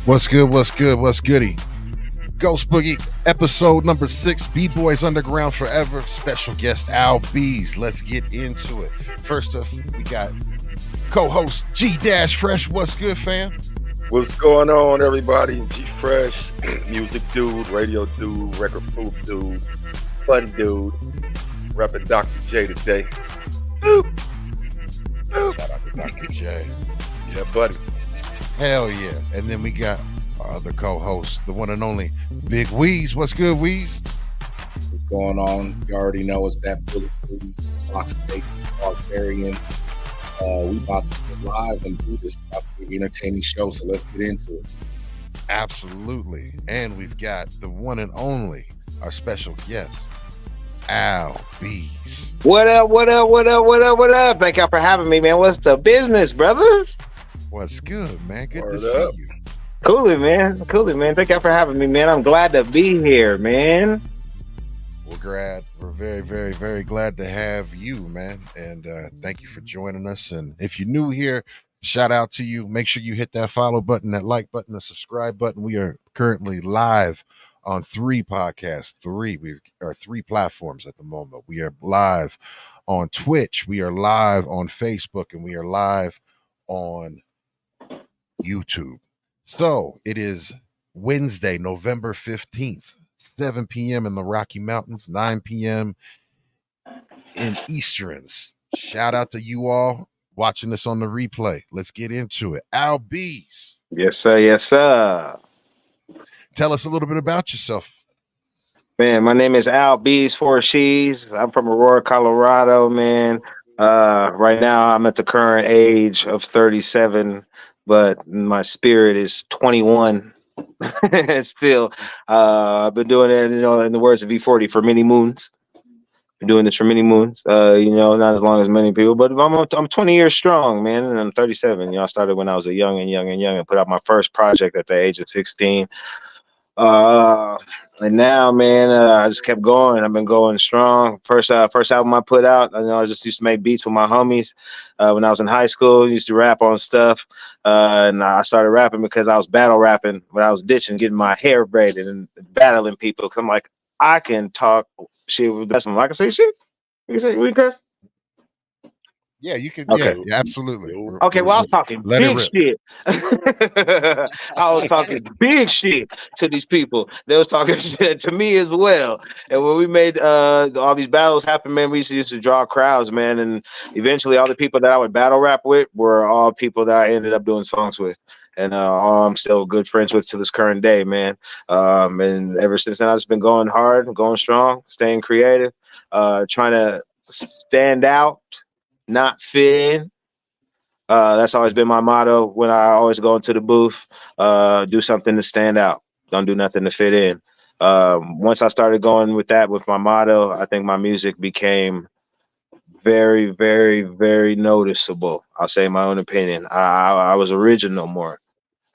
What's good? What's good? What's goody? Ghost Boogie, episode number 6, B-Boys Underground Forever. Special guest Albeez. Let's get into it. First up, we got co-host G-Fresh. What's good, fam? What's going on, everybody? G-Fresh, music dude, radio dude, record proof dude, fun dude, repping Dr. J today. Shout out to Dr. J. Yeah, buddy. Hell yeah. And then we got our other co-host, the one and only Big Weez. What's good, Weez? What's going on? You already know it's that bulletproof box steak barbarian. We about to go live and do this entertaining show, so let's get into it. Absolutely. And we've got the one and only, our special guest, Albeez. What up, what up, what up, what up, what up? Thank y'all for having me, man. What's the business, brothers? What's good, man? Good Word to see up. you. Coolly, man. Coolly, man. Thank y'all for having me, man. I'm glad to be here, man. We're very, very, very glad to have you, man. And thank you for joining us. And if you're new here, shout out to you. Make sure you hit that follow button, that like button, the subscribe button. We are currently live on 3 podcasts. We are 3 platforms at the moment. We are live on Twitch. We are live on Facebook, and we are live on YouTube. So it is Wednesday, November 15th, 7 p.m. in the Rocky Mountains, 9 p.m. in Easterns. Shout out to you all watching this on the replay. Let's get into it. Albeez, Yes, sir. Yes, sir. tell us a little bit about yourself. Man, my name is Albeez for Sheez. I'm from Aurora, Colorado, man. Right now, I'm at the current age of 37, but my spirit is 21. Still, I've been doing it, in the words of V40, for many moons. Been doing this for many moons. Not as long as many people, but I'm 20 years strong, man, and I'm 37. I started when I was a young and put out my first project at the age of 16. And now, man, I just kept going. I've been going strong. First album I put out, I just used to make beats with my homies. When I was in high school, used to rap on stuff. And I started rapping because I was battle rapping when I was ditching, getting my hair braided and battling people. Cause I'm like, I can talk shit with the best of them. I can say shit. You can say, we cuss? Yeah, you can. Okay. Yeah, absolutely. Okay, well, I was talking Let it big shit. I was talking big shit to these people. They was talking shit to me as well. And when we made all these battles happen, man, we used to draw crowds, man. And eventually all the people that I would battle rap with were all people that I ended up doing songs with. And all I'm still good friends with to this current day, man. And ever since then, I've just been going hard, going strong, staying creative, trying to stand out, not fit in. That's always been my motto when I always go into the booth. Do something to stand out. Don't do nothing to fit in. Once I started going with that, with my motto, I think my music became very, very, very noticeable. I'll say my own opinion. I was original more.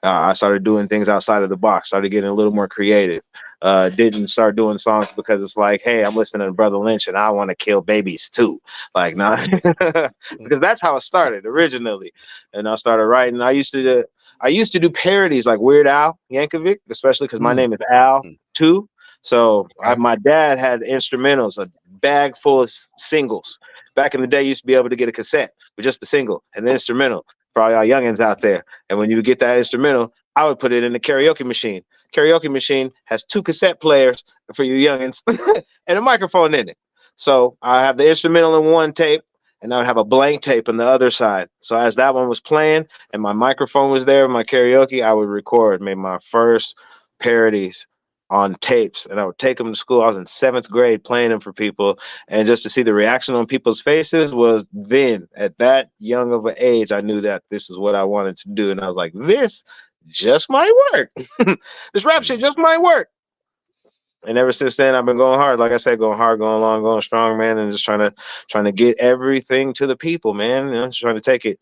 I started doing things outside of the box, started getting a little more creative. Didn't start doing songs because it's like, hey, I'm listening to Brother Lynch and I want to kill babies too. Like, nah, because that's how it started originally. And I started writing. I used to do parodies like Weird Al Yankovic, especially because my name is Al too. So my dad had instrumentals, a bag full of singles. Back in the day, you used to be able to get a cassette with just the single and the instrumental for all y'all youngins out there. And when you would get that instrumental, I would put it in the karaoke machine. Karaoke machine has 2 cassette players for you youngins and a microphone in it. So I have the instrumental in one tape, and I would have a blank tape on the other side. So as that one was playing and my microphone was there, my karaoke, I would record, made my first parodies on tapes, and I would take them to school. I was in 7th grade playing them for people, and just to see the reaction on people's faces was then, at that young of an age, I knew that this is what I wanted to do. And I was like, this just might work. This rap shit just might work. And ever since then, I've been going hard. Like I said, going hard, going long, going strong, man, and just trying to get everything to the people, man. Just trying to take it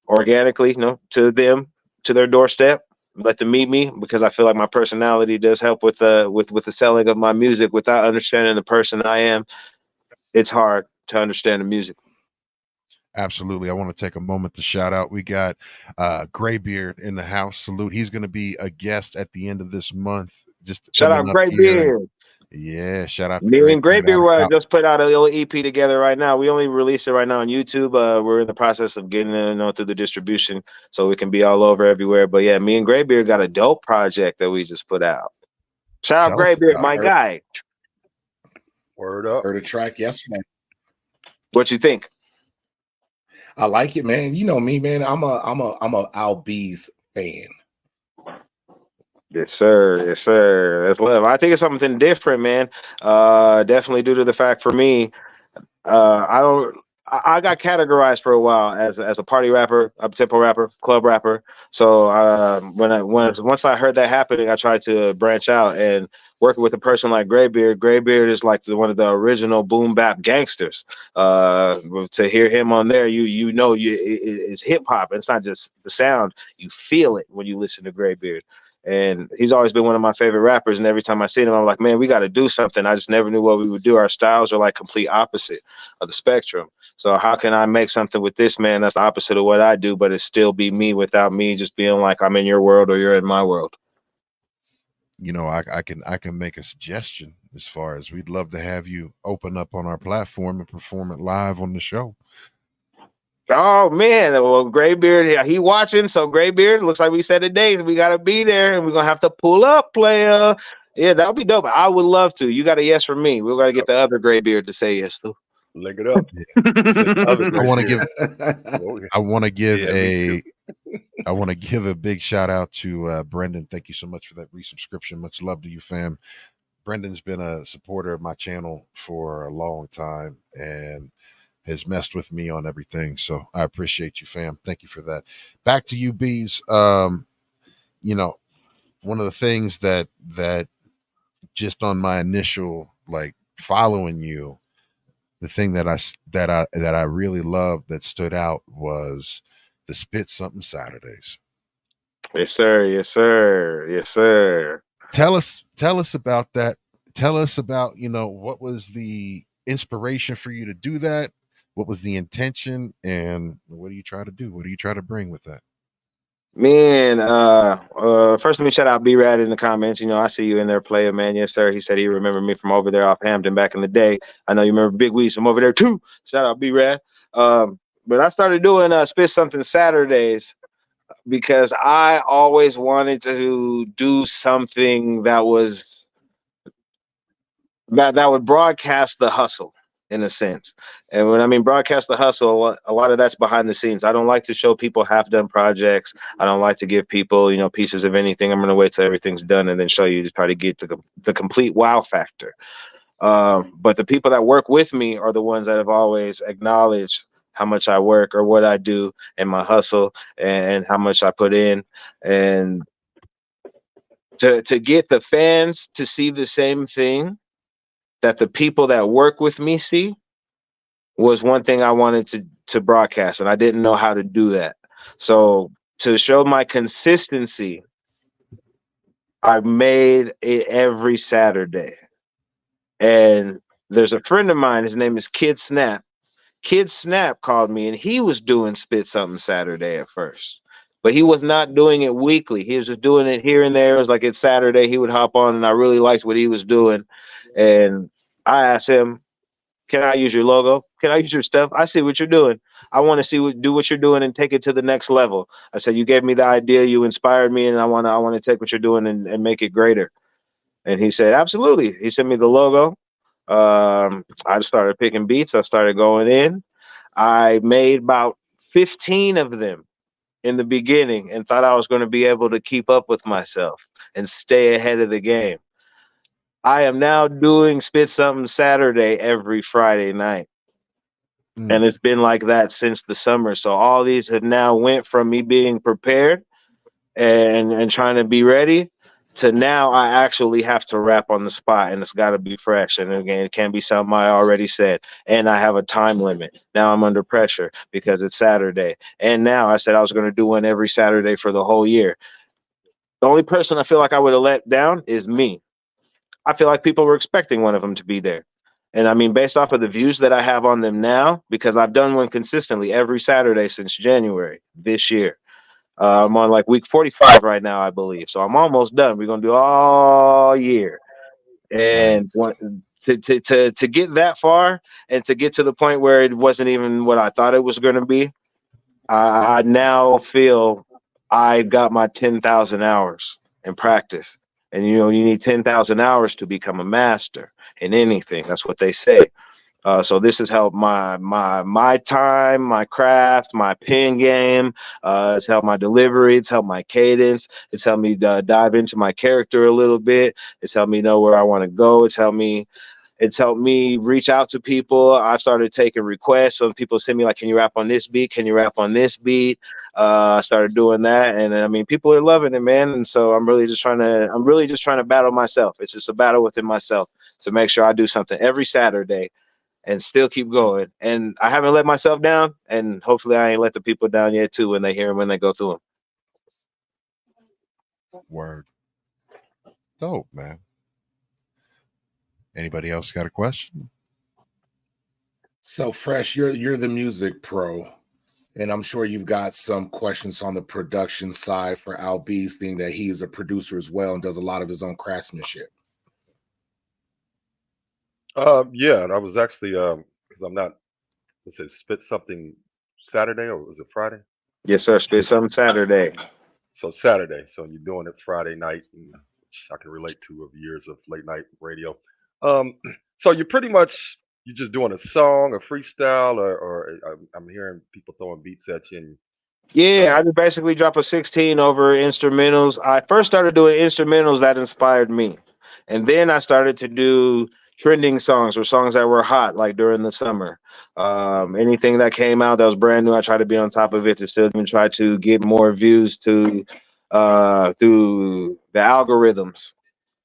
organically, to them, to their doorstep. Let them meet me, because I feel like my personality does help with the selling of my music. Without understanding the person I am, it's hard to understand the music. Absolutely. I want to take a moment to shout out. We got Graybeard in the house. Salute. He's going to be a guest at the end of this month. Just Shout coming out up here. And Graybeard. yeah, shout out to Me and Graybeard Graybeard out. just put out a little EP together right now. We only released it right now on YouTube. We're in the process of getting it through the distribution so it can be all over everywhere. But yeah, me and Graybeard got a dope project that we just put out. Shout out Tell us Graybeard, about my it. guy. Word up. Heard a track yesterday. What you think? I like it, man. You know me, man. I'm a Albeez fan. Yes, sir. Yes, sir. That's love. I think it's something different, man. Definitely due to the fact for me, I don't. I got categorized for a while as a party rapper, up tempo rapper, club rapper. So once I heard that happening, I tried to branch out and working with a person like Graybeard. Graybeard is like one of the original boom bap gangsters. To hear him on there, it's hip hop. It's not just the sound; you feel it when you listen to Graybeard. And he's always been one of my favorite rappers. And every time I see him, I'm like, man, we got to do something. I just never knew what we would do. Our styles are like complete opposite of the spectrum. So how can I make something with this man that's the opposite of what I do, but it still be me without me just being like I'm in your world or you're in my world? You know, I can make a suggestion as far as we'd love to have you open up on our platform and perform it live on the show. Oh man, well, Graybeard, yeah, he watching. So Graybeard, looks like we set a date. We gotta be there, and we're gonna have to pull up, player. Yeah, that'll be dope. I would love to. You got a yes from me. We're gonna get the other Graybeard to say yes too. Link it up. I want to give Oh, I want to give yeah, me I want to give a big shout out to Brendan. Thank you so much for that resubscription. Much love to you, fam. Brendan's been a supporter of my channel for a long time and has messed with me on everything. So I appreciate you, fam. Thank you for that. Back to you, bees. You know, one of the things that just on my initial like following you, the thing that I really loved that stood out was the Spit Something Saturdays. Yes, sir. Yes, sir. Yes, sir. Tell us about that. Tell us about, you know, what was the inspiration for you to do that? What was the intention, and what do you try to do? What do you try to bring with that? Man, first let me shout out B-Rad in the comments. You know, I see you in there, player, man. Yes, sir. He said he remembered me from over there off Hampton back in the day. I know you remember Big Weeds from over there too. Shout out B-Rad. But I started doing Spit Something Saturdays because I always wanted to do something that was that would broadcast the hustle in a sense. And when I mean broadcast the hustle, a lot of that's behind the scenes. I don't like to show people half-done projects. I don't like to give people, you know, pieces of anything. I'm going to wait till everything's done and then show you to try to get the complete wow factor. But the people that work with me are the ones that have always acknowledged how much I work or what I do and my hustle and how much I put in. And to get the fans to see the same thing that the people that work with me see was one thing I wanted to broadcast, and I didn't know how to do that. So to show my consistency, I made it every Saturday. And there's a friend of mine, his name is Kid Snap. Kid Snap called me and he was doing Spit Something Saturday at first. But he was not doing it weekly. He was just doing it here and there. It was like it's Saturday. He would hop on and I really liked what he was doing. And I asked him, can I use your logo? Can I use your stuff? I see what you're doing. I want to do what you're doing and take it to the next level. I said, you gave me the idea, you inspired me, and I want to take what you're doing and make it greater. And he said, absolutely. He sent me the logo. I started picking beats. I started going in. I made about 15 of them in the beginning and thought I was going to be able to keep up with myself and stay ahead of the game. I am now doing Spit Something Saturday every Friday night. And it's been like that since the summer. So all these have now went from me being prepared and trying to be ready to now I actually have to rap on the spot and it's got to be fresh. And again, it can't be something I already said. And I have a time limit. Now I'm under pressure because it's Saturday. And now I said I was going to do one every Saturday for the whole year. The only person I feel like I would have let down is me. I feel like people were expecting one of them to be there. And I mean, based off of the views that I have on them now, because I've done one consistently every Saturday since January this year. I'm on like week 45 right now, I believe. So I'm almost done. We're gonna do all year. And Nice. to get that far and to get to the point where it wasn't even what I thought it was gonna be, I now feel I got my 10,000 hours in practice. And you know, you need 10,000 hours to become a master in anything. That's what they say. So this has helped my time, my craft, my pen game. It's helped my delivery. It's helped my cadence. It's helped me dive into my character a little bit. It's helped me know where I want to go. It's helped me reach out to people. I started taking requests. So people send me like, "Can you rap on this beat? Can you rap on this beat?" I started doing that, and I mean, people are loving it, man. And so I'm really just trying to battle myself. It's just a battle within myself to make sure I do something every Saturday and still keep going. And I haven't let myself down, and hopefully I ain't let the people down yet too when they hear them, when they go through them. Word. Dope, man. Anybody else got a question? So Fresh, you're the music pro, and I'm sure you've got some questions on the production side for Albeez, being that he is a producer as well and does a lot of his own craftsmanship. Yeah, and I was actually because I'm not. Let's say spit something Saturday or was it Friday? Yes, sir. Spit something Saturday. So Saturday. So you're doing it Friday night, which I can relate to of years of late night radio. Um, so you're pretty much you're just doing a song, a freestyle, or I'm hearing people throwing beats at you. And Yeah, I uh, just basically drop a 16 over instrumentals. I first started doing instrumentals that inspired me. And then I started to do trending songs or songs that were hot, like during the summer. Anything that came out that was brand new, I tried to be on top of it to still even try to get more views to through the algorithms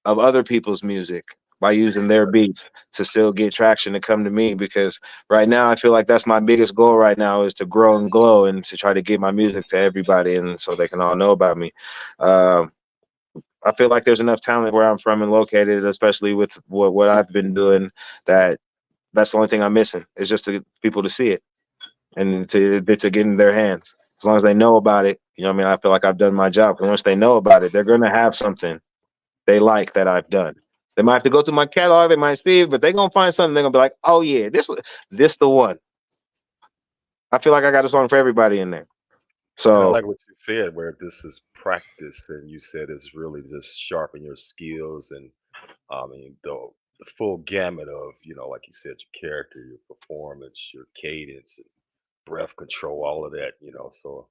of other people's music by using their beats to still get traction to come to me, because right now I feel like that's my biggest goal right now is to grow and glow and to try to get my music to everybody and so they can all know about me. um, I feel like there's enough talent where I'm from and located, especially with what I've been doing, that that's the only thing I'm missing is just to people to see it and to get in their hands. As long as they know about it, you know what I mean? I feel like I've done my job. Because once they know about it, they're gonna have something they like that I've done. They might have to go through my catalog, they might see, but they're gonna find something. They're gonna be like, "Oh yeah, this the one." I feel like I got a song for everybody in there. and I So like what you said, where this is practice, and you said it's really just sharpen your skills, and I mean the full gamut of like you said, your character, your performance, your cadence, and breath control, all of that. So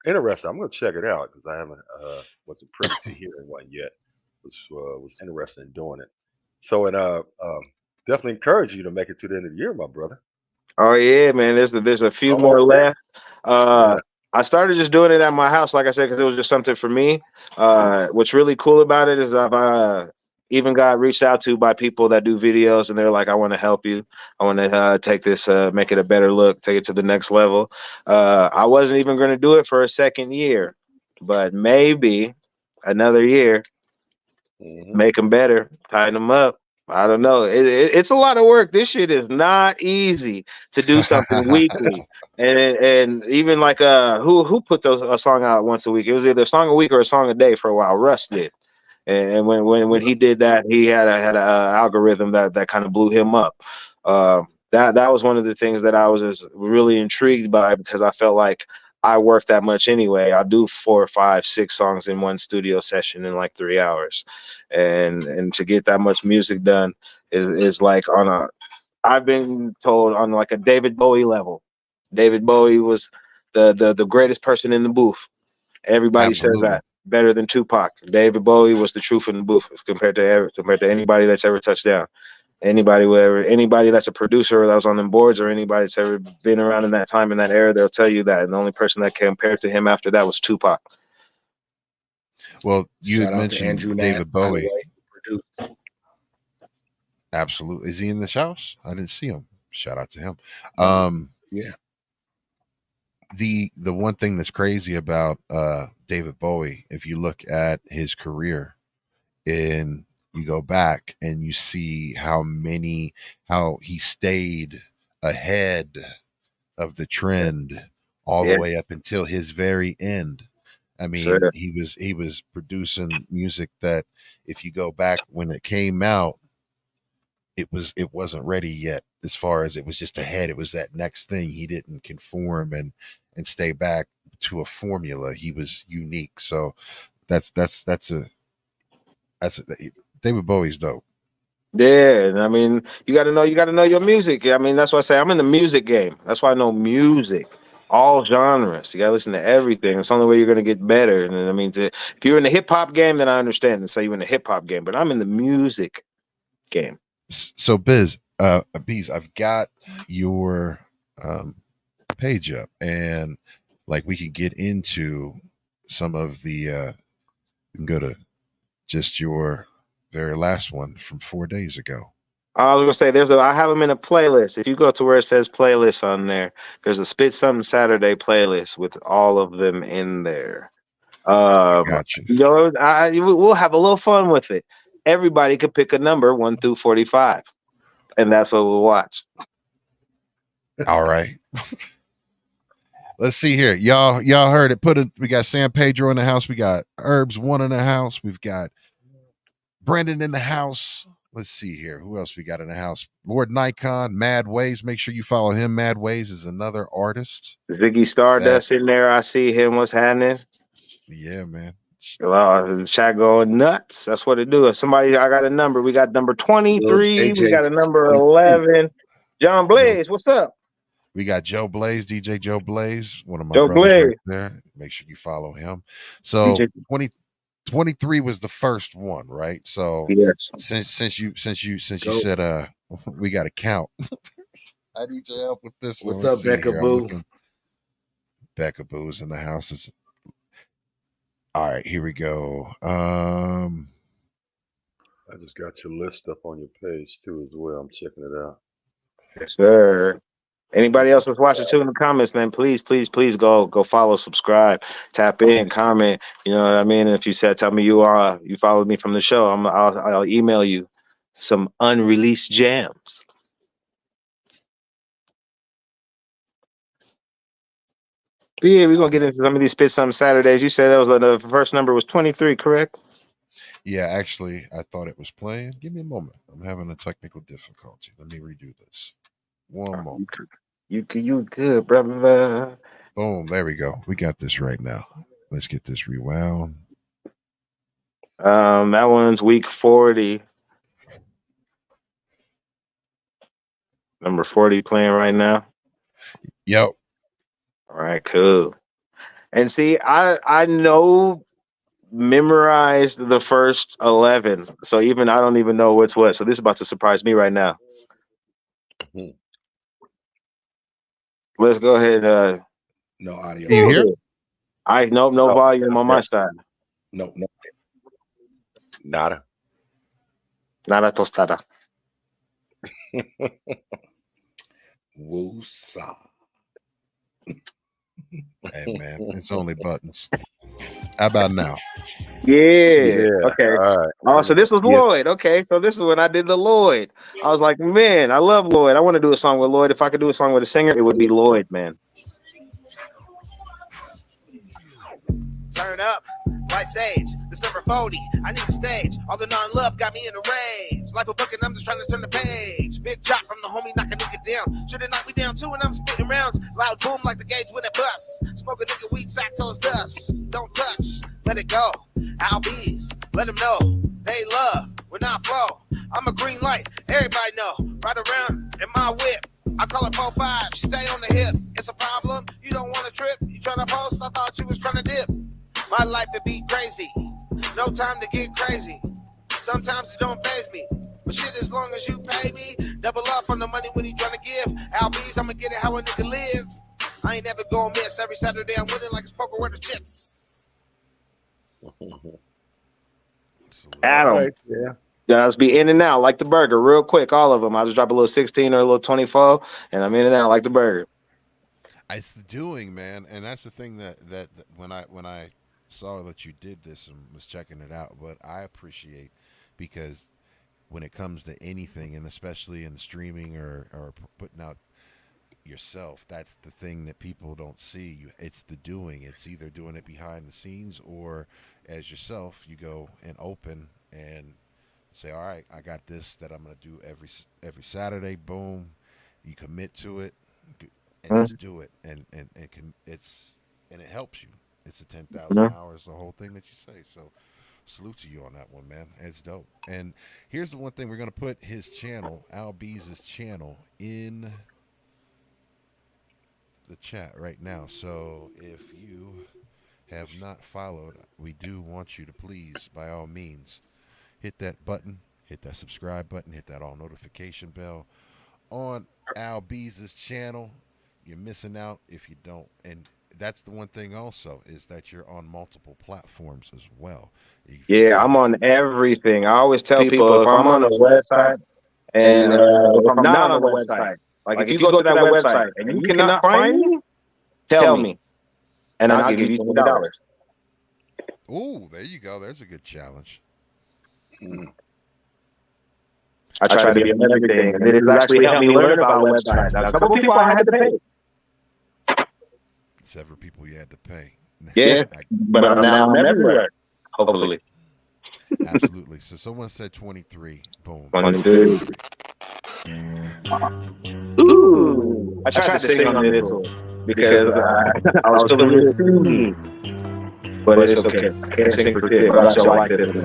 interesting. I'm gonna check it out because I haven't wasn't privy to hearing one yet. Was interested in doing it. So and definitely encourage you to make it to the end of the year, my brother. oh yeah, man, there's a few more Almost there. left. Uh, Yeah. I started just doing it at my house, like I said, because it was just something for me. What's really cool about it is I've even got reached out to by people that do videos, and they're like, "I want to help you. I want to take this, make it a better look, take it to the next level." I wasn't even going to do it for a second year, but maybe another year, Hmm. make them better, tighten them up. I don't know. It's a lot of work. This shit is not easy to do something weekly. And even like who put those a song out once a week? It was either a song a week or a song a day for a while. Russ did. And when he did that, he had a algorithm that kind of blew him up. That was one of the things that I was just really intrigued by, because I felt like I work that much anyway. I do 4, 5, 6 songs in one studio session in like 3 hours, and to get that much music done is like on a, I've been told, on like a David Bowie level. David Bowie was the greatest person in the booth. Everybody says Absolutely. that, better than Tupac. David Bowie was the truth in the booth compared to anybody that's ever touched down. Anybody that's a producer or that was on them boards, or anybody that's ever been around in that time, in that era, they'll tell you that. And the only person that compared to him after that was Tupac. Well, you had Shout out to mentioned Andrew Nash, David by the Bowie. way, who produced. Absolutely. Is he in the house? I didn't see him. Shout out to him. Yeah. The one thing that's crazy about David Bowie, if you look at his career in you go back and you see how he stayed ahead of the trend all the way Yes, up until his very end. I mean, sir. he was producing music that, if you go back when it came out, it wasn't ready yet. As far as, it was just ahead, it was that next thing. He didn't conform and stay back to a formula. He was unique. So that's a, David Bowie's dope. Yeah, and I mean, you got to know your music. I mean, that's why I say I'm in the music game. That's why I know music, all genres. You got to listen to everything. It's the only way you're gonna get better. And I mean, if you're in the hip hop game, then I understand and say you're in the hip hop game. But I'm in the music game. So Bees, I've got your um, page up, and like we can get into some of the. We can go to just your very last one from 4 days ago. I was gonna say I have them in a playlist. If you go to where it says playlist on there, there's a Spit Something Saturday playlist with all of them in there. I got you. We'll have a little fun with it. Everybody could pick a number 1 through 45, and that's what we'll watch. All right. Let's see here. Y'all heard it. We got San Pedro in the house. We got Herbs one in the house. We've got Brendan in the house. Let's see here. Who else we got in the house? Lord Nikon, Mad Ways. Make sure you follow him. Mad Ways is another artist. Ziggy Stardust in there. I see him. What's happening? Yeah, man. The chat going nuts. That's what it do. If somebody, I got a number. We got number 23. We got a number 11. John Blaze, what's up? We got Joe Blaze, DJ Joe Blaze, one of my Joe brothers Blaze. right there. Make sure you follow him. So DJ 23 was the first one, right? So yes. since you said we got to count. I need your help with this one. What's Let's up, see Becca here. Boo? Becca Boo's in the house. All right, here we go. I just got your list up on your page too as well. I'm checking it out. Yes, sir. Anybody else that's watching too in the comments, man, please go follow, subscribe, tap in, comment. You know what I mean? If you tell me you followed me from the show, I'll email you some unreleased jams. But yeah, we're gonna get into some of these Spit Something Saturdays. You said that was the first number was 23, correct? Yeah, actually, I thought it was playing. Give me a moment. I'm having a technical difficulty. Let me redo this. One moment. You good, brother. Boom. There we go. We got this right now. Let's get this rewound. That one's week 40. Number 40 playing right now. Yep. All right, cool. And see, I memorized the first 11, so even I don't even know what's what. So this is about to surprise me right now. Mhm. Let's go ahead. No audio. You hear? No Oh, volume on my side. No. Nada. Nada tostada. Woosah. Hey, man, it's only buttons. How about now? Yeah. Okay. All right. Oh, so this was Yes. Lloyd. Okay, so this is when I did the Lloyd. I was like, man, I love Lloyd. I want to do a song with Lloyd. If I could do a song with a singer, it would be Lloyd, man. Turn up, White Sage. This number 40. I need a stage. All the non-love got me in a rage. Life a book and I'm just trying to turn the page. Big chop from the homie, knock a nigga down. Should've knocked me down too, and I'm spitting rounds. Loud boom like the gauge when it busts. Smoke a nigga weed sack till it's dust. Don't touch, let it go. Albeez, let them know. They love, we're not flow. I'm a green light, everybody know. Ride around in my whip. I call it 4-5, stay on the hip. It's a problem, you don't want to trip. You trying to post, I thought you was trying to dip. My life would be crazy, no time to get crazy. Sometimes it don't faze me, but shit, as long as you pay me, double up on the money when you trying to give. Albeez, I'ma get it how a nigga live. I ain't never gonna miss, every Saturday I'm winning like it's poker with the chips. Adam. Right, yeah. Let's be in and out like the burger, real quick. All of them. I'll just drop a little 16 or a little 24, and I'm in and out like the burger. It's the doing, man, and that's the thing that when I saw that you did this and was checking it out, but I appreciate because when it comes to anything, and especially in the streaming or putting out yourself, that's the thing that people don't see. It's the doing. It's either doing it behind the scenes, or as yourself, you go and open and say, all right, I got this that I'm going to do every Saturday. Boom, you commit to it and just do it, and it helps you. It's a 10,000 Mhm. hours, the whole thing that you say. So salute to you on that one, man. It's dope. And here's the one thing: we're gonna put his channel, Albeez's channel, in the chat right now. So if you have not followed, we do want you to please, by all means, hit that button, hit that subscribe button, hit that all notification bell on Albeez's channel. You're missing out if you don't. And that's the one thing also, is that you're on multiple platforms as well. Yeah, I'm on everything. I always tell people if I'm on a website and if I'm not on the website, like if you go to that website and you cannot find me, tell me, and I'll give you $20. Ooh, there you go. There's a good challenge. I try to be on everything, and it has actually helped me learn about websites. Now, a couple people I had to pay. Several people you had to pay. Yeah, but now I'm everywhere. Hopefully. Absolutely. So someone said 23. Boom. 23. Ooh. I tried to sing on this one because I was feeling really singing. But it's okay. I can't sing for kids, but I still like it.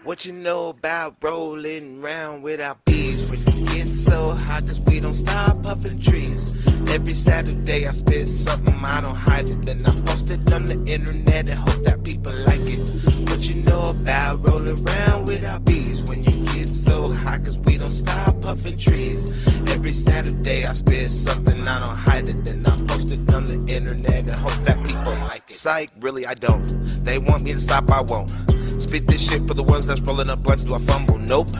What you know about rolling around without bees? When you get so hot, cause we don't stop puffing trees. Every Saturday I spit something, I don't hide it. Then I post it on the internet and hope that people like it. What you know about rolling around without bees? When you get so hot, cause we don't stop puffing trees. Every Saturday I spit something, I don't hide it. Then I post it on the internet and hope that people like it. Psych, really I don't. They want me to stop, I won't. Spit this shit for the ones that's rolling up blunts. Do I fumble? Nope.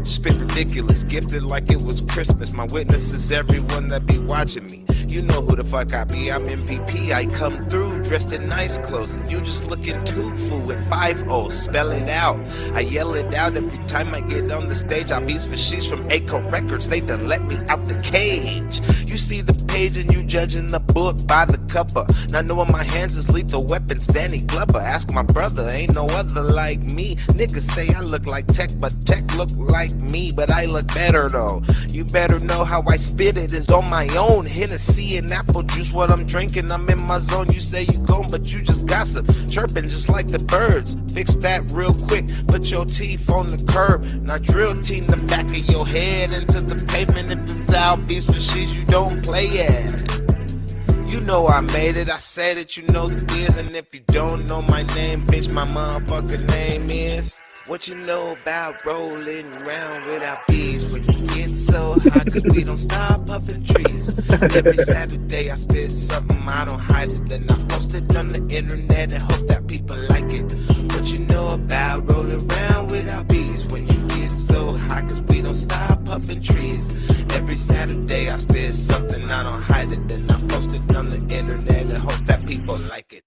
Spit ridiculous, gifted like it was Christmas. My witness is everyone that be watching me. You know who the fuck I be, I'm MVP. I come through dressed in nice clothes, and you just looking too fool with 5 O's. Spell it out, I yell it out every time I get on the stage. Albeez for Sheez from Aco Records, they done let me out the cage. You see the page and you judging the book by the cover. Now knowing my hands is lethal weapons, Danny Glover. Ask my brother, ain't no other like me. Niggas say I look like Tech, but Tech look like me. But I look better though. You better know how I spit it is on my own. Hennessy and apple juice, what I'm drinking, I'm in my zone. You say you gone, but you just gossip, chirping just like the birds. Fix that real quick, put your teeth on the curb. Now drill team the back of your head into the pavement. If it's Albeez for Sheez, you don't play it. You know I made it, I said it, you know the biz. And if you don't know my name, bitch, my motherfucking name is. What you know about rolling around without bees? When you get so hot, cause we don't stop puffing trees. Every Saturday I spit something, I don't hide it. Then I post it on the internet and hope that people like it. What you know about rolling around without bees? When you get so hot, cause we don't stop puffing trees. Every Saturday I spit something, I don't hide it. Then I post it on the internet and hope that people like it.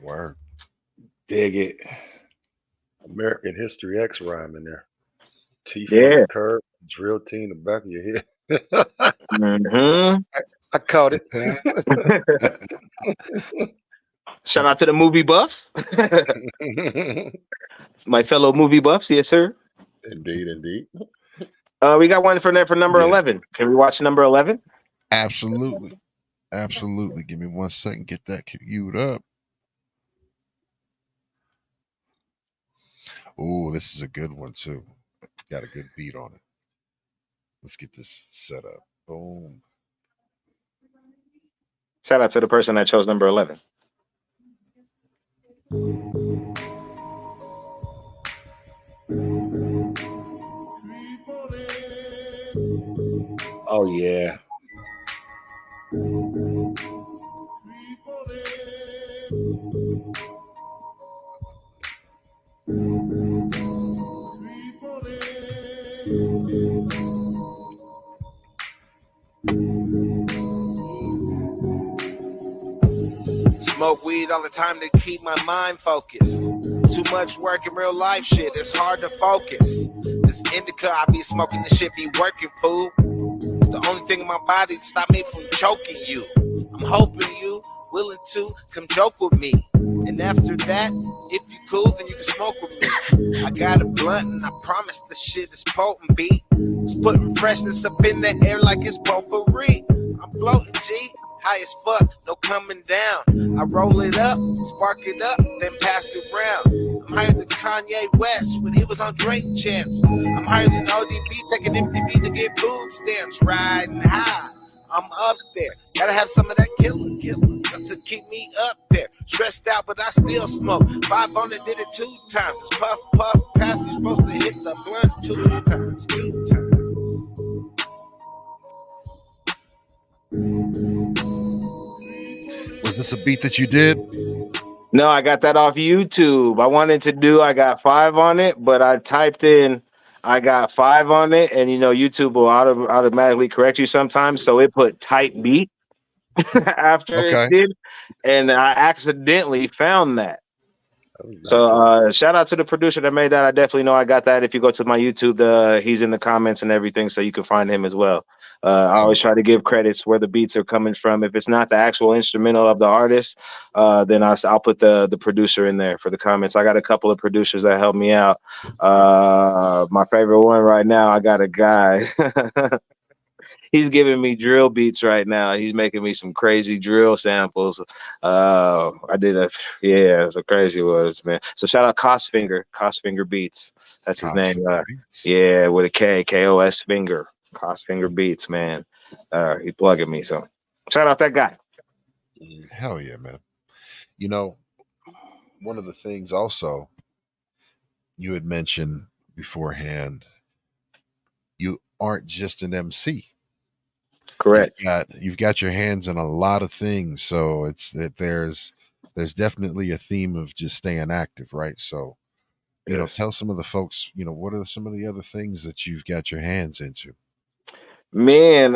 Word. Dig it. American History X rhyme in there. Teeth Yeah. on the curb, drill team the back of your head. Mm-hmm. I caught it. Shout out to the movie buffs. My fellow movie buffs, yes, sir. Indeed, indeed. We got one for number Yes. 11. Can we watch number 11? Absolutely. Absolutely. Give me 1 second. Get that queued up. Oh, this is a good one too. Got a good beat on it. Let's get this set up. Boom. Shout out to the person that chose number 11. Oh yeah. Smoke weed all the time to keep my mind focused. too much work in real life shit, it's hard to focus. This indica I be smoking, this shit be working, fool. The only thing in my body to stop me from choking you. I'm hoping you willing to come joke with me. And after that, if you cool, then you can smoke with me. I got a blunt and I promise the shit is potent, B. It's putting freshness up in the air like it's potpourri. I'm floating, G, high as fuck, no coming down. I roll it up, spark it up, then pass it round. I'm higher than Kanye West when he was on Drake Champs. I'm higher than ODB, taking MTV to get food stamps. Riding high, I'm up there. Gotta have some of that killer to keep me up there. Stressed out, but I still smoke. 5 on it, did it 2 times. It's puff, puff, pass. You're supposed to hit the blunt 2 times. 2 times. Was this a beat that you did? No, I got that off YouTube. I got 5 on it, but I typed in I got 5 on it, and YouTube will automatically correct you sometimes. So it put type beat after Okay. it did, and I accidentally found that. Nice. So shout out to the producer that made that. I definitely know I got that. If you go to my YouTube, he's in the comments and everything, so you can find him as well. I always try to give credits where the beats are coming from. If it's not the actual instrumental of the artist, then I'll put the producer in there for the comments. I got a couple of producers that help me out. My favorite one right now, I got a guy. He's giving me drill beats right now. He's making me some crazy drill samples. It's a crazy ones, man. So shout out Cosfinger Beats. That's his name. Yeah, with a K, KOS Finger. Cosfinger Beats, man. He plugging me. So shout out that guy. Hell yeah, man. One of the things also you had mentioned beforehand, you aren't just an MC. Correct. You've got your hands in a lot of things, so it's that there's definitely a theme of just staying active, right? So, Yes. tell some of the folks, what are some of the other things that you've got your hands into? Man,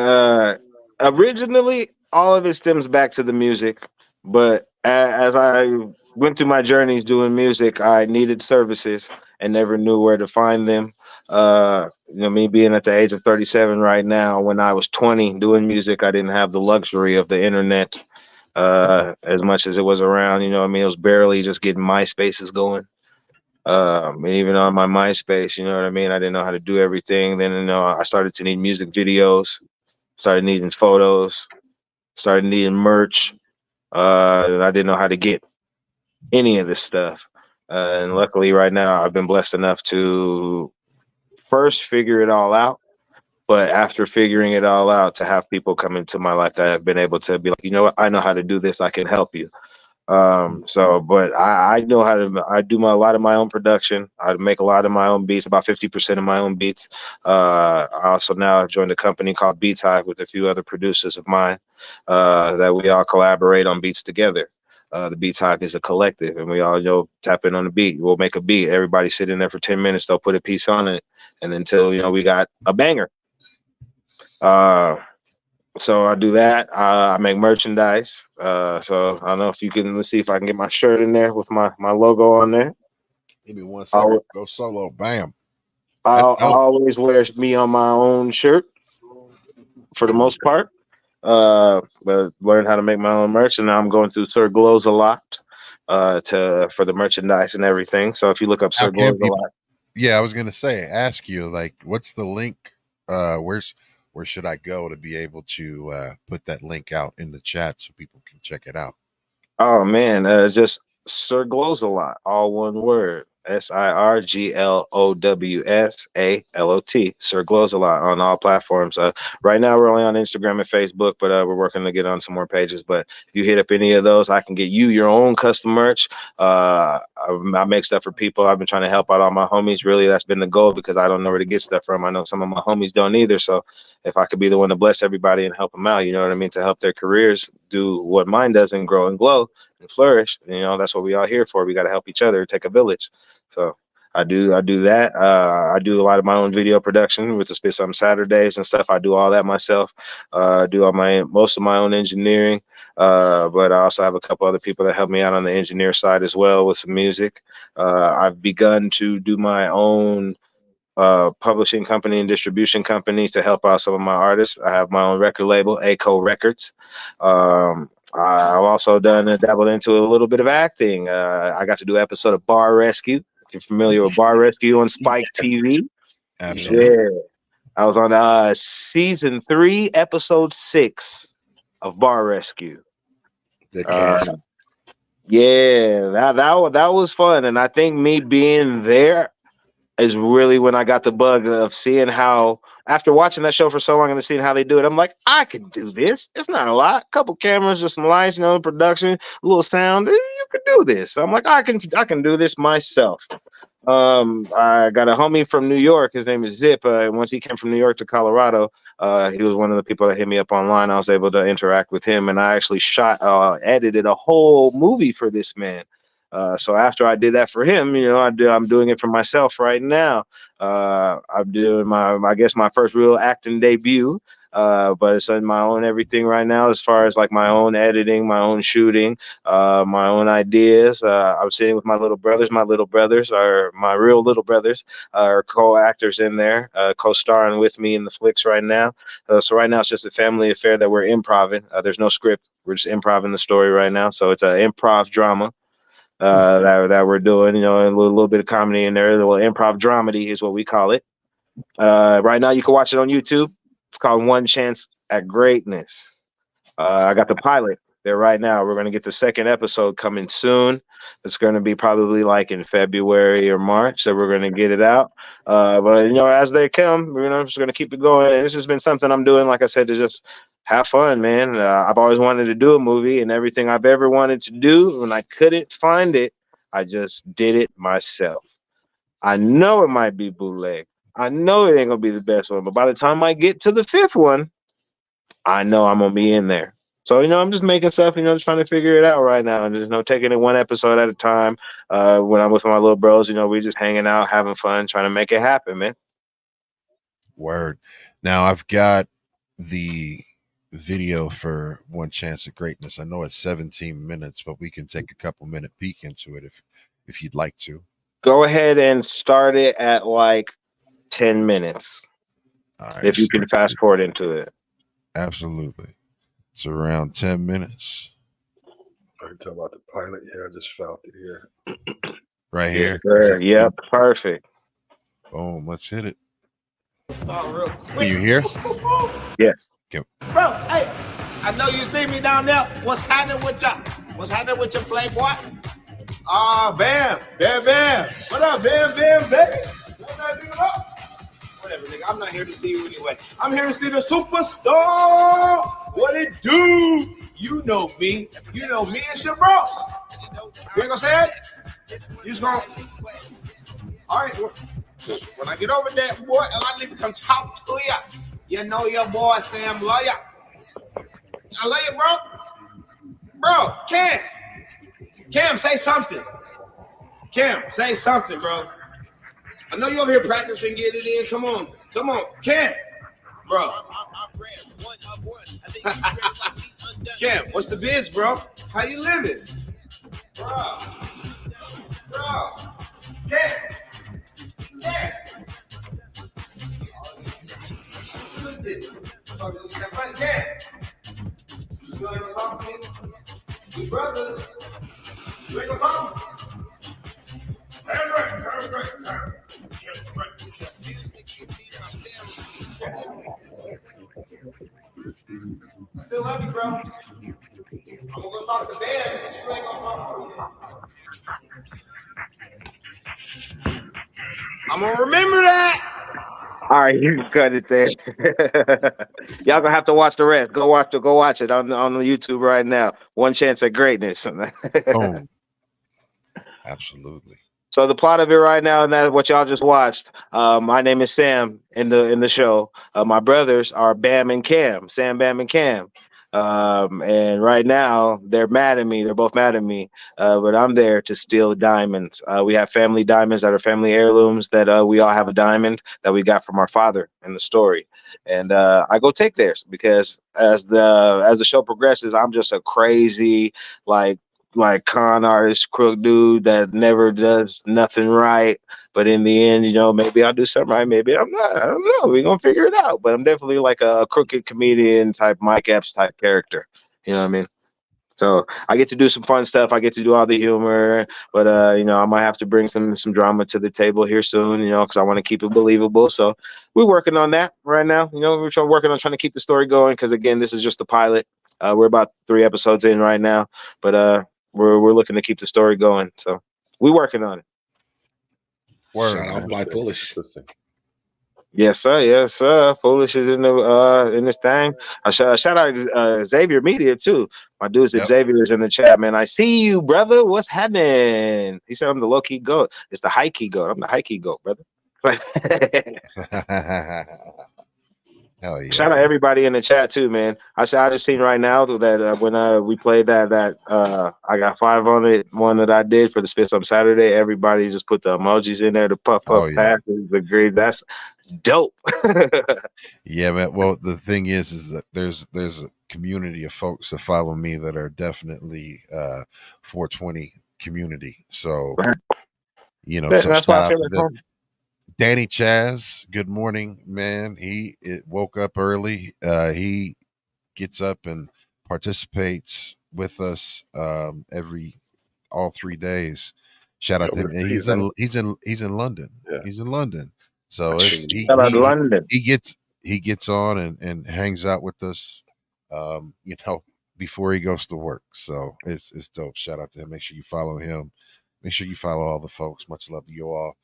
originally all of it stems back to the music, but as I went through my journeys doing music, I needed services and never knew where to find them. Me being at the age of 37 right now, when I was 20 doing music, I didn't have the luxury of the internet as much as it was around. It was barely just getting MySpaces going. And even on my MySpace, I didn't know how to do everything. Then, I started to need music videos, started needing photos, started needing merch. And I didn't know how to get any of this stuff. And luckily right now I've been blessed enough to first figure it all out. But after figuring it all out, to have people come into my life that have been able to be like, you know what, I know how to do this. I can help you. But I know how to. I do a lot of my own production. I make a lot of my own beats, about 50% of my own beats. I also now have joined a company called Beats Hive with a few other producers of mine that we all collaborate on beats together. The Beats Hive is a collective, and we all tap in on the beat. We'll make a beat. Everybody sit in there for 10 minutes. They'll put a piece on it, and until we got a banger. So I do that. I make merchandise. So I don't know if you can. Let's see if I can get my shirt in there with my logo on there. Give me 1 second. Go solo. Bam. I always wear me on my own shirt for the most part. But learned how to make my own merch, and now I'm going through Sir Glows a lot for the merchandise and everything. So if you look up Sir Glows a lot, yeah, I was gonna ask you, like, what's the link? Where should I go to be able to put that link out in the chat so people can check it out? Oh man, just Sir Glows a lot, all one word. SirGlowsalot. Sir Glows a lot on all platforms. Right now we're only on Instagram and Facebook, but we're working to get on some more pages. But if you hit up any of those, I can get you your own custom merch. I make stuff for people. I've been trying to help out all my homies. Really, that's been the goal, because I don't know where to get stuff from. I know some of my homies don't either. So if I could be the one to bless everybody and help them out, to help their careers do what mine does and grow and glow and flourish. That's what we all here for. We got to help each other. Take a village. So I do that. I do a lot of my own video production with the Spit Some Saturdays and stuff. I do all that myself. Do all most of my own engineering. But I also have a couple other people that help me out on the engineer side as well with some music. I've begun to do my own publishing company and distribution company to help out some of my artists. I have my own record label, ACO Records. I've also dabbled into a little bit of acting. I got to do an episode of Bar Rescue. If you're familiar with Bar Rescue on Spike TV. Absolutely. Yeah. I was on season 3, episode 6 of Bar Rescue. Yeah, that was fun. And I think me being there is really when I got the bug of seeing how, after watching that show for so long and seeing how they do it, I'm like, I can do this. It's not a lot. Couple cameras, just some lights, production, a little sound. You can do this. So I'm like, I can do this myself. I got a homie from New York. His name is Zip. Once he came from New York to Colorado, he was one of the people that hit me up online. I was able to interact with him, and I actually edited a whole movie for this man. So after I did that for him, I'm doing it for myself right now. I'm doing my first real acting debut. But it's in my own everything right now, as far as like my own editing, my own shooting, my own ideas. I'm sitting with my little brothers. My little brothers are my real little brothers, are co-actors in there, co-starring with me in the flicks right now. So right now it's just a family affair that we're improvising. There's no script. We're just improvising the story right now. So it's an improv drama. That we're doing, a little bit of comedy in there. A little improv dramedy is what we call it. Right now you can watch it on YouTube. It's called One Chance at Greatness. I got the pilot there right now. We're going to get the second episode coming soon. It's going to be probably like in February or March that we're going to get it out. But as they come, I'm just going to keep it going. And this has been something I'm doing, like I said, to just have fun, man. I've always wanted to do a movie, and everything I've ever wanted to do, when I couldn't find it, I just did it myself. I know it might be bootleg. I know it ain't gonna be the best one, but by the time I get to the 5th one, I know I'm gonna be in there. So I'm just making stuff, just trying to figure it out right now, and just taking it one episode at a time. When I'm with my little bros, we just hanging out, having fun, trying to make it happen, man. Word. Now I've got the video for One Chance at Greatness. I know it's 17 minutes, but we can take a couple minute peek into it if you'd like to. Go ahead and start it at like 10 minutes. Right, if you can fast forward into it. Absolutely. It's around 10 minutes. Are you talking about the pilot? Yeah, I just found it here. Right here? Sure. Yep, perfect. Boom, let's hit it. Real quick. Can you hear? Yes. Bro, hey, I know you see me down there. What's happening with y'all? What's happening with your playboy? Bam. What up, Bam, baby? Whatever, nigga. I'm not here to see you anyway. I'm here to see the superstar. What it do? You know me. You know me and your bros. You ain't gonna say it? You just gonna... All right. When I get over there, boy, and I need to come talk to you. You know your boy Sam love ya. I love you, bro. Bro, Cam, say something. Cam, say something, bro. I know you over here practicing, get it in. Come on, Cam, bro. Cam, what's the biz, bro? How you living, bro? Cam. Cam. You ain't gonna talk to me? We brothers. You ain't gonna talk? I still love you, bro. I'm gonna go talk to Bam since you ain't gonna talk to me. I'm gonna remember that. All right, you can cut it there. Y'all gonna have to watch the rest. Go watch it on the YouTube right now. One Chance at Greatness. Boom. Absolutely. So the plot of it right now, and that's what y'all just watched. My name is Sam in the show. My brothers are Bam and Cam. Sam, Bam, and Cam. And right now they're mad at me. They're both mad at me. But I'm there to steal diamonds. We have family diamonds that are family heirlooms that we all have a diamond that we got from our father in the story. And I go take theirs because as the show progresses, I'm just a crazy like con artist, crook dude that never does nothing right. But in the end, maybe I'll do something right. Maybe I'm not. I don't know. We're gonna figure it out. But I'm definitely like a crooked comedian type, Mike Epps type character. You know what I mean? So I get to do some fun stuff. I get to do all the humor, but I might have to bring some drama to the table here soon. Because I want to keep it believable. So we're working on that right now. Working on trying to keep the story going. Because again, this is just the pilot. We're about 3 episodes in right now, but we're looking to keep the story going. So we're working on it. Shout Word, out man. Fly Foolish. Interesting. Yes, sir. Yes, sir. Foolish is in this thing. Shout out Xavier Media too. My dude Yep. Xavier is in the chat, man. I see you, brother. What's happening? He said I'm the low key goat. It's the high key goat. I'm the high key goat, brother. Hell yeah, Shout out man. everybody in the chat too, man. I just seen right now that when we played that I got 5 on it. One that I did for the Spits on Saturday. Everybody just put the emojis in there, the puff Oh puff yeah. passes, the green. That's dope. Yeah, man. Well, the thing is that there's a community of folks that follow me that are definitely 420 community. So, so That's why shout I out feel to like them. home. Danny Chaz, good morning, man. It woke up early. He gets up and participates with us every all 3 days. Shout out to him. And Overseas, ain't it? he's in London. Yeah, He's in London. I So seen it's you. Shout out to London. he gets on and hangs out with us um, you know, before he goes to work. So it's dope. Shout out to him. Make sure you follow him. Make sure you follow all the folks. Much love to you all.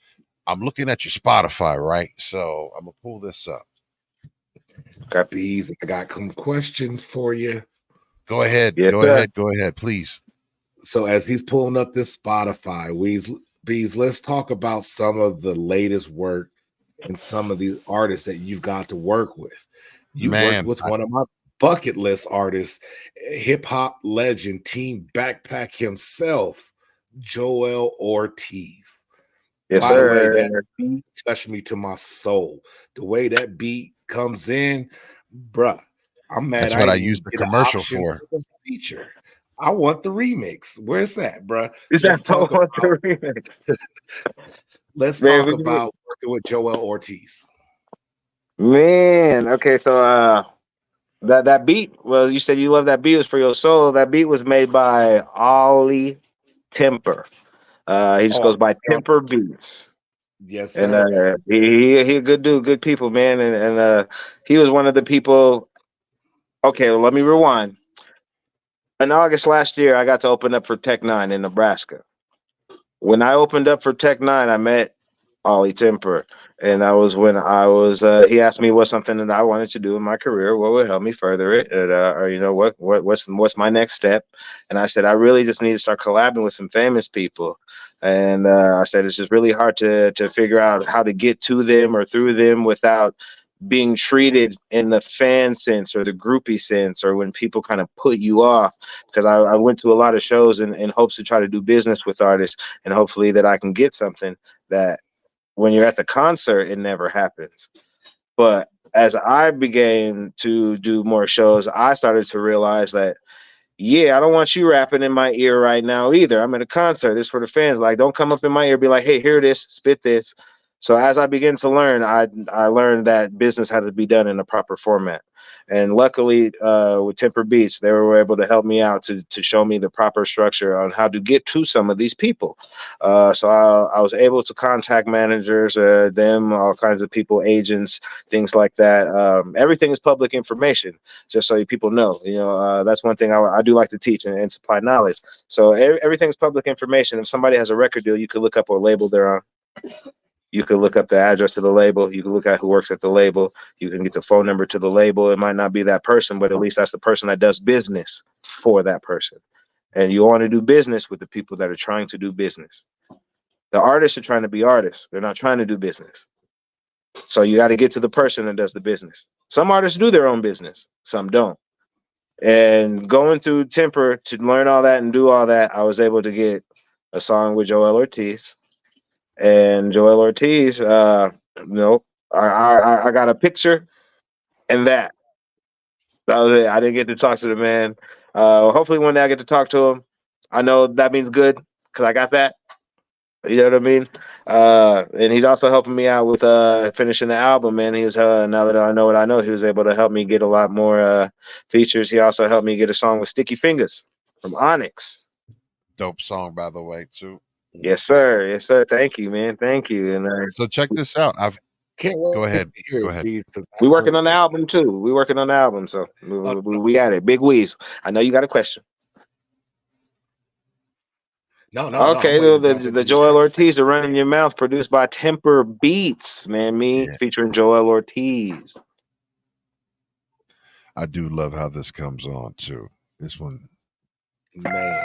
I'm looking at your Spotify, right? So I'm gonna pull this up. Okay. Bees, I got some questions for you. Go ahead. Yes, Go sir. ahead. Go ahead, please. So as he's pulling up this Spotify, Bees, let's talk about some of the latest work and some of these artists that you've got to work with. You worked Man, with one of my bucket list artists, hip hop legend, Team Backpack himself, Joel Ortiz. Yes, By the way, sir. that beat touched me to my soul. The way that beat comes in, bruh, I'm mad that's I what I didn't even used the get an commercial option for. for the feature. I want the remix. Where's that, bruh? Is Let's that talk what about the let's man? talk about working with Joel Ortiz. Man, okay, so that beat. Well, you said you love that beat was for your soul. That beat was made by Ollie Temper. He just Oh, goes by Temper Beats. yes, And sir. he a good dude, good people, man. And he was one of the people. Okay, well, let me rewind. In August last year, I got to open up for Tech Nine in Nebraska. When I opened up for Tech Nine, I met Ollie Temper, and that was when I was. He asked me what's something that I wanted to do in my career, what would help me further it, or what's my next step. And I said I really just need to start collabing with some famous people. And I said it's just really hard to figure out how to get to them or through them without being treated in the fan sense or the groupie sense or when people kind of put you off, because I went to a lot of shows in hopes to try to do business with artists and hopefully that I can get something that when you're at the concert it never happens. But as I began to do more shows, I started to realize that yeah, I don't want you rapping in my ear right now either. I'm at a concert. This is for the fans. Like, don't come up in my ear, be like, hey, hear this, spit this. So as I begin to learn, I learned that business had to be done in a proper format. And luckily, with Temper Beats, they were able to help me out to show me the proper structure on how to get to some of these people. So I was able to contact managers, them, all kinds of people, agents, things like that. Everything is public information, just so people know. That's one thing I do like to teach and supply knowledge. So everything's public information. If somebody has a record deal, you can look up what label they're on. You can look up the address to the label. You can look at who works at the label. You can get the phone number to the label. It might not be that person, but at least that's the person that does business for that person. And you want to do business with the people that are trying to do business. The artists are trying to be artists. They're not trying to do business. So you got to get to the person that does the business. Some artists do their own business. Some don't. And going through Temper to learn all that and do all that, I was able to get a song with Joel Ortiz. And Joel Ortiz, nope, I got a picture and that. That was it. I didn't get to talk to the man. Hopefully one day I get to talk to him. I know that means good because I got that. You know what I mean? And he's also helping me out with finishing the album, man. He was now that I know what I know, he was able to help me get a lot more features. He also helped me get a song with Sticky Fingers from Onyx. Dope song, by the way, too. Yes, sir. Yes, sir. Thank you, man. Thank you. And So check this out. Can't wait Go ahead. to hear Go it, ahead. Beez, 'cause we I working heard on the that album too. We working on the album, so we got it. Big Weez. I know you got a question. No, Okay, I'm waiting to jump the into Joel this Ortiz, "The Run in Your Mouth," produced by Temper Beats, man. Me Yeah. featuring Joel Ortiz. I do love how this comes on too. This one. man.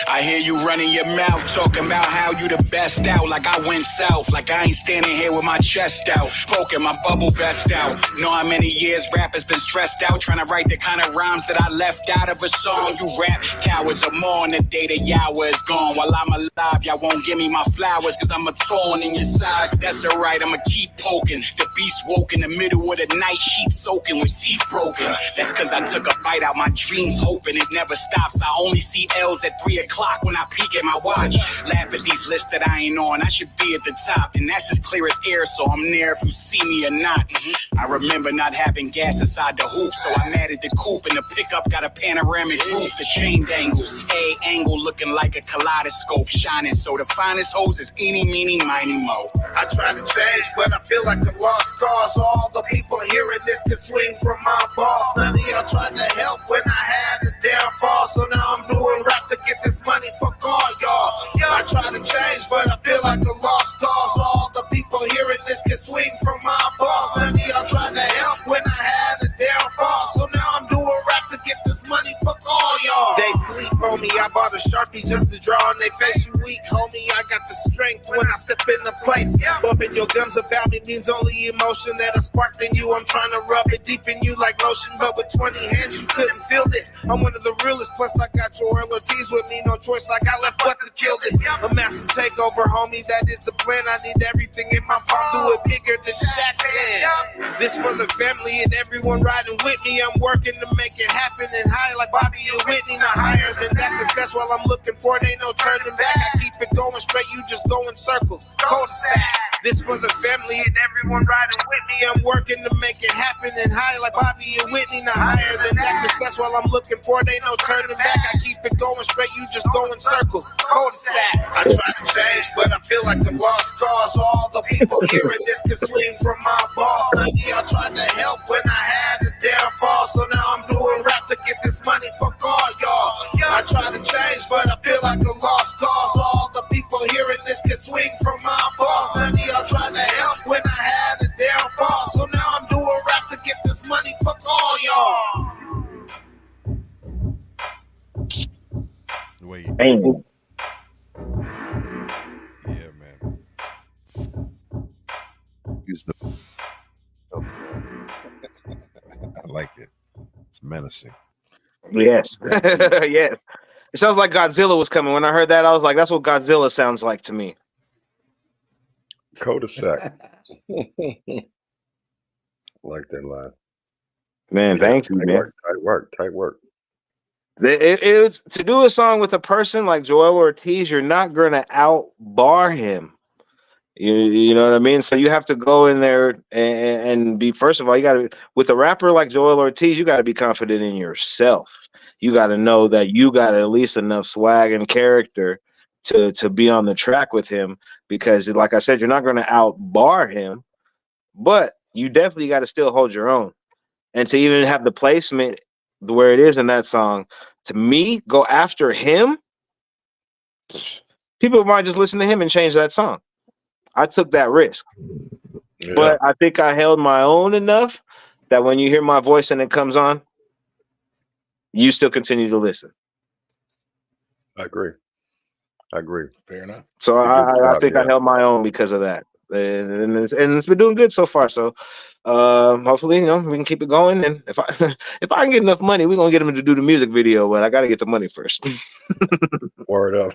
I hear you running your mouth, talking about how you the best out, like I went south, like I ain't standing here with my chest out, poking my bubble vest out. Know how many years rappers been stressed out, trying to write the kind of rhymes that I left out of a song. You rap cowards are more on the day that Yahweh is gone. While I'm alive, y'all won't give me my flowers, cause I'm a thorn in your side. That's alright, I'ma keep poking. The beast woke in the middle of the night, sheets soaking with teeth broken. That's cause I took a bite out my dreams, hoping it never stops. I only see L's at 3 o'clock when I peek at my watch. Laugh at these lists that I ain't on, I should be at the top. And that's as clear as air, so I'm there if you see me or not. I remember not having gas inside the hoop, so I matted the coupe, and the pickup got a panoramic roof. The chain dangles, A angle looking like a kaleidoscope, shining so the finest hoes is eeny, meeny, miny, mo. I try to change, but I feel like a lost cause. All the people hearing this can swing from my boss. None of y'all tried to help when I had a downfall, so now I'm doing rap to get this money. Fuck all y'all. I try to change, but I feel like a lost cause. All the people hearing this can swing from my boss. None of y'all tried to help when I had a downfall, so now I'm doing rap to get this money. Fuck all y'all. They sleep on me. I bought a Sharpie just to draw on their face. You weak, homie. I got the strength when I step in the place. Bumping your gums about me means only emotion that I sparked in you. I'm trying to rub it deep in you like lotion, but with 20 hands you couldn't feel this. I'm one of the realest, plus I got Joel Ortiz with me. No choice, I got left but to kill this. A massive takeover, homie, that is the plan. I need everything in my palm, do it bigger than Shaq's hand. This for the family and everyone riding with me. I'm working to make it happen and high like Bobby and Whitney. Not higher than that success while I'm looking for it, ain't no turning back. I keep it going straight, you just go in circles. Cul-de-sac. This for the family and everyone riding with me. I'm working to make it happen and high like Bobby and Whitney. Not higher than that success while I'm looking for it, ain't no turning back. I keep it going straight, you just go in circles. Cul-de-sac. I try to change, but I feel like a lost cause. All the people hearing this can swing from my boss. None of y'all tried to help when I had a downfall, so now I'm doing rap to get this money. Fuck all y'all. I try to change, but I feel like a lost cause. All the people hearing this can swing from my boss. None of y'all tried to help when I had a downfall, so now I'm doing rap to get this money. Fuck all y'all. Wait. Damn. Yeah, man. Use the. I like it. It's menacing. Yes. Yes. It sounds like Godzilla was coming. When I heard that, I was like, that's what Godzilla sounds like to me. Cul-de-sac. Like that line. Man, thank you, Tight man. work, tight work, tight work. It's to do a song with a person like Joel Ortiz, you're not gonna outbar him. You know what I mean? So you have to go in there and be, first of all, you gotta, with a rapper like Joel Ortiz, you gotta be confident in yourself. You gotta know that you got at least enough swag and character to be on the track with him, because like I said, you're not gonna outbar him, but you definitely gotta still hold your own. And to even have the placement where it is in that song, to me, go after him. people might just listen to him and change that song. I took that risk, Yeah, but I think I held my own enough that when you hear my voice and it comes on, you still continue to listen. I agree. I agree. Fair enough. So Did a good I job. think I Yeah. held my own because of that, and it's been doing good so far. So hopefully, we can keep it going. And if I if I can get enough money, we're gonna get him to do the music video. But I got to get the money first. Word up.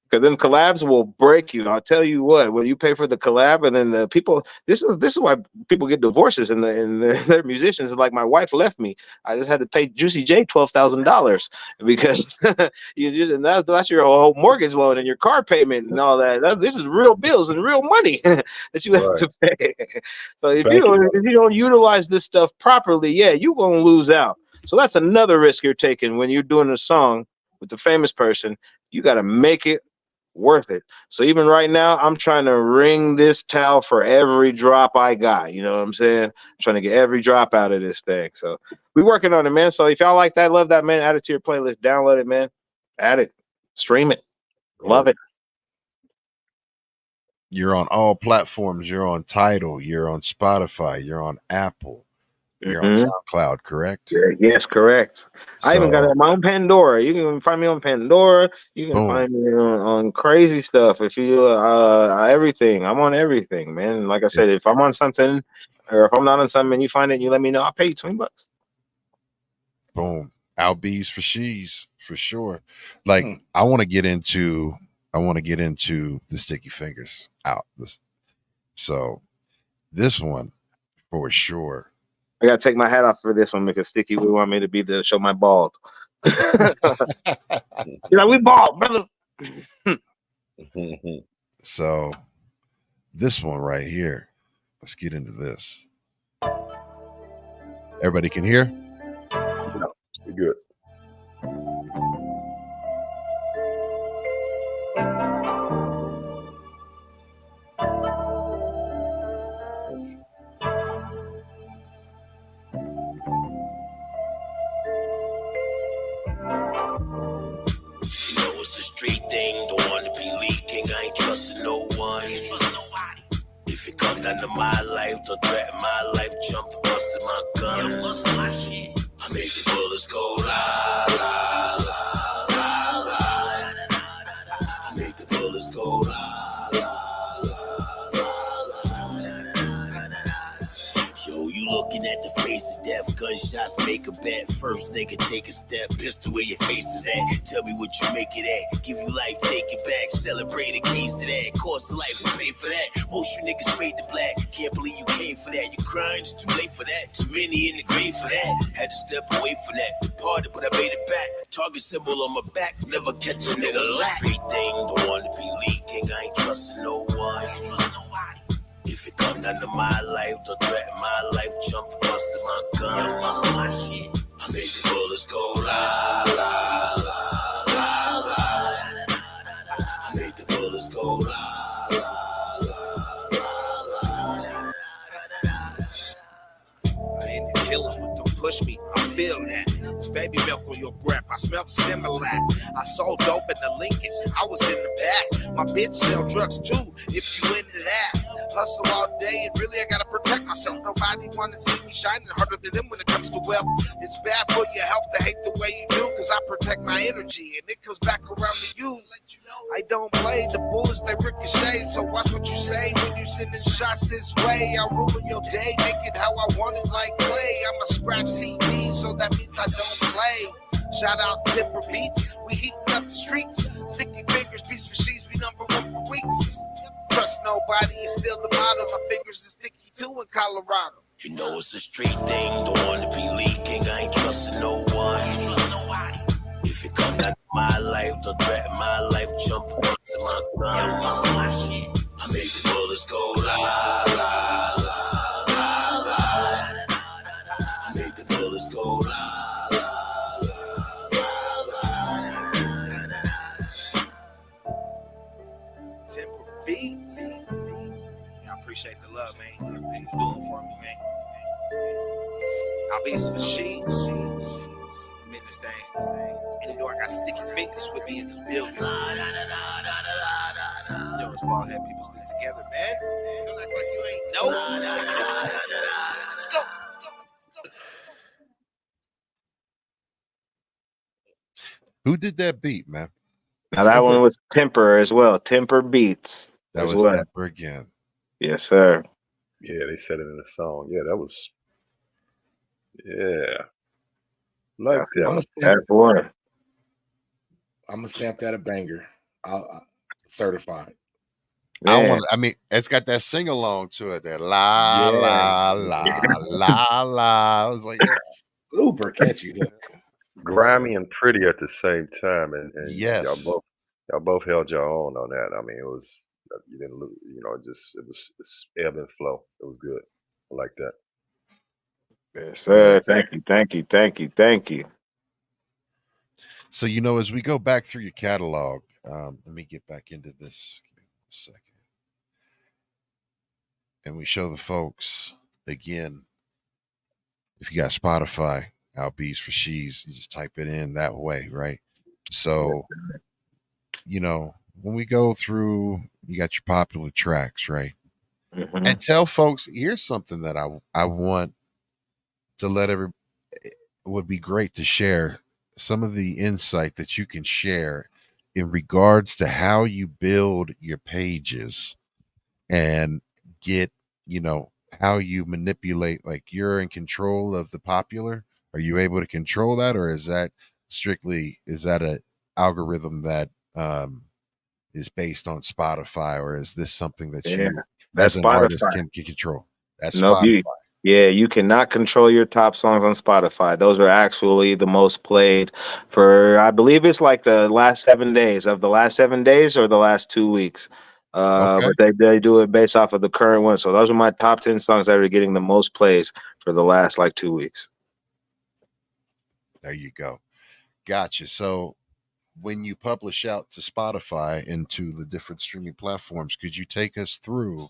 Because then collabs will break you. I'll tell you what. When you pay for the collab, and then the people, this is why people get divorces, and they're musicians. Like my wife left me. I just had to pay Juicy J $12,000 because and that's your whole mortgage loan and your car payment and all that. This is real bills and real money that you have Right. to pay. So if Thank you, you don't utilize this stuff properly, yeah, you're gonna lose out. So that's another risk you're taking when you're doing a song with the famous person. You got to make it worth it. So even right now, I'm trying to wring this towel for every drop I got. You know what I'm saying? I'm trying to get every drop out of this thing. So we working on it, man. So if y'all like that, love that, man, add it to your playlist, download it, man, add it, stream it, love it. You're on all platforms. You're on Tidal. You're on Spotify. You're on Apple. You're on SoundCloud, correct? Yes, correct. I even got So, my own Pandora. You can find me on Pandora. You can boom. find me on crazy stuff. If you everything, I'm on everything, man. Like I said, if I'm on something or if I'm not on something and you find it and you let me know, I'll pay you $20. Boom. Albeez for Sheez, for sure. Like, I want to get into the Sticky Fingers out. So this one for sure. I gotta take my hat off for this one because Sticky would want me to be the show my bald. You're like, we bald, brother. So this one right here. Let's get into this. Everybody can hear? You're good. Street thing, don't wanna be leaking. I ain't trusting no one. If it come down to my life, don't threaten my life. Jump and bustin' my gun. I make the bullets go la la la la la. I make the bullets go la la la la la. Yo, you looking at the face of death, gunshots make a bet. First nigga take a step, pistol where your face is at. Tell me what you make it at, give you life, take it back. Celebrate a case of that, cost of life, we pay for that. Most you niggas fade to black, can't believe you came for that. You crying, it's too late for that, too many in the grave for that. Had to step away from that, departed but I made it back. Target symbol on my back, never catch a nigga lack. Street thing, don't wanna be leaking, I ain't trusting no one. If it come down to my life, don't threaten my life. Jump and bustin' my gun. I make the bullets go la la la la la. I make the bullets go la la la la la. I ain't the killer, but don't push me. I feel that. It's baby milk on your breath. I smell the Similac. I sold dope in the Lincoln. I was in the back. My bitch sell drugs too. If you into that. Hustle all day, and really I gotta protect myself. Nobody wanna see me shining harder than them when it comes to wealth. It's bad for your health to hate the way you do, cause I protect my energy, and it comes back around to you. Let you know I don't play, the bullets they ricochet, so watch what you say when you sending shots this way. I'll ruin your day, make it how I want it like play. I'm a scratch CD, so that means I don't play. Shout out Timber Beats, we heating up the streets. Sticky Fingers, beats for Sheez, we #1 for weeks. Trust nobody is still the motto. My fingers is sticky too in Colorado. You know it's a street thing. Don't want to be leaking. I ain't trusting no one. If it come down to my life, don't threaten my life. Jump onto my gun. I make the bullets go la la la la la. I make the bullets go la la la la la. Temper Beats. I appreciate the love, man. Everything you're doing for me, man. Albeez for Sheez. I'm in the this thing. And you know I got sticky fingers with me in this building. You know it's bald head people stick together, man. Don't act like you ain't know. Let's go. Who did that beat, man? Now that one was Temper as well. Temper Beats That as was well. Temper again. Yes, sir. Yeah, they said it in the song. Yeah, that was. Yeah, like I'm that. That's one. gonna stamp that a banger. Certified. Yeah. I mean, it's got that sing along to it. That la Yeah. la la la. I was like, yeah. Super catchy hook. Grimy and pretty at the same time, and Yes. y'all both held your own on that. I mean, it was you didn't lose, you know, it's ebb and flow. It was good. I like that. Yes, sir. Thank you. Thank you. Thank you. Thank you. So, you know, as we go back through your catalog, let me get back into this. Give me 1 second. And we show the folks again. If you got Spotify, Albeez for Sheez, you just type it in that way, right? So, you know, when we go through, you got your popular tracks, right? Mhm. And tell folks, here's something that I want to let every it would be great to share some of the insight that you can share in regards to how you build your pages and get, you know, how you manipulate, like you're in control of the popular. Are you able to control that, or is that is that a algorithm that is based on Spotify, or is this something that Yeah. you as That's an artist Spotify. can control? That's Nope. Spotify. Yeah, you cannot control your top songs on Spotify. Those are actually the most played for, I believe it's like the last 7 days of the last 7 days or the last 2 weeks. Okay, But they do it based off of the current one. So those are my top 10 songs that are getting the most plays for the last like 2 weeks. there you go. Gotcha. So when you publish out to Spotify and to the different streaming platforms, could you take us through,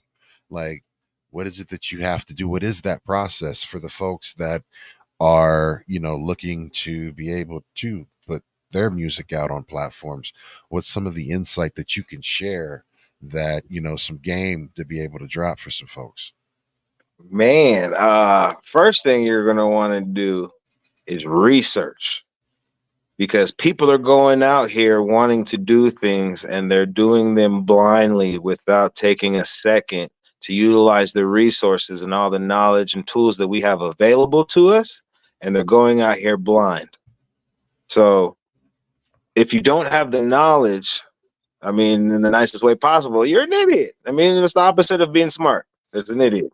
like, what is it that you have to do? What is that process for the folks that are, you know, looking to be able to put their music out on platforms? What's some of the insight that you can share that, you know, some game to be able to drop for some folks? Man, first thing you're going to want to do is research, because people are going out here wanting to do things and they're doing them blindly without taking a second to utilize the resources and all the knowledge and tools that we have available to us, and they're going out here blind. So if you don't have the knowledge, I mean, in the nicest way possible, you're an idiot. I mean, it's the opposite of being smart. It's an idiot.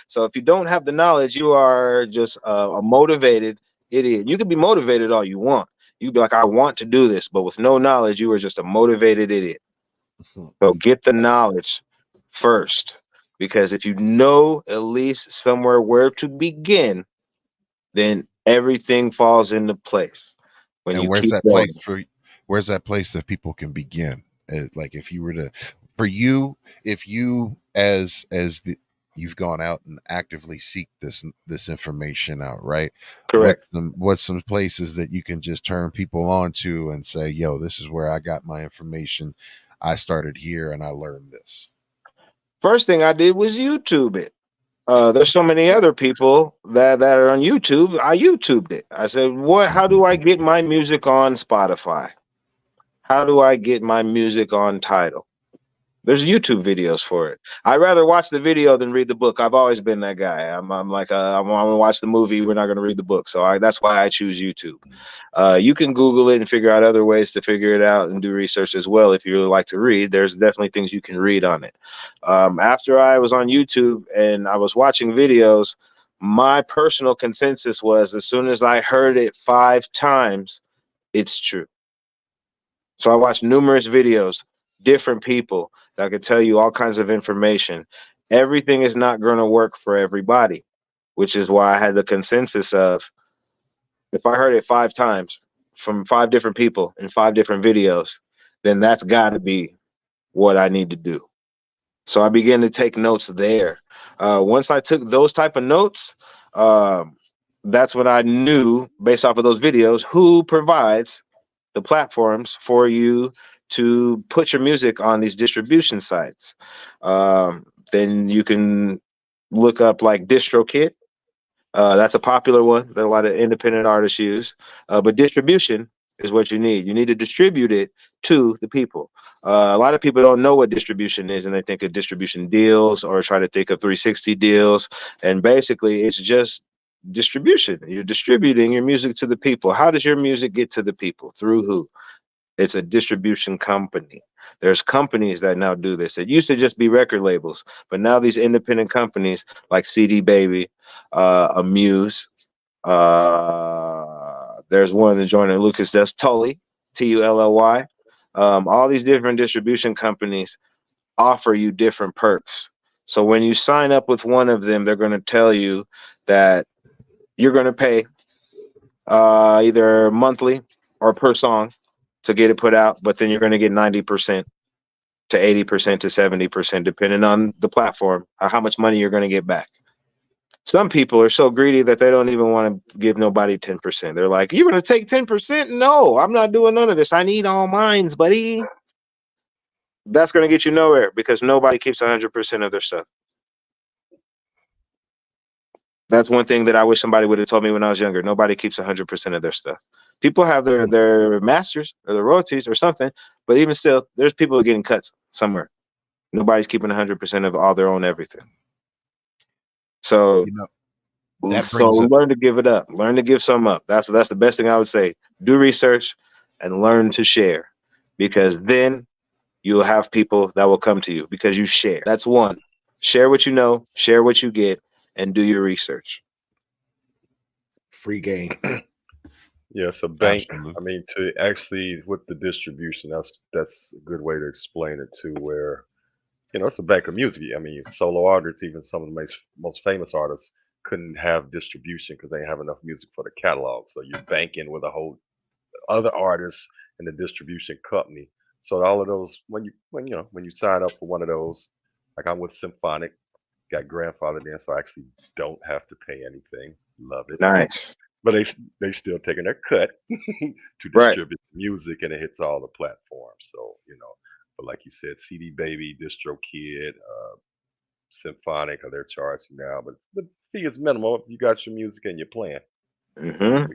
So if you don't have the knowledge, you are just a motivated idiot. You can be motivated all you want. You can be like, I want to do this, but with no knowledge, you are just a motivated idiot. So get the knowledge first, because if you know at least somewhere where to begin, then everything falls into place when And you keep going. where's that place that people can begin? Like if you were to, for you, if you as the you've gone out and actively seek this information out, right? Correct. What's some places that you can just turn people on to and say, yo, this is where I got my information. I started here and I learned this. First thing I did was YouTube it. There's so many other people that are on YouTube. I YouTubed it. I said, "What? How do I get my music on Spotify? How do I get my music on Tidal?" There's YouTube videos for it. I'd rather watch the video than read the book. I've always been that guy. I'm like, I'm gonna watch the movie. We're not gonna read the book. So that's why I choose YouTube. You can Google it and figure out other ways to figure it out and do research as well. If you really like to read, there's definitely things you can read on it. After I was on YouTube and I was watching videos, my personal consensus was as soon as I heard it 5 times, it's true. So I watched numerous videos, different people that could tell you all kinds of information. Everything is not going to work for everybody, which is why I had the consensus of, if I heard it 5 times from 5 different people in 5 different videos, then that's got to be what I need to do. So I began to take notes there. Once I took those type of notes, um, that's when I knew, based off of those videos, who provides the platforms for you to put your music on these distribution sites. Then you can look up like DistroKid. That's a popular one that a lot of independent artists use. But distribution is what you need. You need to distribute it to the people. A lot of people don't know what distribution is, and they think of distribution deals or try to think of 360 deals. And basically, it's just distribution. You're distributing your music to the people. How does your music get to the people? Through who? It's a distribution company. There's companies that now do this. It used to just be record labels, but now these independent companies like CD Baby, Amuse, there's one in the joint in Lucas that's Tully, Tully. All these different distribution companies offer you different perks. So when you sign up with one of them, they're going to tell you that you're going to pay either monthly or per song to get it put out, but then you're going to get 90% to 80% to 70%, depending on the platform, how much money you're going to get back. Some people are so greedy that they don't even want to give nobody 10%. They're like, you're going to take 10%? No, I'm not doing none of this. I need all mines, buddy. That's going to get you nowhere because nobody keeps 100% of their stuff. That's one thing that I wish somebody would have told me when I was younger. Nobody keeps 100% of their stuff. People have their masters or their royalties or something, but even still, there's people getting cuts somewhere. Nobody's keeping 100% of all their own everything. So, You know, that so brings up. learn to give it up. Learn to give some up. That's the best thing I would say. Do research and learn to share, because then you'll have people that will come to you because you share. That's one. Share what you know, share what you get, and do your research. Free game. Yeah, so bank. Absolutely. I mean, to actually with the distribution, that's a good way to explain it too. Where it's a bank of music. I mean, solo artists, even some of the most famous artists, couldn't have distribution because they didn't have enough music for the catalog. So you're banking with a whole other artists and the distribution company. So all of those, when you sign up for one of those, like I'm with Symphonic, got grandfathered in, so I actually don't have to pay anything. Love it. Nice. But they still taking their cut to Right. distribute music, and it hits all the platforms. So but like you said, CD Baby, DistroKid, Symphonic, they're charging now, but the fee is minimal if you got your music and you're playing.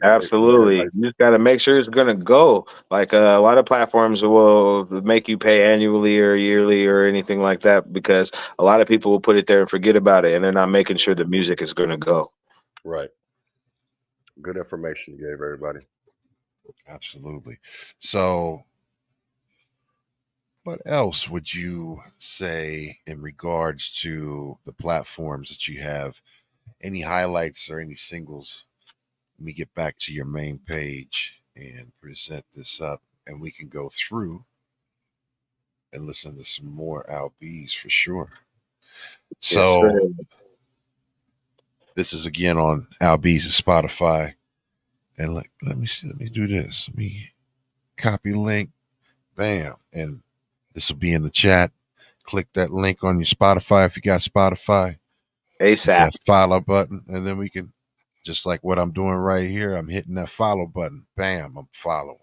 Absolutely. Everybody's You just got to make sure it's going to go. Like a lot of platforms will make you pay annually or yearly or anything like that because a lot of people will put it there and forget about it, and they're not making sure the music is going to go. right. Good information you gave everybody. Absolutely. So, what else would you say in regards to the platforms that you have? Any highlights or any singles? Let me get back to your main page and present this up, and we can go through and listen to some more Albeez for sure. Yes, sir. So, this is again on Albeez's Spotify. And let me see, let me do this. Let me copy link, bam, and this will be in the chat. Click that link on your Spotify if you got Spotify. ASAP. That follow button, and then we can, just like what I'm doing right here, I'm hitting that follow button. Bam, I'm following.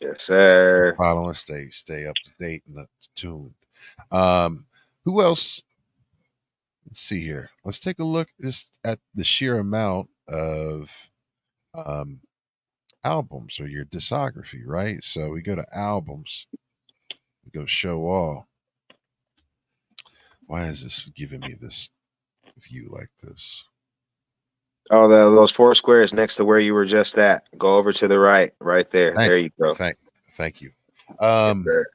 Yes, sir. Following, stay up to date and up to tuned. Who else? Let's see here. Let's take a look just at the sheer amount of um, albums or your discography, right? So we go to albums, we go show all. Why is this giving me this view like this? Oh, those four squares next to where you were just at. Go over to the right there. There you go. Thank you. Yes, sir.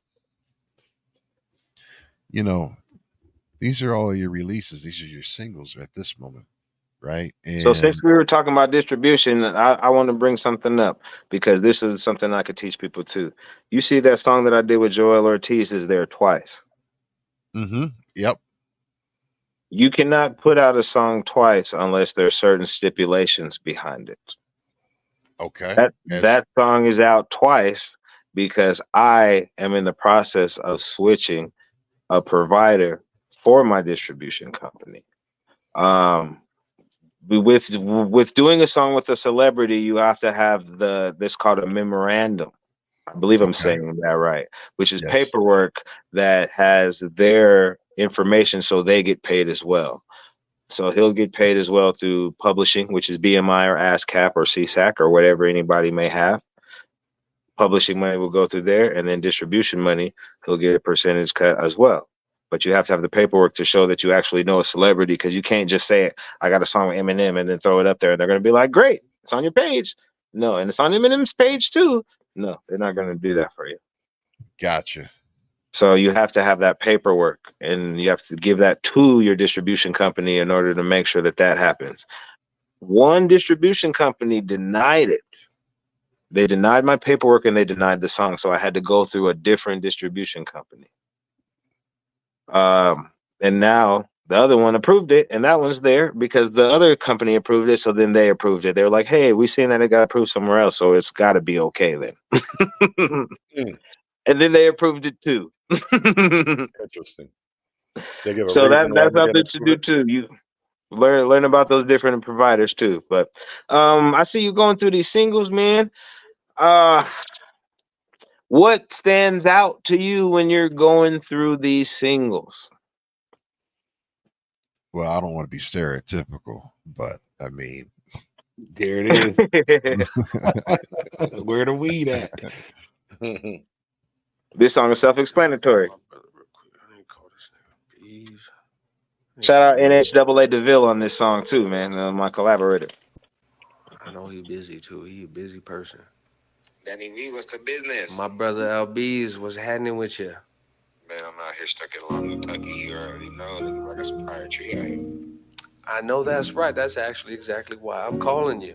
You know, these are all your releases. These are your singles at this moment, right? And So since we were talking about distribution, I want to bring something up because this is something I could teach people too. You see that song that I did with Joel Ortiz is there twice. Yep. You cannot put out a song twice unless there's certain stipulations behind it. Okay. That song is out twice because I am in the process of switching a provider for my distribution company. with doing a song with a celebrity, you have to have this called a memorandum. I believe I'm Okay. saying that right, which is Yes. paperwork that has their information, so they get paid as well. So he'll get paid as well through publishing, which is BMI or ASCAP or CSAC or whatever anybody may have. Publishing money will go through there, and then distribution money, he'll get a percentage cut as well. But you have to have the paperwork to show that you actually know a celebrity, because you can't just say, I got a song with Eminem, and then throw it up there. And they're going to be like, great, it's on your page. No, and it's on Eminem's page too. No, they're not going to do that for you. Gotcha. So you have to have that paperwork, and you have to give that to your distribution company in order to make sure that that happens. One distribution company denied it. They denied my paperwork and they denied the song. So I had to go through a different distribution company. And now the other one approved it, and that one's there because the other company approved it. So then they approved it. They were like, hey, we seen that it got approved somewhere else, so it's got to be okay then. And then they approved it too. Interesting. They give a So reason why that's they something didn't to approve do it? too. You learn about those different providers too. But I see you going through these singles, man. What stands out to you when you're going through these singles? Well, I don't want to be stereotypical, but I mean, There it is. Where the weed at? This song is self-explanatory. My brother real quick. I need to call this nigga Bees. Shout out NHAA DeVille on this song too, man. My collaborator. I know he busy too. He a busy person. Danny V, what's the business? My brother Albeez was happening with you. Man, I'm out here stuck in Long Kentucky. You already know, nigga, I got some fire tree out here. I know that's right. That's actually exactly why I'm calling you.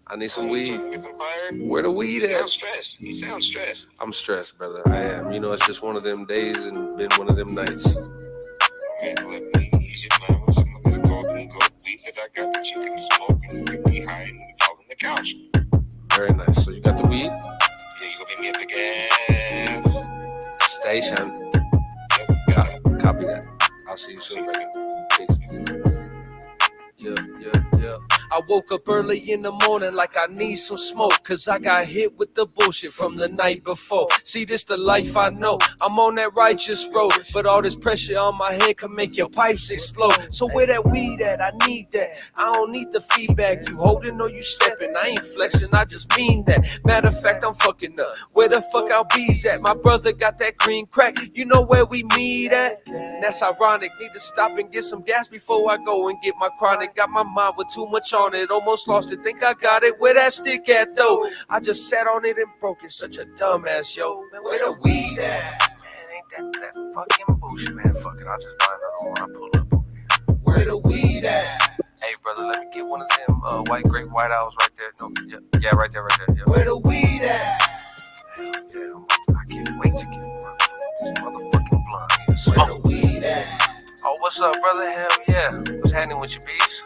I need some weed. Get some fire? Where the weed You at? sound stressed. You sound stressed. I'm stressed, brother. I am. You know, it's just one of them days and been one of them nights. Man, let me use your mind with some of this golden gold weed that I got that you can smoke and you can be high and fall on the couch. Very nice. So you got the weed? Yeah, you gonna meet me at the gas Station. Yep, Copy that. I'll see you soon, baby. Peace. Yeah. I woke up early in the morning like I need some smoke, cause I got hit with the bullshit from the night before. See, this the life I know. I'm on that righteous road, but all this pressure on my head can make your pipes explode. So where that weed at? I need that. I don't need the feedback. You holding or you stepping? I ain't flexing, I just mean that. Matter of fact, I'm fucking up. Where the fuck Albeez at? My brother got that green crack. You know where we meet at? That's ironic. Need to stop and get some gas before I go and get my chronic. Got my mind with too much on it. Almost lost it. Think I got it. Where that stick at though? I just sat on it and broke it. Such a dumbass, yo. Man, where the weed at? Man, ain't that fucking bullshit, man. Fuck it. I'll just buy another one. I pull up over here. Where the weed at? Hey, brother, let me get one of them white grape white owls right there. No, yeah, right there. Yeah. Where the weed at? Yeah, I can't wait to get one. This motherfucking blunt. Where the weed at? Oh, what's up, brother? Hell yeah. What's happening with your bees?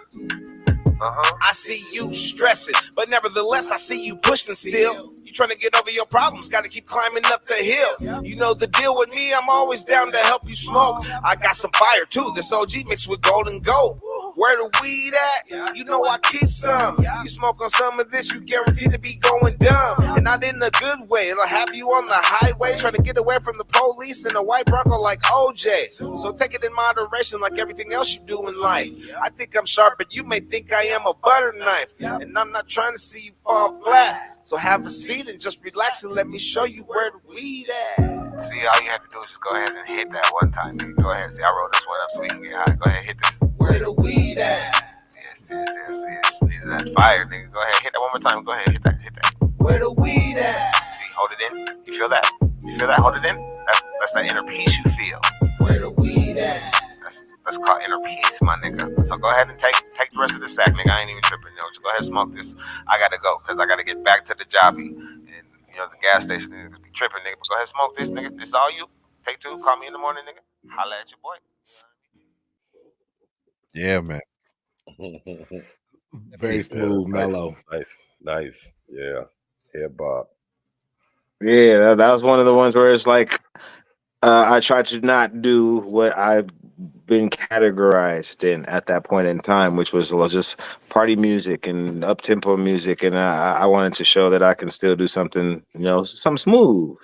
I see you stressing, but nevertheless, I see you pushing still. You trying to get over your problems, gotta keep climbing up the hill. You know the deal with me, I'm always down to help you smoke. I got some fire too, this OG mixed with golden gold. Where the weed at? You know I keep some. You smoke on some of this, you guaranteed to be going dumb. And not in a good way, it'll have you on the highway trying to get away from the police in a white Bronco like OJ. So take it in moderation like everything else you do in life. I think I'm sharp, but you may think I am a butter knife. And I'm not trying to see you fall flat. So have a seat and just relax and let me show you where the weed at. See, all you have to do is just go ahead and hit that one time, nigga. Go ahead. See, I rolled this one up so we can get high. Go ahead, hit this. Where the weed at? Yes. It's that fire, nigga. Go ahead, hit that one more time. Go ahead, hit that. Where the weed at? See, hold it in. You feel that? Hold it in. That's that inner peace you feel. Where the weed at? That's called inner peace, my nigga. So go ahead and take the rest of the sack, nigga. I ain't even tripping, yo. Just go ahead and smoke this. I gotta go, because I gotta get back to the jobby. And, you know, the gas station niggas be tripping, nigga. But go ahead and smoke this, nigga. This all you. Take two. Call me in the morning, nigga. Holla at your boy. Yeah, man. Very smooth, mellow. Nice. Yeah. Head bob. Yeah, that was one of the ones where it's like I try to not do what I been categorized in at that point in time, which was just party music and up tempo music, and I wanted to show that I can still do something, something smooth,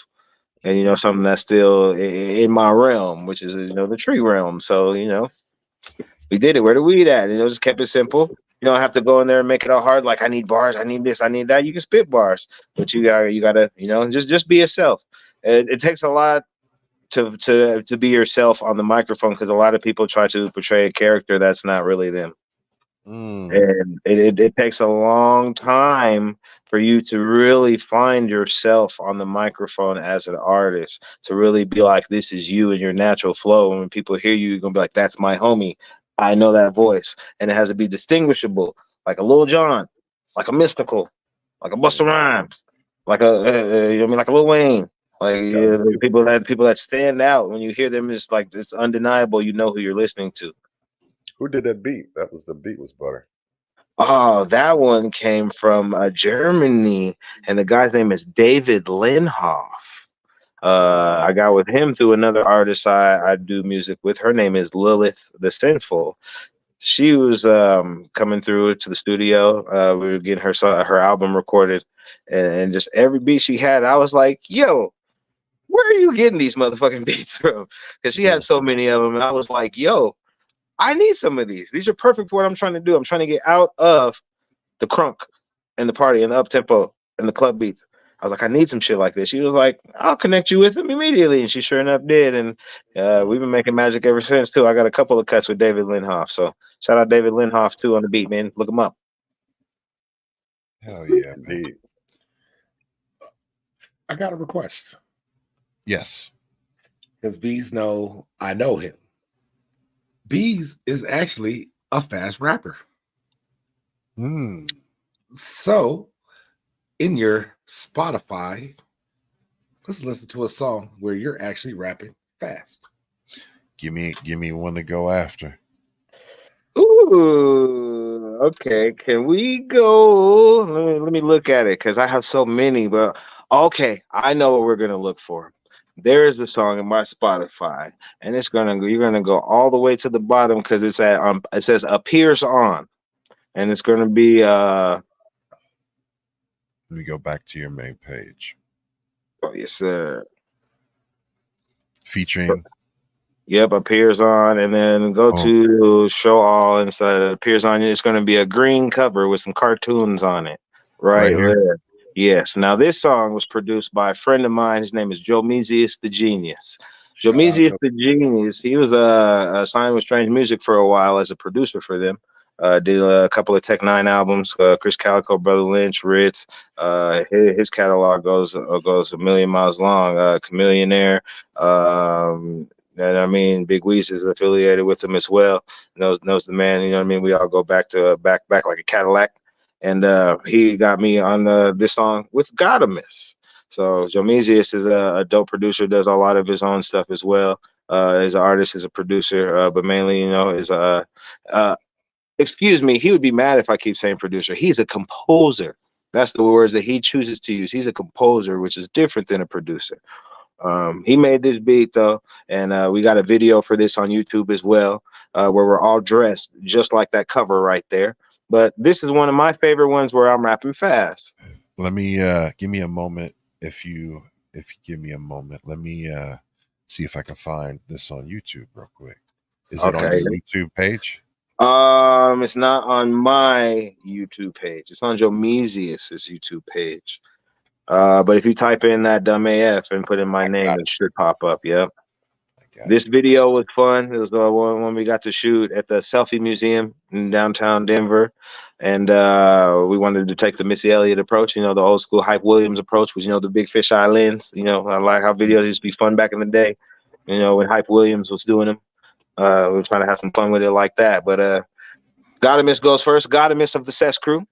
and something that's still in my realm, which is the tree realm. So we did it. Where the weed at? Just kept it simple. You don't have to go in there and make it all hard. Like I need bars, I need this, I need that. You can spit bars, but you gotta just be yourself. It takes a lot to be yourself on the microphone because a lot of people try to portray a character that's not really them. And it takes a long time for you to really find yourself on the microphone as an artist, to really be like, this is you and your natural flow. And when people hear you, you're going to be like, that's my homie. I know that voice. And it has to be distinguishable, like a Lil Jon, like a Mystical, like a Busta Rhymes, like like a Lil Wayne. Like the people that stand out when you hear them, is like it's undeniable. You know who you're listening to. Who did that beat? That was the beat was butter. Oh, that one came from Germany, and the guy's name is David Linhoff. I got with him through another artist I do music with. Her name is Lilith the Sinful. She was coming through to the studio. We were getting her album recorded, and just every beat she had, I was like, "Yo, where are you getting these motherfucking beats from?" Because she had so many of them, and I was like, "Yo, I need some of these. These are perfect for what I'm trying to do. I'm trying to get out of the crunk and the party and the up tempo and the club beats." I was like, I need some shit like this. She was like, I'll connect you with him immediately. And she sure enough did. And we've been making magic ever since, too. I got a couple of cuts with David Linhoff. So shout out David Linhoff, too, on the beat, man. Look him up. Hell yeah, man. Indeed. I got a request. Yes. Because Bees know I know him. Bees is actually a fast rapper. So, in your Spotify, let's listen to a song where you're actually rapping fast. Give me one to go after. Ooh, okay. Can we go? Let me look at it because I have so many. But okay, I know what we're gonna look for. There is a song in my Spotify, and you're gonna go all the way to the bottom because it's at it says appears on, and it's gonna be Let me go back to your main page. oh yes sir. Featuring Yep, appears on, and then go to show all, and so appears on. It's going to be a green cover with some cartoons on it, right there. Yes. Now this song was produced by a friend of mine. His name is Joe Mezius the Genius. Joe Mezius the Genius. He was signed with Strange Music for a while as a producer for them. Did a couple of Tech Nine albums. Chris Calico, Brother Lynch, Ritz. His catalog goes a million miles long. Chameleonaire. And I mean, Big Weez is affiliated with him as well. Knows the man. You know what I mean? We all go back back like a Cadillac. And he got me on this song with Gotta Miss. So Jomezius is a dope producer. Does a lot of his own stuff as well. As an artist, as a producer, but mainly, is excuse me. He would be mad if I keep saying producer. He's a composer. That's the words that he chooses to use. He's a composer, which is different than a producer. He made this beat though, and we got a video for this on YouTube as well, where we're all dressed just like that cover right there. But this is one of my favorite ones where I'm rapping fast. Let me give me a moment. If you give me a moment, let me see if I can find this on YouTube real quick. Is it on your YouTube page? It's not on my YouTube page. It's on Joe Mezius's YouTube page. But if you type in that dumb AF and put in my name, it should pop up. Yep. This video was fun. It was the one we got to shoot at the Selfie Museum in downtown Denver. And we wanted to take the Missy Elliott approach, the old school Hype Williams approach, which, the big fisheye lens. I like how videos used to be fun back in the day, when Hype Williams was doing them. We were trying to have some fun with it like that. But Gotta Miss goes first. Gotta Miss of the Cess Crew.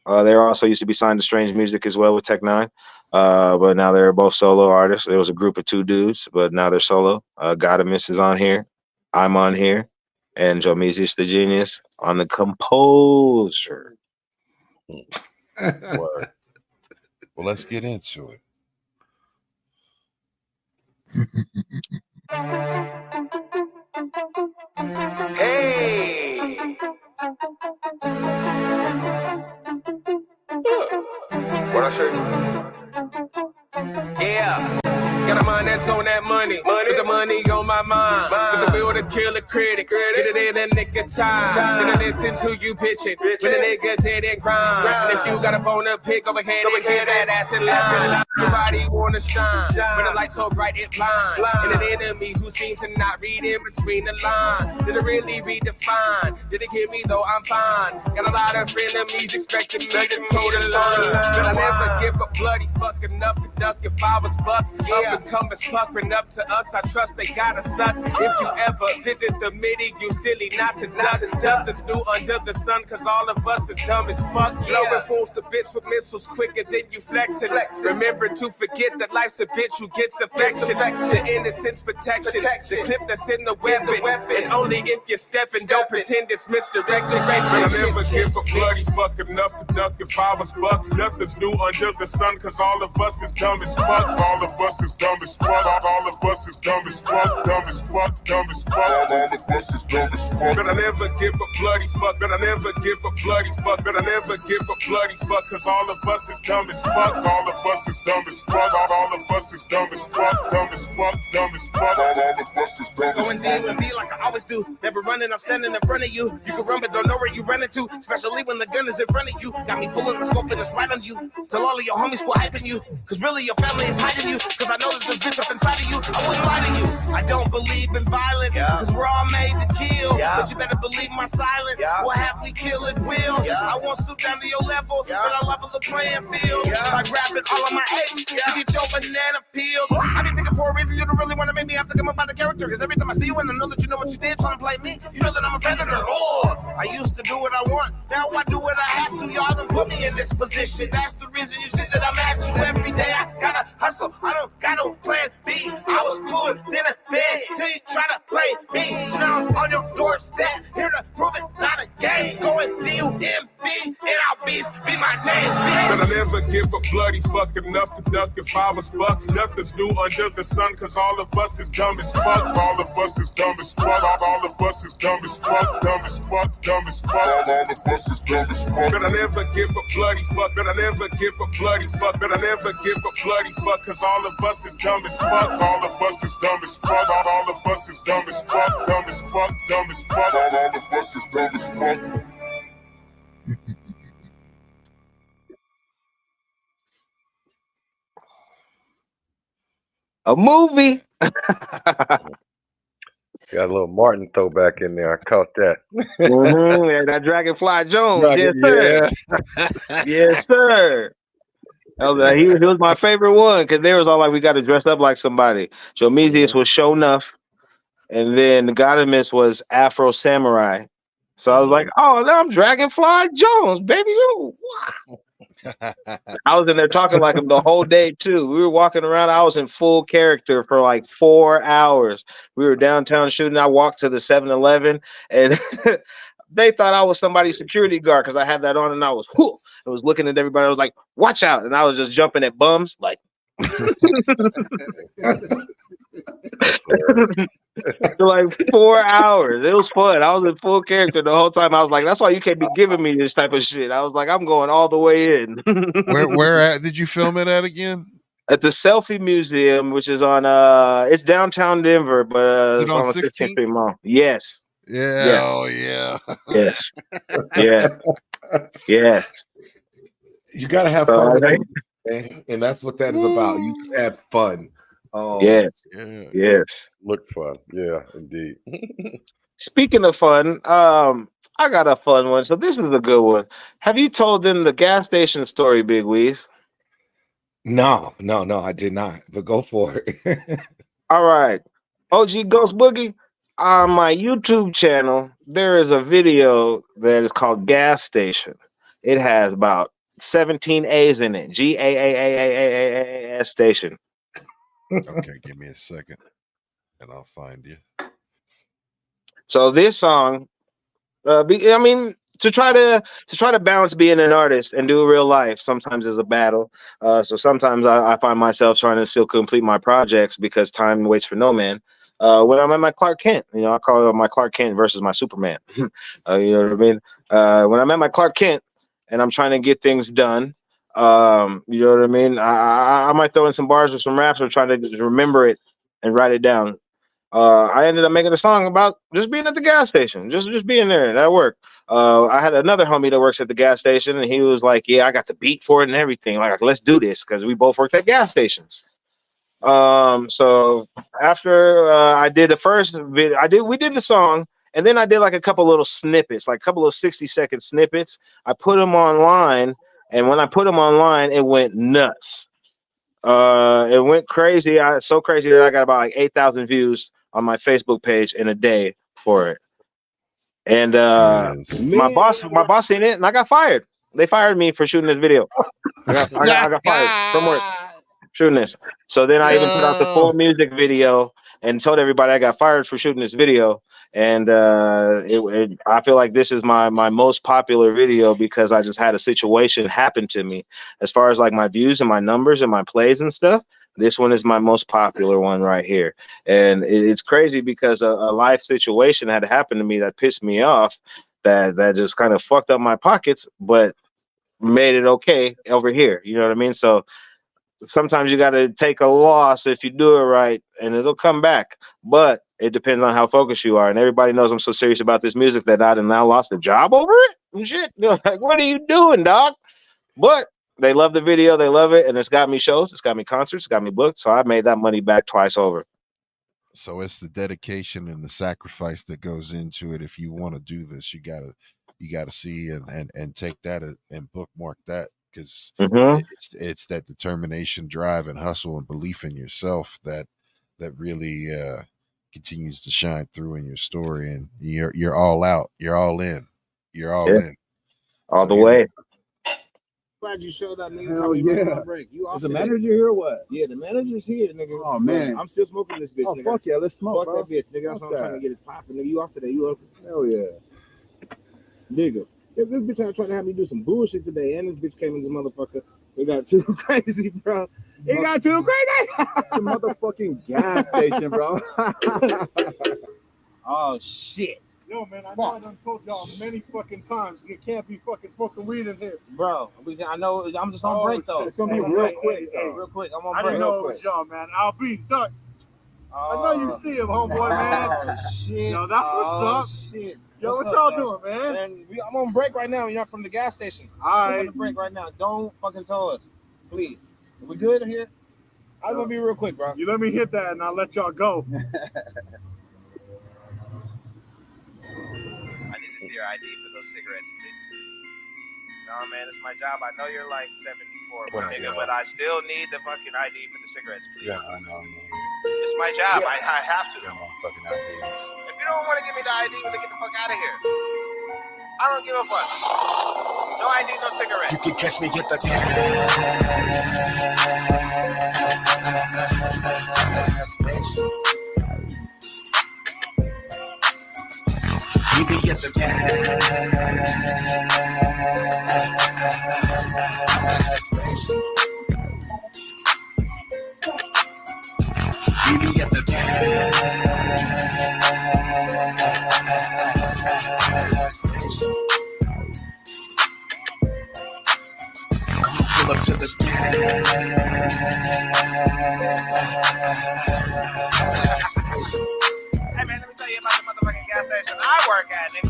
They also used to be signed to Strange Music as well with Tech Nine, but now they're both solo artists. There was a group of two dudes, but now they're solo. Gotta Miss is on here. I'm on here. And Joe Mezius the Genius on the composer. Well, let's get into it. money. Put the money on my mind. Put the will to kill a critic. Get it in a nigga time. Then I listen to you pitch it. When a nigga dead and crime. And if you got a bone to pick over hand and get that ass in line. Everybody wanna shine. When the light so bright it blind. And an enemy who seems to not read in between the lines. Did it really redefine? Did it hear me though I'm fine? Got a lot of frenemies expecting me to toe the line. But I never give a bloody fuck enough to duck if I was buck. Up and come as puckering up to us. I trust they gotta suck. If you ever visit the midi, you silly not to duck. Nothing's new under the sun, cause all of us is dumb as fuck. Blowing fools to bits with missiles quicker than you flexing. Remember to forget that life's a bitch who gets affection. The innocence protection. The clip that's in the weapon. And only if you're stepping, don't pretend it's misdirection. But I never give a bloody fuck enough to duck if I was buck. Nothing's new under the sun, cause all of us is dumb as fuck. All of us is dumb as fuck. All of us is dumb as fuck. Dumb as fuck. Dumb as fuck. All of us is dumb as fuck. But I never give a bloody fuck. But I never give a bloody fuck. But I never give a bloody fuck, cause all of us is dumb as fuck. All of us is dumb as fuck. All of us is dumb as fuck. Dumb as fuck. Dumb as fuck. All of us is dumb as fuck. Going deep and be like I always do. Never running, I'm standing in front of you. You can run, but don't know where you running to. Especially when the gun is in front of you. Got me pulling the scope and it's right on you. Tell all of your homies quit hyping you. Cause really your family is hiding you. Cause I know there's this bitch up inside of you. I wouldn't lie to you. I don't believe in violence. Cause we're all made to kill. But you better believe my silence. We'll happily kill at will. I won't stoop down to your level. But I level the playing field. By grabbing all of my eggs to get your banana peeled. I be thinking for a reason you don't really want to make me have to come up by the character. Cause every time I see you and I know that you know what you did trying to play me, you know that I'm a predator. Oh, I used to do what I want. Now I do what I have to. Y'all done put me in this position. That's the reason you see that I'm at you every day. I gotta hustle. I don't got no plan B. I was cooler than a fan till you try to play me. So now I'm on your doorstep. Here to prove it's not a game. Going D-U-M-B and Albeez be my name. But I never give a bloody fuck enough to duck if I was buck. Nothing's new under the sun, cause all of us is dumb as fuck. All of us is dumb as fuck. All of us is dumb as fuck. Dumb as fuck. Dumb as fuck. All of us is dumb as fuck. But I never give a bloody fuck. But I never give a bloody fuck. But I never give a bloody fuck, cause all of us is dumb as fuck. All of us is dumb as fuck. All of us is dumb as fuck. Dumb as fuck. Dumb as fuck. All of us is dumb as fuck. A movie. Got a little Martin throwback in there. I caught that. Yeah, that Dragonfly Jones. Yes, sir. Yes, sir. He was my favorite one because they was all like, we got to dress up like somebody. Jomezius was Show Enough, and then the Gadamus was Afro Samurai. So I was like, oh, now I'm Dragonfly Jones, baby. Wow. I was in there talking like him the whole day too. We were walking around. I was in full character for like 4 hours. We were downtown shooting. I walked to the 7-Eleven and they thought I was somebody's security guard because I had that on and I was looking at everybody. I was like, watch out. And I was just jumping at bums like for like 4 hours. It was fun. I was in full character the whole time. I was like, that's why you can't be giving me this type of shit. I was like, I'm going all the way in. where at did you film it at again? At the Selfie Museum, which is on it's downtown Denver, but it's on 16th Street Mall. Yes. Yeah. Oh yeah. Yes. Yeah. Yes. You gotta have fun, man. And that's what that is about. You just have fun. Yes. Yeah. Yes. Look fun. Yeah, indeed. Speaking of fun, I got a fun one. So this is a good one. Have you told them the gas station story, Big Weez? No, I did not. But go for it. All right. OG Ghost Boogie, on my YouTube channel, there is a video that is called Gas Station. It has about 17 A's in it. GAAAAAS station. Okay, give me a second and I'll find you. So this song, to try to balance being an artist and do real life sometimes is a battle. So sometimes I find myself trying to still complete my projects because time waits for no man. When I'm at my Clark Kent, I call it my Clark Kent versus my Superman. You know what I mean? When I'm at my Clark Kent and I'm trying to get things done, you know what I mean? I might throw in some bars or some raps or trying to remember it and write it down. I ended up making a song about just being at the gas station, just being there at work. I had another homie that works at the gas station, and he was like, "Yeah, I got the beat for it and everything. Like, let's do this," because we both worked at gas stations. So after I did the first video, we did the song, and then I did like a couple little snippets, like a couple of 60-second snippets. I put them online, and when I put them online, it went nuts. It went crazy. So crazy that I got about like 8,000 views on my Facebook page in a day for it. And my boss seen it, and I got fired. They fired me for shooting this video. I got fired from work shooting this. So then I even put out the full music video and told everybody I got fired for shooting this video. And I feel like this is my most popular video because I just had a situation happen to me. As far as like my views and my numbers and my plays and stuff, this one is my most popular one right here. And it's crazy because a life situation had happened to me that pissed me off, that just kind of fucked up my pockets, but made it okay over here. You know what I mean? So sometimes you got to take a loss if you do it right, and it'll come back. But it depends on how focused you are. And everybody knows I'm so serious about this music that I now lost a job over it and shit. You know, like, what are you doing, dog? But they love the video, they love it, and it's got me shows, it's got me concerts, it's got me booked. So I made that money back twice over. So it's the dedication and the sacrifice that goes into it. If you want to do this, you gotta see and take that and bookmark that. Because it's that determination, drive, and hustle and belief in yourself that really continues to shine through in your story. And you're all out, you're all in, in all the way. Glad you showed up, nigga. Hell yeah. Break. You off Is the today? manager here or what? Yeah, the manager's here, nigga. Oh man, I'm still smoking this bitch. Oh nigga. fuck yeah, let's smoke, Fuck bro. that bitch, nigga. That's Fuck why I'm trying to that. get it popping, nigga. You off today? You off? Hell yeah. Nigga. If this bitch ain't trying to have me do some bullshit today, and this bitch came in this motherfucker, it got too crazy, bro. It got too crazy. It's a motherfucking gas station, bro. Oh shit. Yo, man, I know I done told y'all many fucking times you can't be fucking smoking weed in here. Bro, I know I'm just on break though. It's gonna be real quick, though. Real quick. I'm on I break. didn't know it was y'all, man. Albeez, duck. I know you see him, homeboy, man. Oh shit. Yo, that's what's up. Shit. Yo, What's what up, y'all doing, man? Man, I'm on break right now. You're from the gas station. All I'm on right. the break right now. Don't fucking tell us, please. Are we good here? I'm gonna be real quick, bro. You let me hit that and I'll let y'all go. I need to see your ID for those cigarettes, please. No, man, it's my job. I know you're like 74, What nigga, I know. but I still need the fucking ID for the cigarettes, please. Yeah, I know, man. It's my job. I have to. Got my fucking ideas. If you don't want to give me the ID, then get the fuck out of here. I don't give a fuck. No ID, no cigarettes. You can catch me at the gas station. You be at the gas station. You be at the gas station. Pull up to the gas station. Hey, man, let me tell you about the motherfucking gas station I work at, nigga.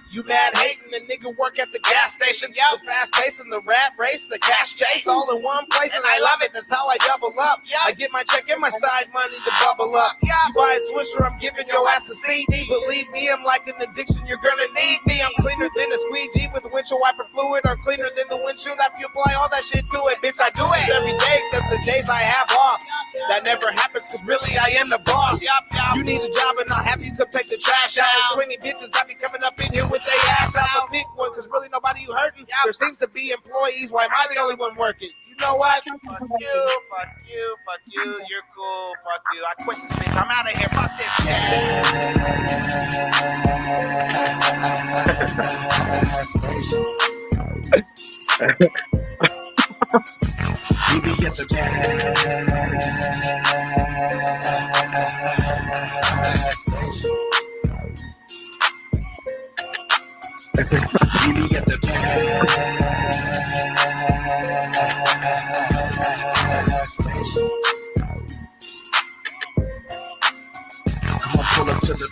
You mad hating the nigga work at the gas station. The fast pace and the rat race, the cash chase, all in one place, and I love it. That's how I double up. I get my check and my side money to bubble up. You buy a Swisher, I'm giving your ass a CD. Believe me, I'm like an addiction, you're gonna need me. I'm cleaner than a squeegee with windshield wiper fluid, or cleaner than the windshield after you apply all that shit to it. Bitch, I do it every day except the days I have off. That never happens, cause really I am the boss. You need a job and I'll have you come take the trash out. Plenty bitches got me coming up in here with they ass out. So pick one, cause really nobody you hurting. There seems to be employees. Why am I the only one working? You know what? Fuck you, fuck you, fuck you. You're cool, fuck you. I quit this bitch. I'm out of here. Fuck this. You be at the gas station. You be at the gas station. pull up to the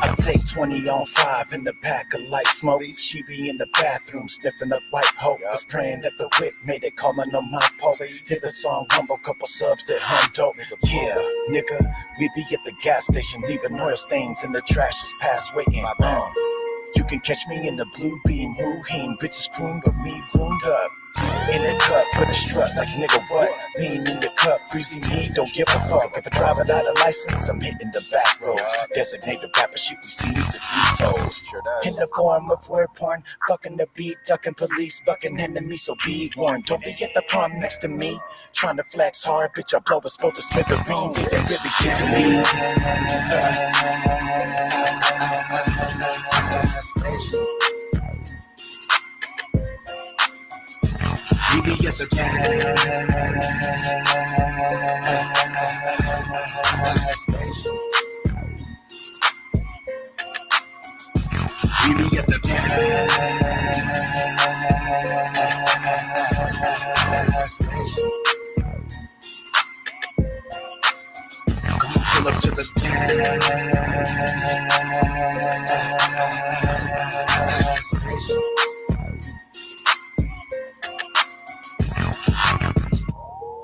I take 20 on 5 in the pack of light smoke. She be in the bathroom sniffing up white hope. Was praying that the whip made it calling on my pole. Hit the song humble, couple subs that hum dope. Yeah, nigga, we be at the gas station leaving oil stains in the trash is past waiting. You can catch me in the blue beam, woo-heen, bitches crooned or me groomed up. In the cup, put a strut like nigga what? Lean in the cup, greasy me, don't give a fuck. If I drive without a license, I'm hitting the back roads. Designated rapper shit, we see these to be told. In the form of word porn, fucking the beat, ducking police, bucking enemies, so be warned. Don't be at the prom next to me, trying to flex hard, bitch, I blow us for the smithereens. It ain't really shit to me. We be at the gas station. We be at the gas station. pull up to the gas station.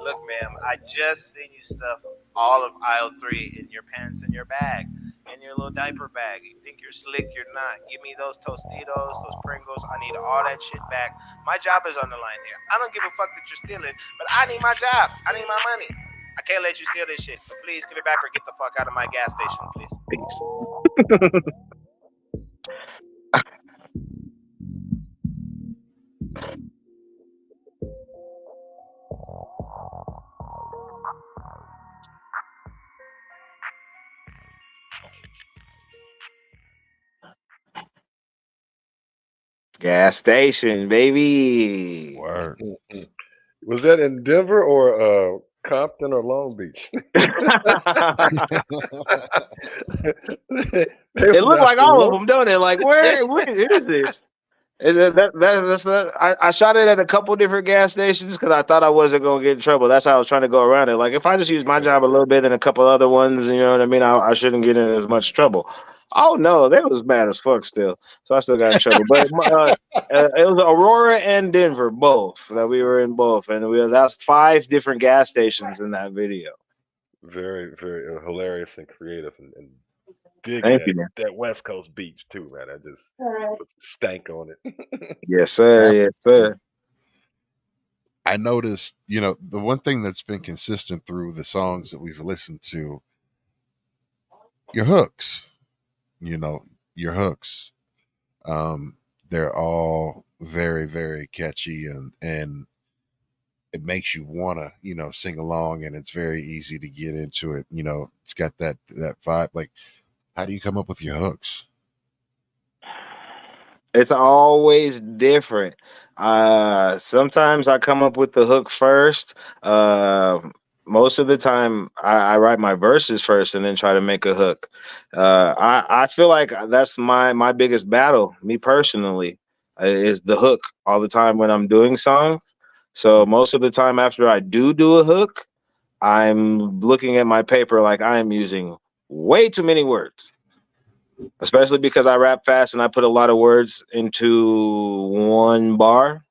Look, ma'am, I just seen you stuff all of aisle 3 in your pants and your bag, in your little diaper bag. You think you're slick, you're not. Give me those Tostitos, those Pringles. I need all that shit back. My job is on the line here. I don't give a fuck that you're stealing, but I need my job. I need my money. I can't let you steal this shit. So please give it back or get the fuck out of my gas station, please. Gas station, baby. Word. Was that in Denver or Compton or Long Beach? It looked like all of them, don't it? Like, where is this? I shot it at a couple different gas stations because I thought I wasn't gonna get in trouble. That's how I was trying to go around it. Like, if I just use my job a little bit and a couple other ones, you know what I mean, I shouldn't get in as much trouble. Oh no, they was mad as fuck still, so I still got in trouble. But it was Aurora and Denver, both that we were in both, and that's 5 different gas stations in that video. Very, very hilarious and creative, and dig Thank you, man. that West Coast beach too, man. I just put some stank on it. Yes, sir. Yes, sir. I noticed, the one thing that's been consistent through the songs that we've listened to, your hooks. Your hooks. They're all very, very catchy, and it makes you want to, sing along, and it's very easy to get into it. It's got that vibe. Like, how do you come up with your hooks? It's always different. Sometimes I come up with the hook first. Most of the time, I write my verses first and then try to make a hook. I feel like that's my biggest battle, me personally, is the hook all the time when I'm doing songs. So most of the time after I do a hook, I'm looking at my paper like I am using way too many words. Especially because I rap fast and I put a lot of words into one bar.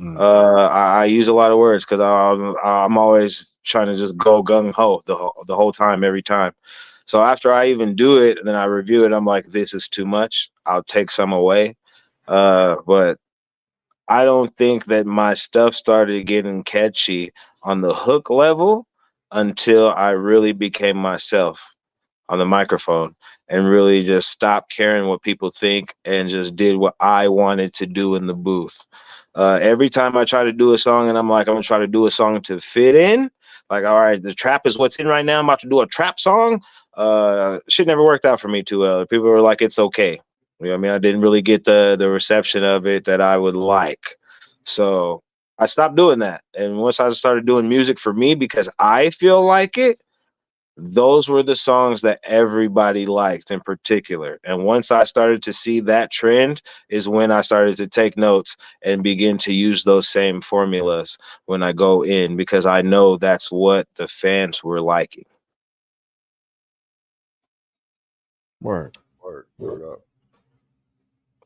I use a lot of words because I'm always trying to just go gung ho the whole time, every time. So after I even do it and then I review it, I'm like, this is too much. I'll take some away. But I don't think that my stuff started getting catchy on the hook level until I really became myself on the microphone and really just stopped caring what people think and just did what I wanted to do in the booth. Every time I try to do a song and I'm like, I'm gonna try to do a song to fit in, like, all right, the trap is what's in right now, I'm about to do a trap song. Shit never worked out for me too well. People were like, it's okay. You know what I mean? I didn't really get the reception of it that I would like. So I stopped doing that. And once I started doing music for me because I feel like it, those were the songs that everybody liked in particular. And once I started to see that trend is when I started to take notes and begin to use those same formulas when I go in, because I know that's what the fans were liking. Word. Word up.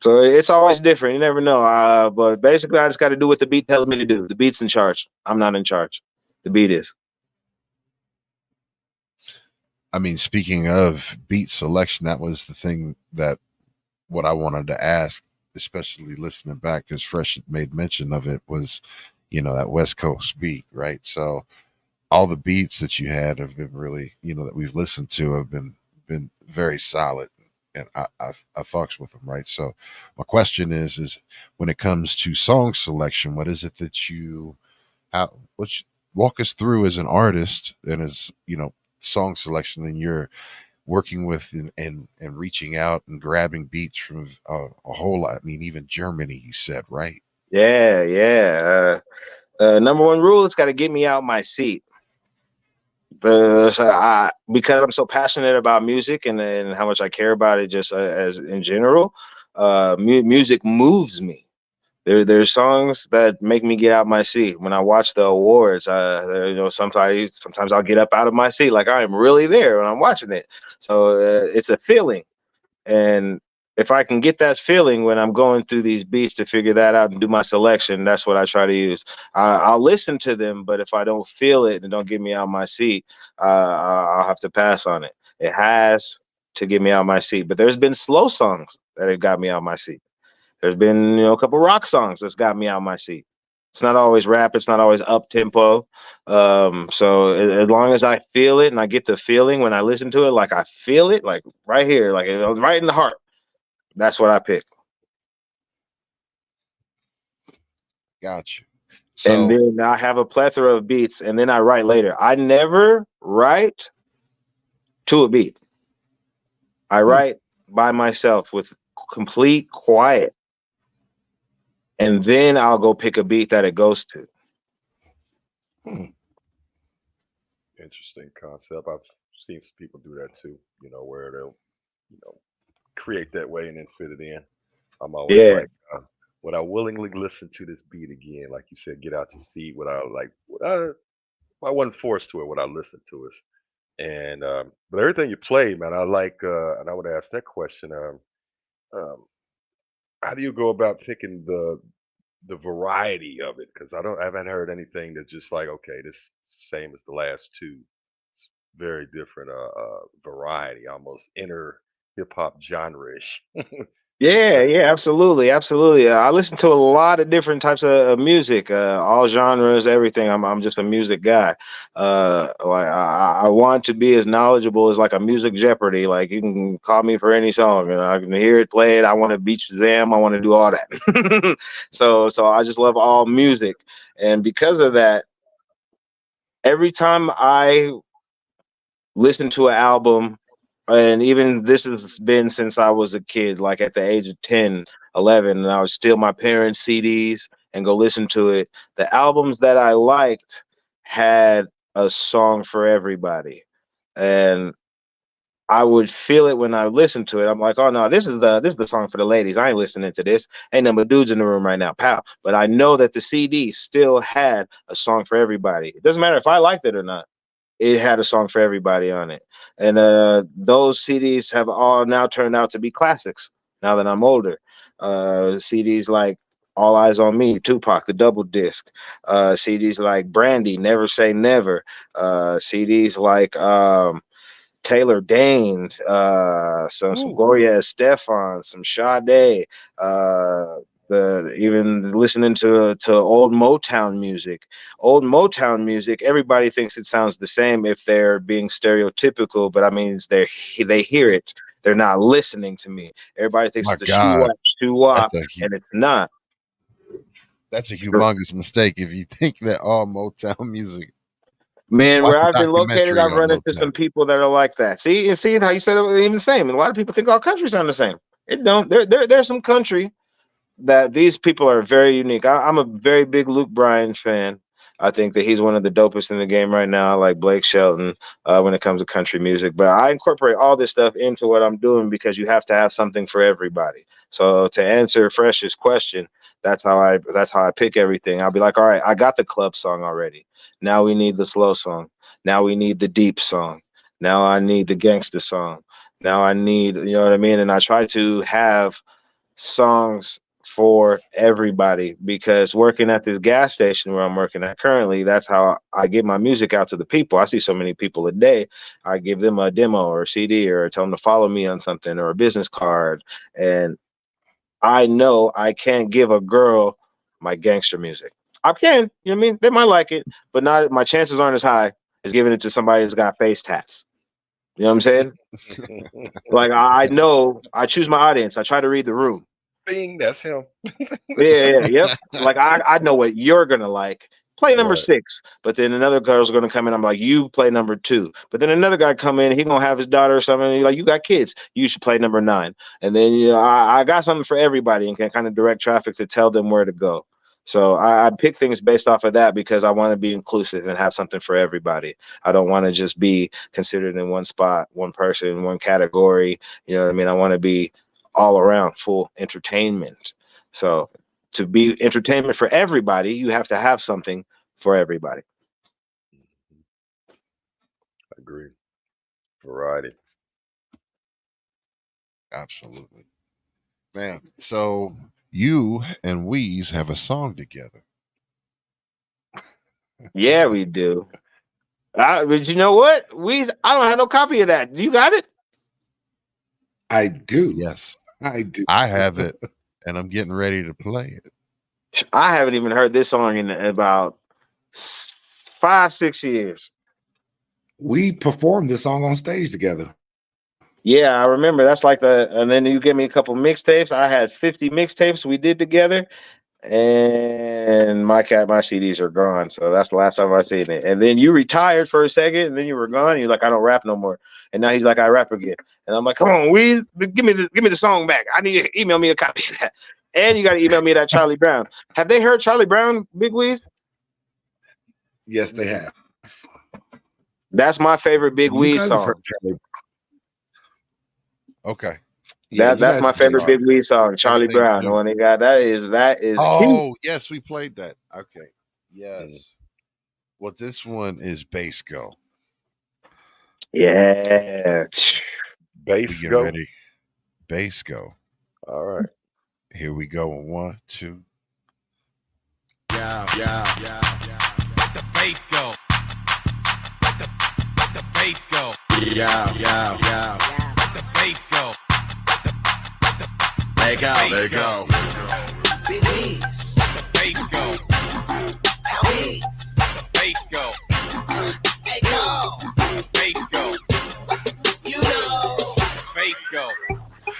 So it's always different. You never know. But basically, I just got to do what the beat tells me to do. The beat's in charge. I'm not in charge. The beat is. I mean, speaking of beat selection, that was the thing that what I wanted to ask, especially listening back, because Fresh made mention of it, was, that West Coast beat, right? So all the beats that you had have been really, that we've listened to have been very solid, and I fucks with them, right? So my question is when it comes to song selection, what is it that walk us through as an artist and as song selection, and you're working with and reaching out and grabbing beats from a whole lot. I mean, even Germany, you said, right? Yeah. Number one rule, it's got to get me out my seat. Because I'm so passionate about music and how much I care about it, just as in general, music moves me. There's songs that make me get out my seat. When I watch the awards, sometimes I'll get up out of my seat, like I am really there when I'm watching it. So it's a feeling, and if I can get that feeling when I'm going through these beats to figure that out and do my selection, that's what I try to use. I'll listen to them, but if I don't feel it and don't get me out my seat, I'll have to pass on it. It has to get me out my seat, but there's been slow songs that have got me out my seat. There's been, a couple rock songs that's got me out my seat. It's not always rap. It's not always up tempo. So as long as I feel it and I get the feeling when I listen to it, like I feel it, like right here, like right in the heart, that's what I pick. Got you. And So then I have a plethora of beats, and then I write later. I never write to a beat. I write by myself with complete quiet. And then I'll go pick a beat that it goes to. Interesting concept. I've seen some people do that too, where they'll, create that way and then fit it in. I'm always like, would I willingly listen to this beat again? Like you said, get out your seat. If I wasn't forced to it, would I listen to it? And but everything you play, man, I like. And I would ask that question. Um, how do you go about picking the variety of it? Because I haven't heard anything that's just like, okay, this same as the last two. It's very different. Variety, almost inner hip hop genre-ish. Yeah, absolutely. I listen to a lot of different types of music, all genres, everything. I'm just a music guy. Like I want to be as knowledgeable as like a music Jeopardy. Like you can call me for any song, and I can hear it, play it. I want to beat Shazam. I want to do all that. So I just love all music, and because of that, every time I listen to an album, and even this has been since I was a kid, like at the age of 10, 11, and I would steal my parents' CDs and go listen to it. The albums that I liked had a song for everybody. And I would feel it when I listened to it. I'm like, oh no, this is the song for the ladies. I ain't listening to this. Ain't number dudes in the room right now, pal. But I know that the CD still had a song for everybody. It doesn't matter if I liked it or not. It had a song for everybody on it. And those CDs have all now turned out to be classics now that I'm older. CDs like All Eyes on Me, Tupac, the double disc. CDs like Brandy, Never Say Never. CDs like Taylor Danes, some Gloria Estefan, some Sade, even listening to old Motown music. Old Motown music, everybody thinks it sounds the same if they're being stereotypical, but I mean, they hear it. They're not listening to me. Everybody thinks my it's a God, shoo-wop, and it's not. That's a humongous mistake if you think that all Motown music. Man, Watch where a I've been located, documentary I've on run into Motown. some people that are like that. See how you said it even the same. And a lot of people think all countries sound the same. It don't. There's some country that these people are very unique. I'm a very big Luke Bryan fan, I think that he's one of the dopest in the game right now. I like Blake Shelton when it comes to country music, but I incorporate all this stuff into what I'm doing because you have to have something for everybody. So to answer Fresh's question, that's how I pick everything. I'll be like, all right, I got the club song already. Now we need the slow song. Now we need the deep song. Now I need the gangster song. Now I need, you know what I mean? And I try to have songs for everybody because working at this gas station where I'm working at currently, that's how I get my music out to the people. I see so many people a day. I give them a demo or a CD or tell them to follow me on something or a business card. And I know I can't give a girl my gangster music. I can, you know what I mean? They might like it, but not my chances aren't as high as giving it to somebody that's got face tats. You know what I'm saying? Like I know I choose my audience. I try to read the room. Bing, that's him. Yep. Like I know what you're gonna like. Play number Right. 6, but then another girl's gonna come in. I'm like, you play number 2. But then another guy come in. He gonna have his daughter or something. And you're like, you got kids. You should play number 9. And then I got something for everybody and can kind of direct traffic to tell them where to go. So I pick things based off of that because I want to be inclusive and have something for everybody. I don't want to just be considered in one spot, one person, one category. You know what I mean? I want to be all around full entertainment. So to be entertainment for everybody, you have to have something for everybody. Agreed. Variety. Absolutely. Man, so you and Weez have a song together. Yeah, we do. But you know what? I don't have no copy of that. You got it? I do. Yes, I do. I have it, and I'm getting ready to play it. I haven't even heard this song in about 5-6 years. We performed this song on stage together. Yeah, I remember. That's like and then you give me a couple mixtapes. I had 50 mixtapes we did together, and my CDs are gone. So that's the last time I seen it. And then you retired for a second, and then you were gone. And you're like, I don't rap no more. And now he's like, I rap again. And I'm like, come on, Weez, give me the song back. I need you to email me a copy of that. And you got to email me that Charlie Brown. Have they heard Charlie Brown, Big Weez? Yes, they have. That's my favorite Big Weez song. Okay. That's my favorite Big Weez song, Charlie Brown. The one they got that is. Oh, yes, we played that. Okay. Yes. Well, this one is Bass Go. Yeah. Bass Get Go. ready. Bass Go. All right. Here we go. 1, 2. Yeah. Let the bass go. Let the bass go. Yeah. Let the bass go. Let the go. Big Weez. Let the bass go. Albeez. Bass go. Hey go. Bass go. You know. Bass go.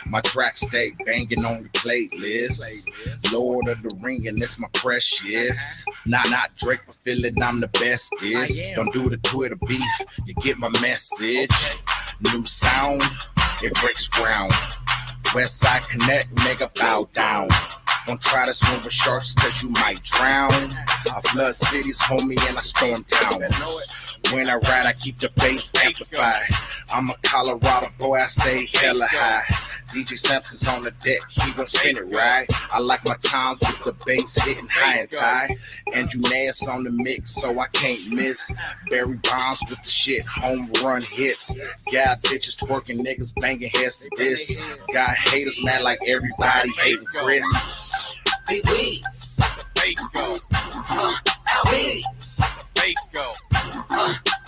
My tracks stay banging on the playlist. Lord of the Ring, and it's my precious. Not Drake, but feeling I'm the bestest. Don't do the Twitter beef, you get my message. New sound, it breaks ground. Westside Connect, nigga, bow down. Don't try to swim with sharks, cause you might drown. I flood cities, homie, and I storm towns. When I ride, I keep the bass amplified. I'm a Colorado boy, I stay hella high. DJ Sampson's on the deck, he gon' spin it right. I like my times with the bass hitting high and tight. Andrew Nass on the mix, so I can't miss. Barry Bonds with the shit, home run hits. Got bitches twerking, niggas banging heads to this. Got haters mad like everybody hating Chris. Big Weez. Bass go. Albeez. Bass go.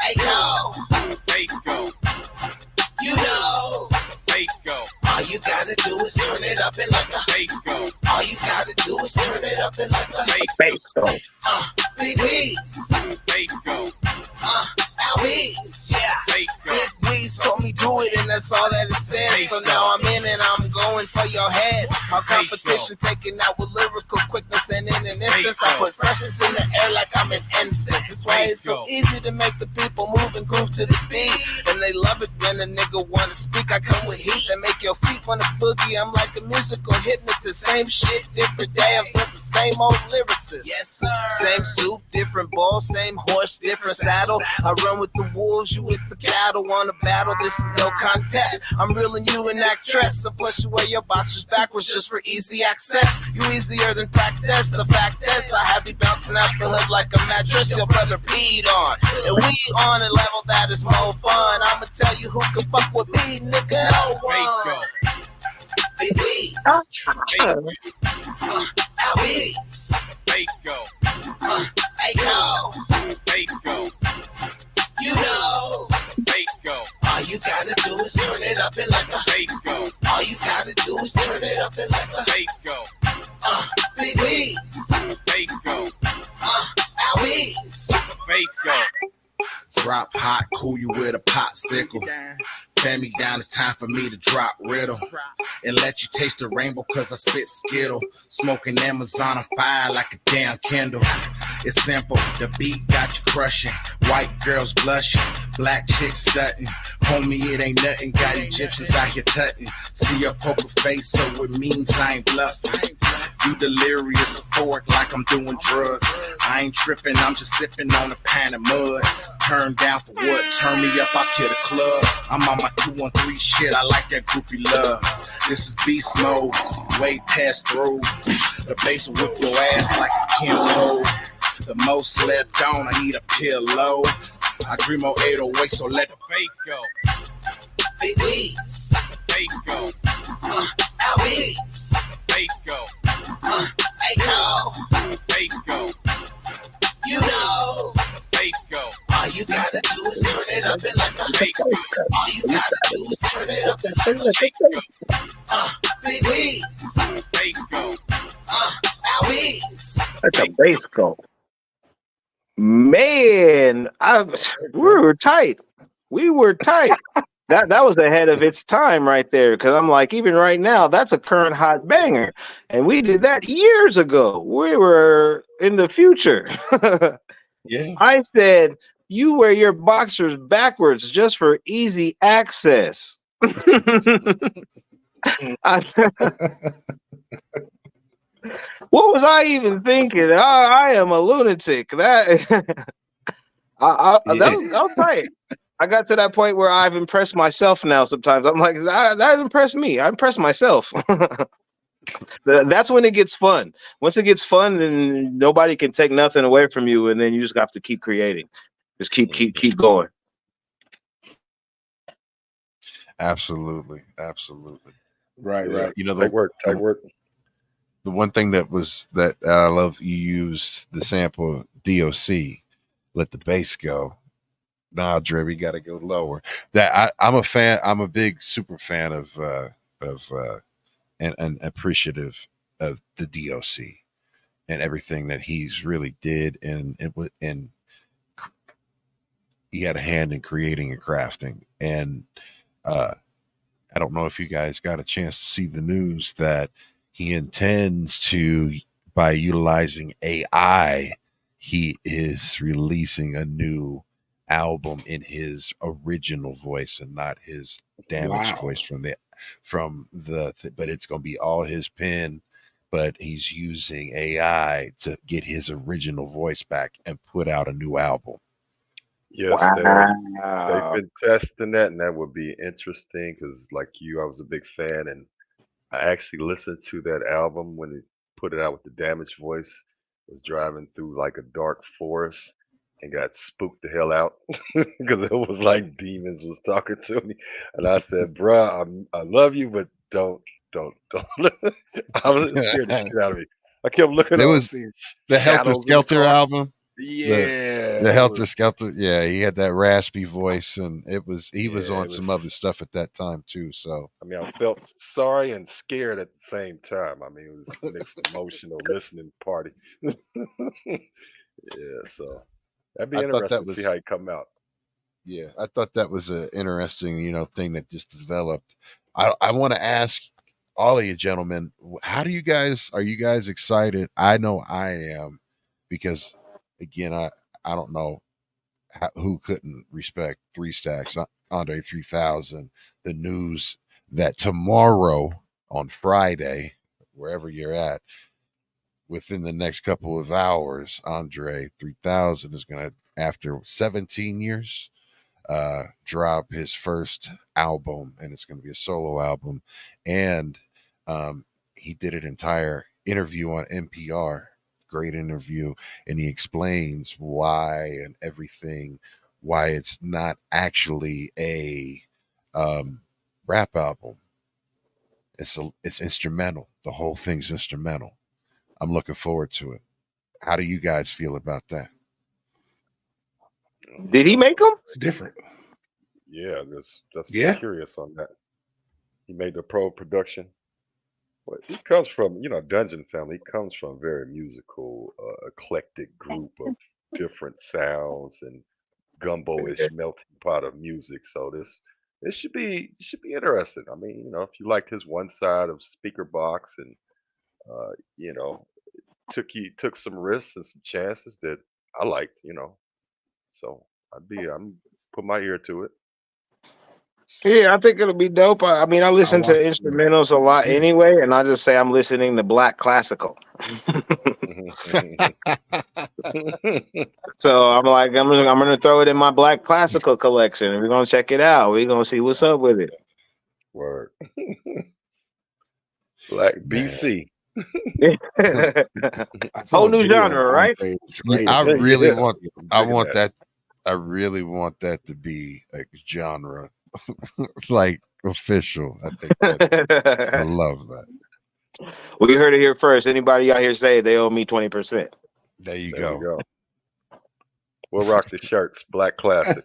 Hey go. Bass go. You know. Bass go. All you gotta do is turn it up and like a bass go. All you gotta do is turn it up and like a bass go. Big Weez. Bass go. Albeez. Yeah. Bass go. Big Weez told me do it, and that's all that it says. So now I'm in and I'm going for your head. My competition taking out with lyrical quickness, and in an instance I put freshness in the air like I'm an ensign. That's why why it's so easy to make the people move and groove to the beat. And they love it when a nigga wanna speak. I come with heat that make your feet wanna boogie. I'm like a musical hypnotist. Same shit, different day. I'm still the same old lyricist. Yes, sir. Same suit, different ball, same horse, different saddle. I run with the wolves, you with the cattle. Want a battle, this is no contest. I'm reeling you an actress. And plus you wear your boxers backwards just for easy access. You easier than practice. The fact is, I have you bouncing out the hood like a mattress. Your brother peed on. And we on a level that is more fun. I'ma tell you who can fuck with me, nigga. No one. Albeez. Albeez. You know. All you gotta do is turn it up and let the bass go. All you gotta do is turn it up and let the bass go. Big Weeds. Bass go. Albeez. Bass go. Drop hot, cool you with a popsicle. Fan me down, it's time for me to drop riddle. And let you taste the rainbow cause I spit skittle. Smoking Amazon on fire like a damn Kindle. It's simple, the beat got you crushing. White girls blushing, black chicks stunting. Homie, it ain't nothing, got Egyptians out here tutting. See your poker face, so it means I ain't bluffing. You delirious, euphoric like I'm doing drugs. I ain't tripping, I'm just sipping on a pan of mud. Turn down for what? Turn me up, I'll kill the club. I'm on my 213 shit, I like that groupie love. This is beast mode, way past through. The bass will whip your ass like it's Kim Cole. The most slept on, I need a pillow. I dream of 808, so let the bass go. Big Weeds. Bass go. Albeez. Bass go. Ayo. Bass go. You know. Bass go. All you gotta do is turn it up and let the bass go. All you gotta do is turn it up and let the bass go. Big Weeds. Bass go. Albeez. Let the bass go. Man, we were tight. We were tight. That was ahead of its time right there. Because I'm like, even right now, that's a current hot banger, and we did that years ago. We were in the future. Yeah. I said you wear your boxers backwards just for easy access. What was I even thinking? I am a lunatic. That was tight. I got to that point where I've impressed myself now. Sometimes I'm like, that impressed me. I impressed myself. That's when it gets fun. Once it gets fun, then nobody can take nothing away from you, and then you just have to keep creating. Just keep going. Absolutely. Right. You know, Tight work. the one thing that I love, you used the sample of DOC, let the bass go. Nah, Dre, we got to go lower. I'm a fan. I'm a big super fan of and appreciative of the DOC and everything that he's really did, and he had a hand in creating and crafting. And I don't know if you guys got a chance to see the news that he intends to, by utilizing AI, he is releasing a new album in his original voice and not his damaged voice but it's going to be all his pen, but he's using AI to get his original voice back and put out a new album. Yes, they've been testing that, and that would be interesting because, like you, I was a big fan, and I actually listened to that album when they put it out with the damaged voice. Was driving through like a dark forest and got spooked the hell out because it was like demons was talking to me, and I said, "Bruh, I love you, but don't." I was scared the shit out of me. I kept looking It up, was seeing the Helter shadows in the Skelter car. album. Yeah, The it Helter was. Skelter. Yeah, he had that raspy voice, and he was Yeah, on it some was. other stuff at that time too. So I mean, I felt sorry and scared at the same time. I mean, it was mixed emotional listening party. Yeah, so that'd be I thought interesting that to see how was it come out. yeah, I thought that was an interesting, thing that just developed. I want to ask all of you gentlemen, how do you guys are you guys excited? I know I am, because again, I don't know. who couldn't respect Three Stacks, Andre 3000? The news that tomorrow on Friday, wherever you're at, within the next couple of hours, Andre 3000 is going to, after 17 years, drop his first album, and it's going to be a solo album. And he did an entire interview on NPR, great interview, and he explains why and everything, why it's not actually a rap album. It's instrumental. The whole thing's instrumental. I'm looking forward to it. How do you guys feel about that? Did he make them? It's different. Yeah, just Yeah. curious on that. He made the pro production. But he comes from, Dungeon Family. He comes from a very musical, eclectic group of different sounds and gumbo-ish melting pot of music. So this should be interesting. I mean, if you liked his one side of Speaker Box and uh, you know, took some risks and some chances that I liked. So I'm put my ear to it. Yeah, I think it'll be dope. I mean, I listen to watched it. instrumentals a lot Yeah. anyway, and I just say I'm listening to black classical. So I'm like, I'm gonna throw it in my black classical collection, and we're gonna check it out. We're gonna see what's up with it. Word. Black Man. BC. I saw Whole a new video genre, of right? Andre Yeah, Dre. I Yeah, really yeah. want. I'm I digging want that. that. I really want that to be a genre, like official. I think that I love that. We heard it here first. Anybody out here say they owe me 20%? There you There we go. go. We'll rock the shirts. Black classic.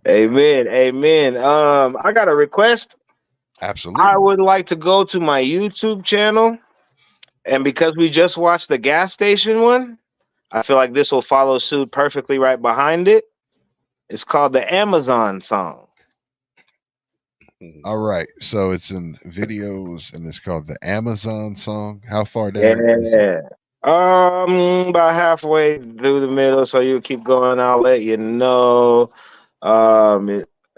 Amen. Amen. I got a request. Absolutely. I would like to go to my YouTube channel, and because we just watched the gas station one, I feel like this will follow suit perfectly right behind it. It's called the Amazon song. All right. So it's in videos, and it's called the Amazon song. How far down is it? Yeah. About halfway through the middle, so you keep going. I'll let you know. I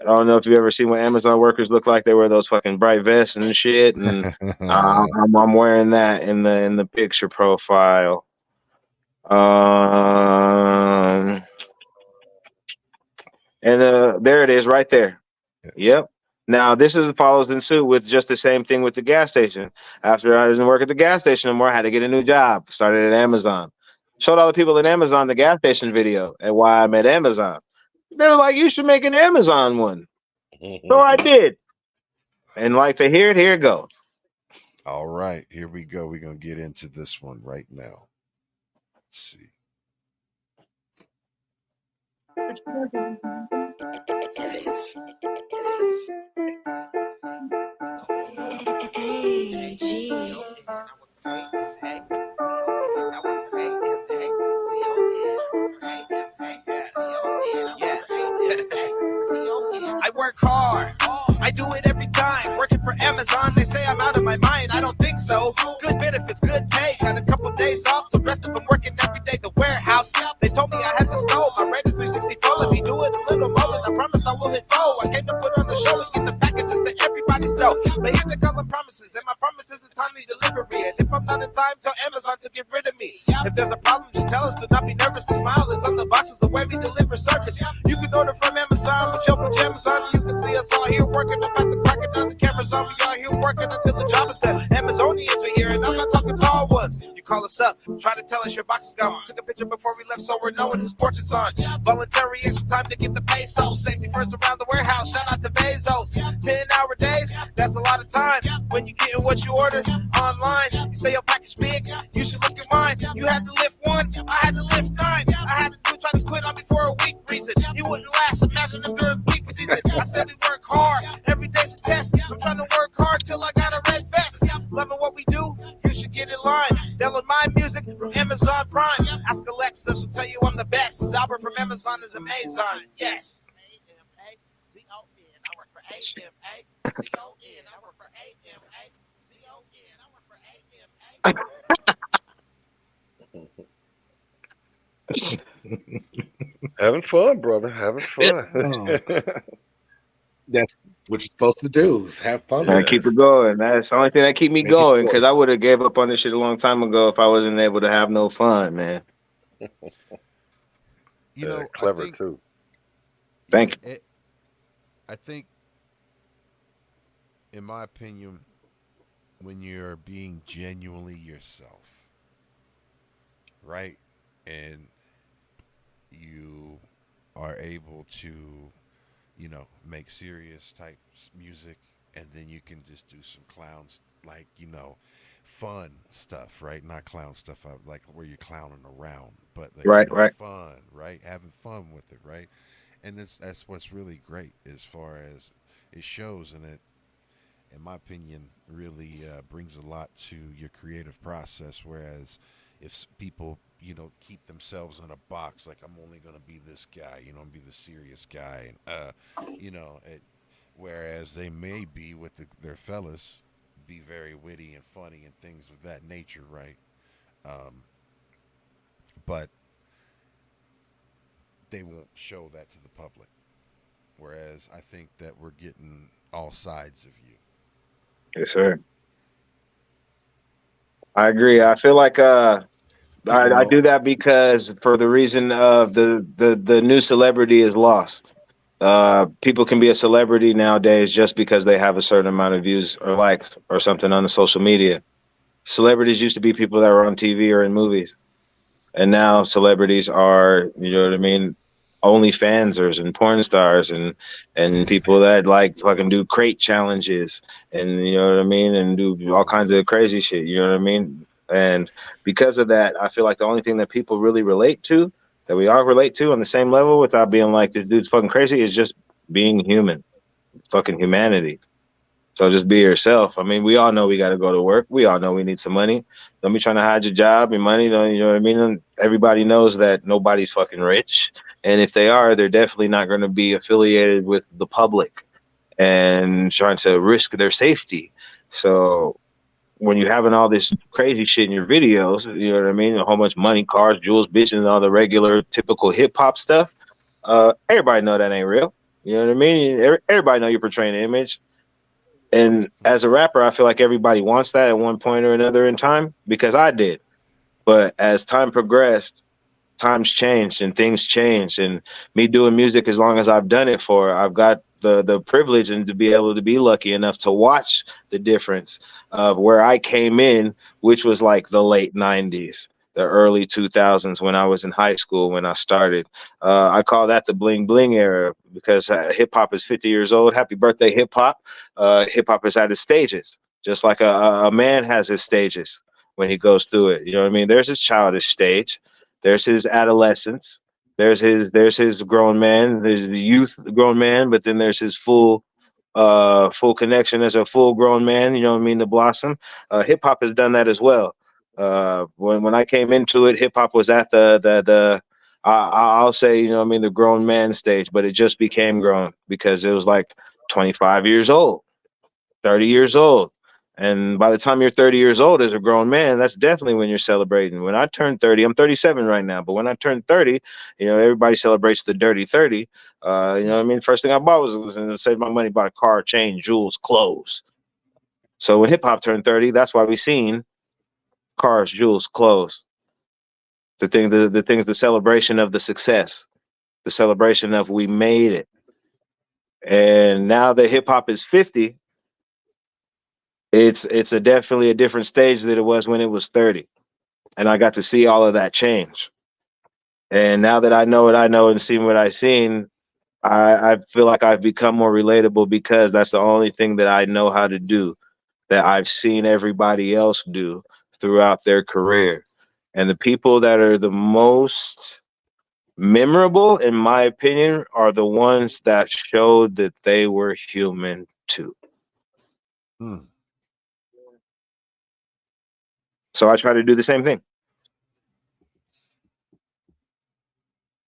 don't know if you ever seen what Amazon workers look like. They wear those fucking bright vests and shit, and I'm wearing that in the picture profile. There it is, right there. Yep. Now this follows in suit with just the same thing with the gas station. After I didn't work at the gas station anymore, I had to get a new job. Started at Amazon. Showed all the people at Amazon the gas station video and why I'm at Amazon. They were like, "You should make an Amazon one." So I did. And like to hear it, here it goes. All right. Here we go. We're gonna get into this one right now. Let's see. I work hard. I do it every time. Working for Amazon, they say I'm out of my mind. I don't think so. Good benefits, good pay. Got a couple days off. The rest of them working every day. The warehouse. They told me I had to stole. My rate is 364. Let me do it a little more. And I promise I will hit full. I came to put on the show and get the packages to everybody's dough. But here they call them promises, and my promise is a timely delivery. And if I'm not in time, tell Amazon to get rid of me. If there's a problem, just tell us to not be nervous. To smile, it's on the boxes the way we deliver service. You can order from Amazon with your pajamas on. You can see us all here working about the cracking down the cameras on. We all here working until the job is done. Amazonians are here, and I'm not talking tall ones. You call us up, try to tell us your box is gone. Took a picture before we left, so we're knowing whose porch it's on. Voluntary extra time to get the peso. Safety first around the warehouse. Shout out to Bezos. 10-hour days, that's a lot of time. When you getting what you ordered online, you say your package big, you should look at mine. You had to lift one, I had to lift 9. I had to try to quit on me for a week reason. You wouldn't last, imagine them during peak season. I said we work hard, every day's a test. I'm trying to work hard till I got a red vest. Loving what we do, you should get in line. Download my music from Amazon Prime. Ask Alexa, she'll tell you I'm the best. Albert from Amazon is Amazon, yes. Having fun, brother. Having Yes. fun. That's what you're supposed to do, is have fun And with keep it this. going. That's the only thing that keep me Make it going, short. because I would have gave up on this shit a long time ago if I wasn't able to have no fun, man. You know, I Clever think, too. Thank yeah, I think, in my opinion, when you're being genuinely yourself, right, and you are able to, make serious type music, and then you can just do some clowns, like, fun stuff, right? Not clown stuff, like where you're clowning around, but like, Right, right. fun, right? Having fun with it, right? And that's what's really great as far as it shows, and it, in my opinion, really brings a lot to your creative process. Whereas if people, keep themselves in a box, like I'm only going to be this guy, be the serious guy, and whereas they may be with their fellas, be very witty and funny and things of that nature, right? Um, but they won't show that to the public. Whereas I think that we're getting all sides of you. Yes, sir. I agree. I feel like People I know. do that because for the reason of the new celebrity is lost. People can be a celebrity nowadays just because they have a certain amount of views or likes or something on the social media. Celebrities used to be people that were on TV or in movies, and now celebrities are, you know what I mean, only fansers and porn stars and people that like fucking do crate challenges and, you know what I mean, and do all kinds of crazy shit, you know what I mean. And because of that, I feel like the only thing that people really relate to, that we all relate to on the same level without being like this dude's fucking crazy, is just being human, fucking humanity. So just be yourself. I mean, we all know we got to go to work. We all know we need some money. Don't be trying to hide your job, your money. You know what I mean? And everybody knows that nobody's fucking rich. And if they are, they're definitely not going to be affiliated with the public and trying to risk their safety. So when you're having all this crazy shit in your videos, you know what I mean? A whole bunch of money, cars, jewels, bitches, and all the regular typical hip hop stuff. Everybody know that ain't real. You know what I mean? Everybody know you're portraying an image. And as a rapper, I feel like everybody wants that at one point or another in time, because I did. But as time progressed, times changed and things changed. And me doing music as long as I've done it for, I've got the privilege and to be able to be lucky enough to watch the difference of where I came in, which was like the late 90s, the early 2000s, when I was in high school, when I started. I call that the bling bling era, because hip hop is 50 years old. Happy birthday, hip hop. Hip hop is at its stages, just like a man has his stages when he goes through it. You know what I mean? There's his childish stage, there's his adolescence, there's his grown man, there's the youth grown man, but then there's his full connection as a full grown man, you know what I mean, the blossom. Hip hop has done that as well. When I came into it, hip hop was at I'll say, you know what I mean, the grown man stage, but it just became grown because it was like 25 years old, 30 years old. And by the time you're 30 years old as a grown man, that's definitely when you're celebrating. When I turned 30, I'm 37 right now, but when I turned 30, you know, everybody celebrates the dirty 30. You know what I mean? First thing I bought was to save my money, bought a car, chain, jewels, clothes. So when hip hop turned 30, that's why we seen cars, jewels, clothes. The celebration of the success, the celebration of we made it. And now that hip hop is 50, it's definitely a different stage than it was when it was 30. And I got to see all of that change. And now that I know what I know and seen what I've seen, I feel like I've become more relatable because that's the only thing that I know how to do, that I've seen everybody else do throughout their career. And the people that are the most memorable, in my opinion, are the ones that showed that they were human too. Mm. So I try to do the same thing.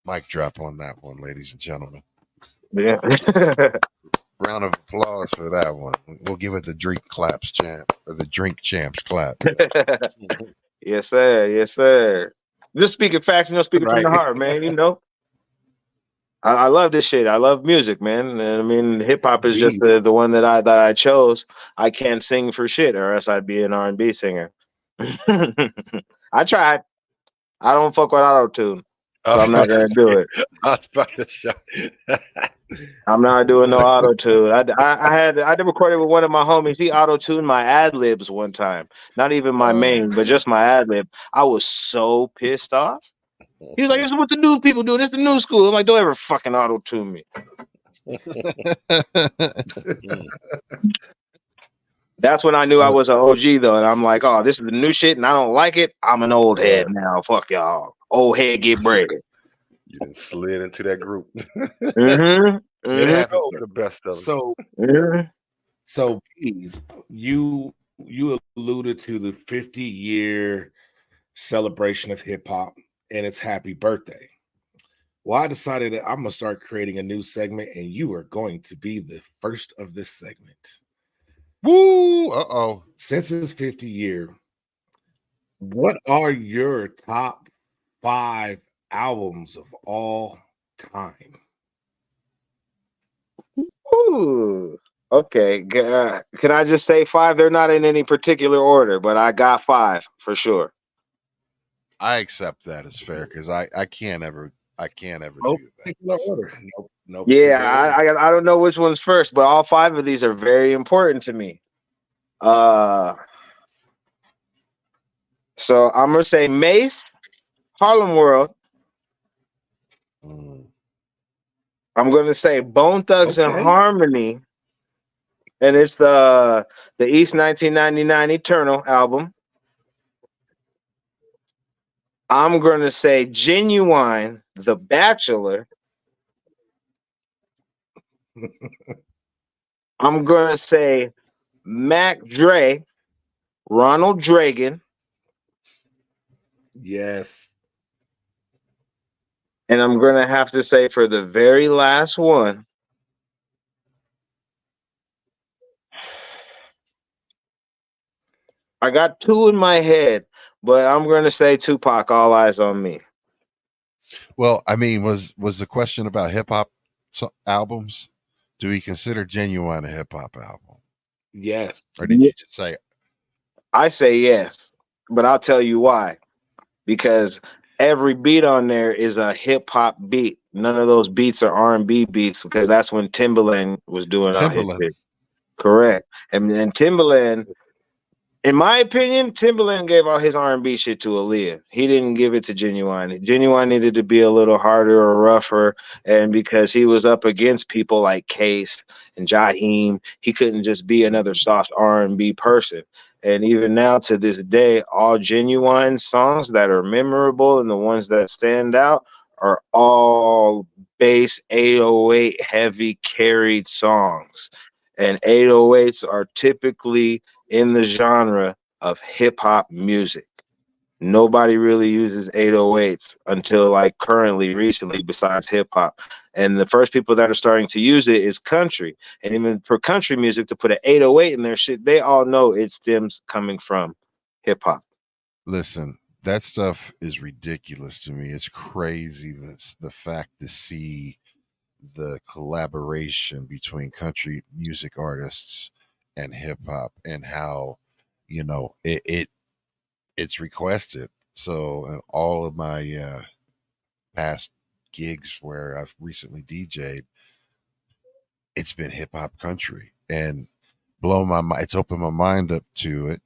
Mic drop on that one, ladies and gentlemen. Yeah. Round of applause for that one. We'll give it the drink claps champ, or the drink champs clap. Yes, sir. Yes, sir. Just speaking facts, speaking from the Right. heart, man. I love this shit. I love music, man. And I mean, hip hop is just Indeed. the one that I chose. I can't sing for shit, or else I'd be an R&B singer. I tried. I don't fuck with auto tune, I so was I'm not about to gonna do say, it. I was about to show. I'm not doing no auto tune. I did recorded with one of my homies. He auto tuned my ad libs one time. Not even my main, but just my ad lib. I was so pissed off. He was like, "This is what the new people do. This is the new school." I'm like, "Don't ever fucking auto tune me." That's when I knew I was an OG though, and I'm like, "Oh, this is the new shit, and I don't like it. I'm an old head now. Fuck y'all. Old head get bread." You done slid into that group. Mm-hmm. It happens So, to the best of us. so, Mm-hmm. so, please, you alluded to the 50-year celebration of hip hop and its happy birthday. Well, I decided that I'm gonna start creating a new segment, and you are going to be the first of this segment. Woo! Uh-oh. Since it's 50 year, what are your top 5 albums of all time? Ooh. Okay. Can I just say 5? They're not in any particular order, but I got 5 for sure. I accept that as fair because I can't ever No do particular that. order. No Yeah, particular order. I don't know which one's first, but all 5 of these are very important to me. So I'm gonna say Mace, Harlem World. I'm gonna say Bone Thugs and Okay. Harmony, and it's the East 1999 Eternal album. I'm gonna say Genuine, The Bachelor. I'm gonna say Mac Dre, Ronald Reagan, Yes. and I'm gonna have to say for the very last one, I got 2 in my head, but I'm gonna say Tupac, All Eyes on Me. Well, I mean, was the question about hip hop albums? Do we consider Genuine a hip hop album, Yes. or did you just say? I say yes, but I'll tell you why. Because every beat on there is a hip hop beat. None of those beats are R&B beats because that's when Timbaland was doing all his Timbaland. shit. Correct. And Timbaland, in my opinion, Timbaland gave all his R&B shit to Aaliyah. He didn't give it to Genuine. Genuine needed to be a little harder or rougher, and because he was up against people like Case and Jaheim, he couldn't just be another soft R&B person. And even now to this day, all Genuine songs that are memorable and the ones that stand out are all bass 808 heavy carried songs. And 808s are typically in the genre of hip hop music. Nobody really uses 808s until like currently, recently, besides hip hop. And the first people that are starting to use it is country. And even for country music to put an 808 in their shit, they all know it stems coming from hip hop. Listen, that stuff is ridiculous to me. It's crazy. That's the fact to see the collaboration between country music artists and hip hop and how it's requested. So in all of my past gigs where I've recently DJ'd, it's been hip hop country and blown my mind. It's opened my mind up to it,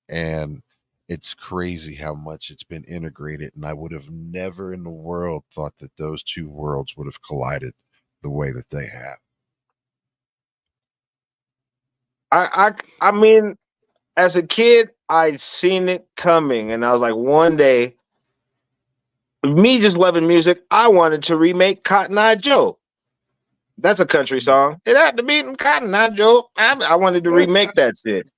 and it's crazy how much it's been integrated. And I would have never in the world thought that those two worlds would have collided the way that they have. I mean, as a kid, I'd seen it coming, and I was like, one day, me just loving music, I wanted to remake Cotton Eye Joe. That's a country song. It had to be in Cotton Eye Joe. I wanted to remake that shit.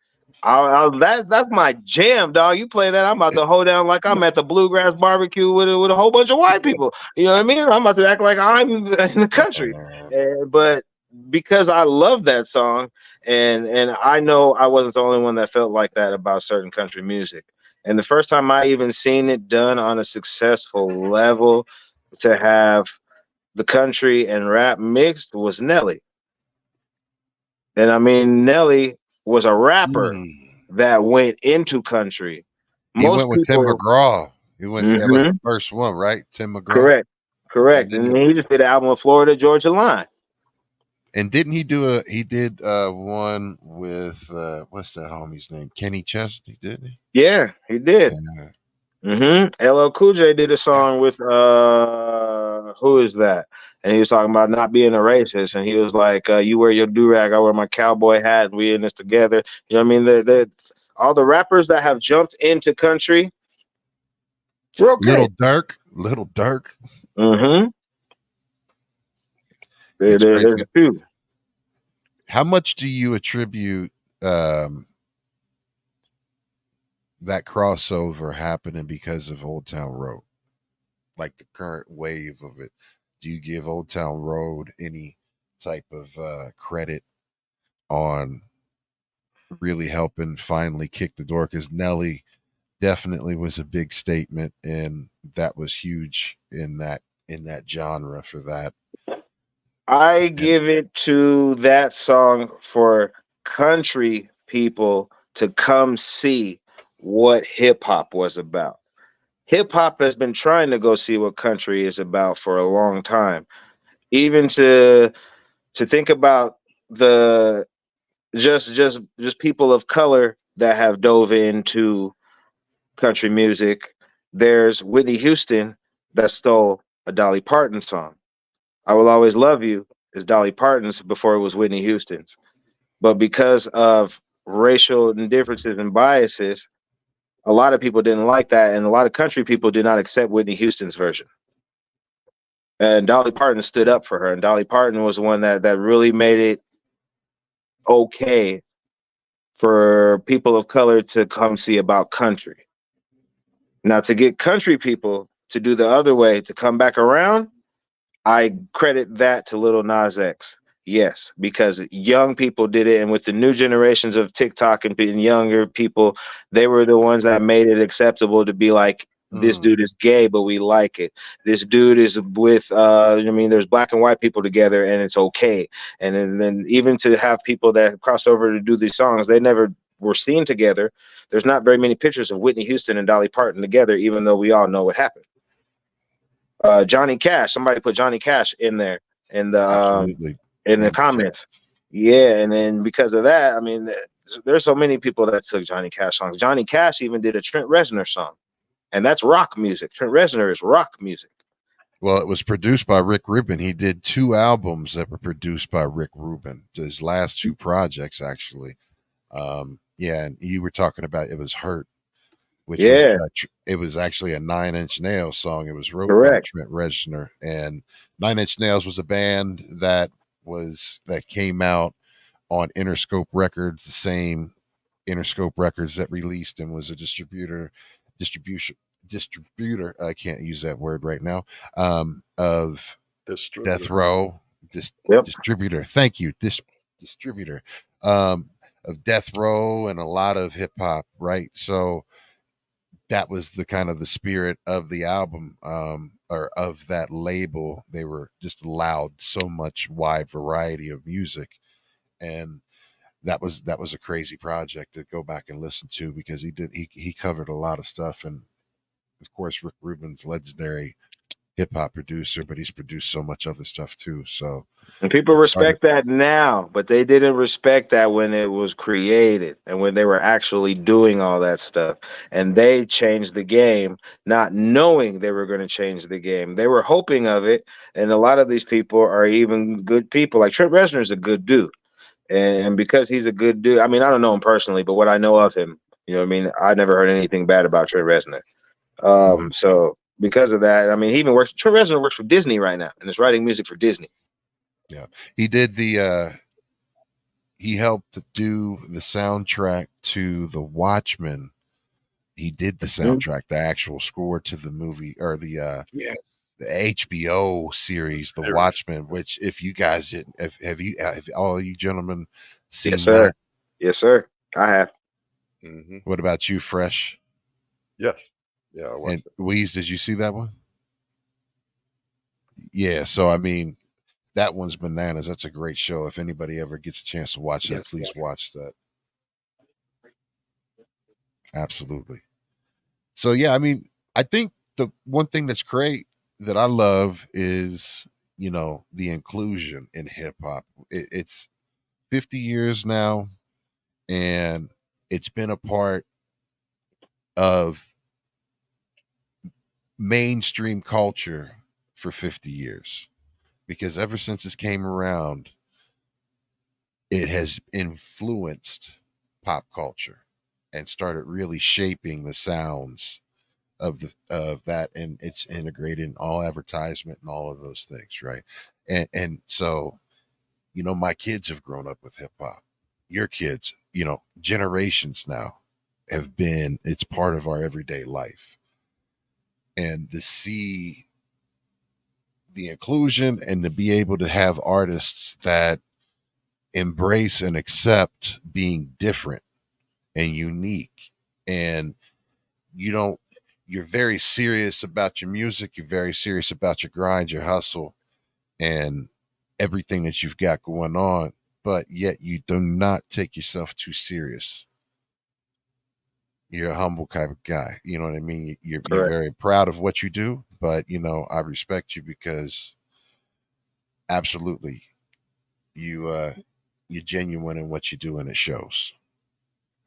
That's my jam, dog. You play that, I'm about to hold down like I'm at the bluegrass barbecue with a whole bunch of white people. You know what I mean? I'm about to act like I'm in the country. But because I love that song, And I know I wasn't the only one that felt like that about certain country music. And the first time I even seen it done on a successful level, to have the country and rap mixed, was Nelly. And I mean, Nelly was a rapper that went into country. He went Most with Tim people, McGraw. He went, yeah, like the Mhm. first one, right? Tim McGraw. Correct, correct. And And then he just did an album with Florida Georgia Line. and didn't he do a he did one with what's that homie's name? Kenny Chesney, didn't he? Yeah, he did. Yeah. LL Cool J did a song with who is that? And he was talking about not being a racist, and he was like, "You wear your do rag, I wear my cowboy hat, and we in this together." You know what I mean? All the rappers that have jumped into country, we're okay. Little Dirk. Mm-hmm. It's There's crazy. a few. How much do you attribute that crossover happening because of Old Town Road? Like the current wave of it. Do you give Old Town Road any type of credit on really helping finally kick the door? Because Nelly definitely was a big statement, and that was huge in that genre for that. I give it to that song for country people to come see what hip hop was about. Hip hop has been trying to go see what country is about for a long time. Even to think about the just people of color that have dove into country music. There's Whitney Houston that stole a Dolly Parton song. I Will Always Love You is Dolly Parton's before it was Whitney Houston's. But because of racial differences and biases, a lot of people didn't like that, and a lot of country people did not accept Whitney Houston's version. And Dolly Parton stood up for her, and Dolly Parton was one that really made it okay for people of color to come see about country. Now, to get country people to do the other way, to come back around, I credit that to Little Nas X. Yes, because young people did it, and with the new generations of TikTok and younger people, they were the ones that made it acceptable to be like, this dude is gay, but we like it. This dude is with, I mean, there's black and white people together, and it's okay. And then even to have people that crossed over to do these songs, they never were seen together. There's not very many pictures of Whitney Houston and Dolly Parton together, even though we all know what happened. Johnny Cash. Somebody put Johnny Cash in there in the comments. Yeah, and then because of that, I mean, there's so many people that took Johnny Cash songs. Johnny Cash even did a Trent Reznor song, and that's rock music. Trent Reznor is rock music. Well, it was produced by Rick Rubin. He did 2 albums that were produced by Rick Rubin. His last 2 projects, actually. Yeah, and you were talking about it was Hurt, which was it was actually a 9 Inch Nails song. It was wrote by Trent Reznor, and 9 Inch Nails was a band that came out on Interscope Records, the same Interscope Records that released and was a distributor. I can't use that word right now. Of Death Row, distributor. Thank you, distributor. Of Death Row and a lot of hip hop, right? So that was the kind of the spirit of the album, or of that label. They were just allowed so much wide variety of music, and that was a crazy project to go back and listen to, because he covered a lot of stuff. And of course, Rick Rubin's legendary hip hop producer, but he's produced so much other stuff too. So, and people respect that now, but they didn't respect that when it was created and when they were actually doing all that stuff. And they changed the game, not knowing they were going to change the game. They were hoping of it. And a lot of these people are even good people. Like Trent Reznor is a good dude. And because he's a good dude, I mean, I don't know him personally, but what I know of him, you know what I mean? I never heard anything bad about Trent Reznor. So because of that, I mean, Trent Reznor works for Disney right now and is writing music for Disney. Yeah. He did he helped do the soundtrack to The Watchmen. He did the soundtrack, the actual score to the movie, or the HBO series, The Series. Watchmen. Which, if you guys didn't, have all you gentlemen seen Yes, sir. that? Yes, sir. I have. Mm-hmm. What about you, Fresh? Yes. Yeah, I watched And Weez, did you see that one? Yeah. So I mean, that one's bananas. That's a great show. If anybody ever gets a chance to watch that, Yes, please yes. watch that. Absolutely. So yeah, I mean, I think the one thing that's great that I love is, the inclusion in hip hop. It's 50 years now, and it's been a part of mainstream culture for 50 years, because ever since this came around, it has influenced pop culture and started really shaping the sounds of that, and it's integrated in all advertisement and all of those things, right? And so, my kids have grown up with hip hop. Your kids, generations now it's part of our everyday life. And to see the inclusion and to be able to have artists that embrace and accept being different and unique, and you don't you're very serious about your music, you're very serious about your grind, your hustle, and everything that you've got going on, but yet you do not take yourself too serious. You're a humble type of guy, you know what I mean? You're Correct. very proud of what you do, but I respect you because absolutely you're genuine in what you do, and it shows.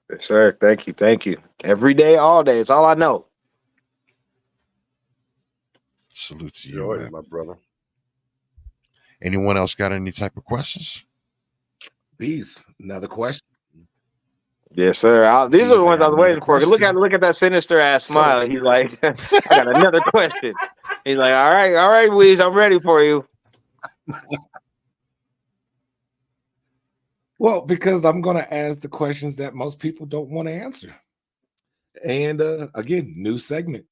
Yes, sir. Thank you. Thank you. Every day, all day. It's all I know. Salute to you, Joy, man. my brother. Anyone else got any type of questions? Bees, another question. Yes, sir. These are Bees, the I ones I got was another waiting for. Look question. at that sinister ass So- smile. He's like, I got another question. He's like, all right, Weez, I'm ready for you. Well, because I'm going to ask the questions that most people don't want to answer. And again, new segment.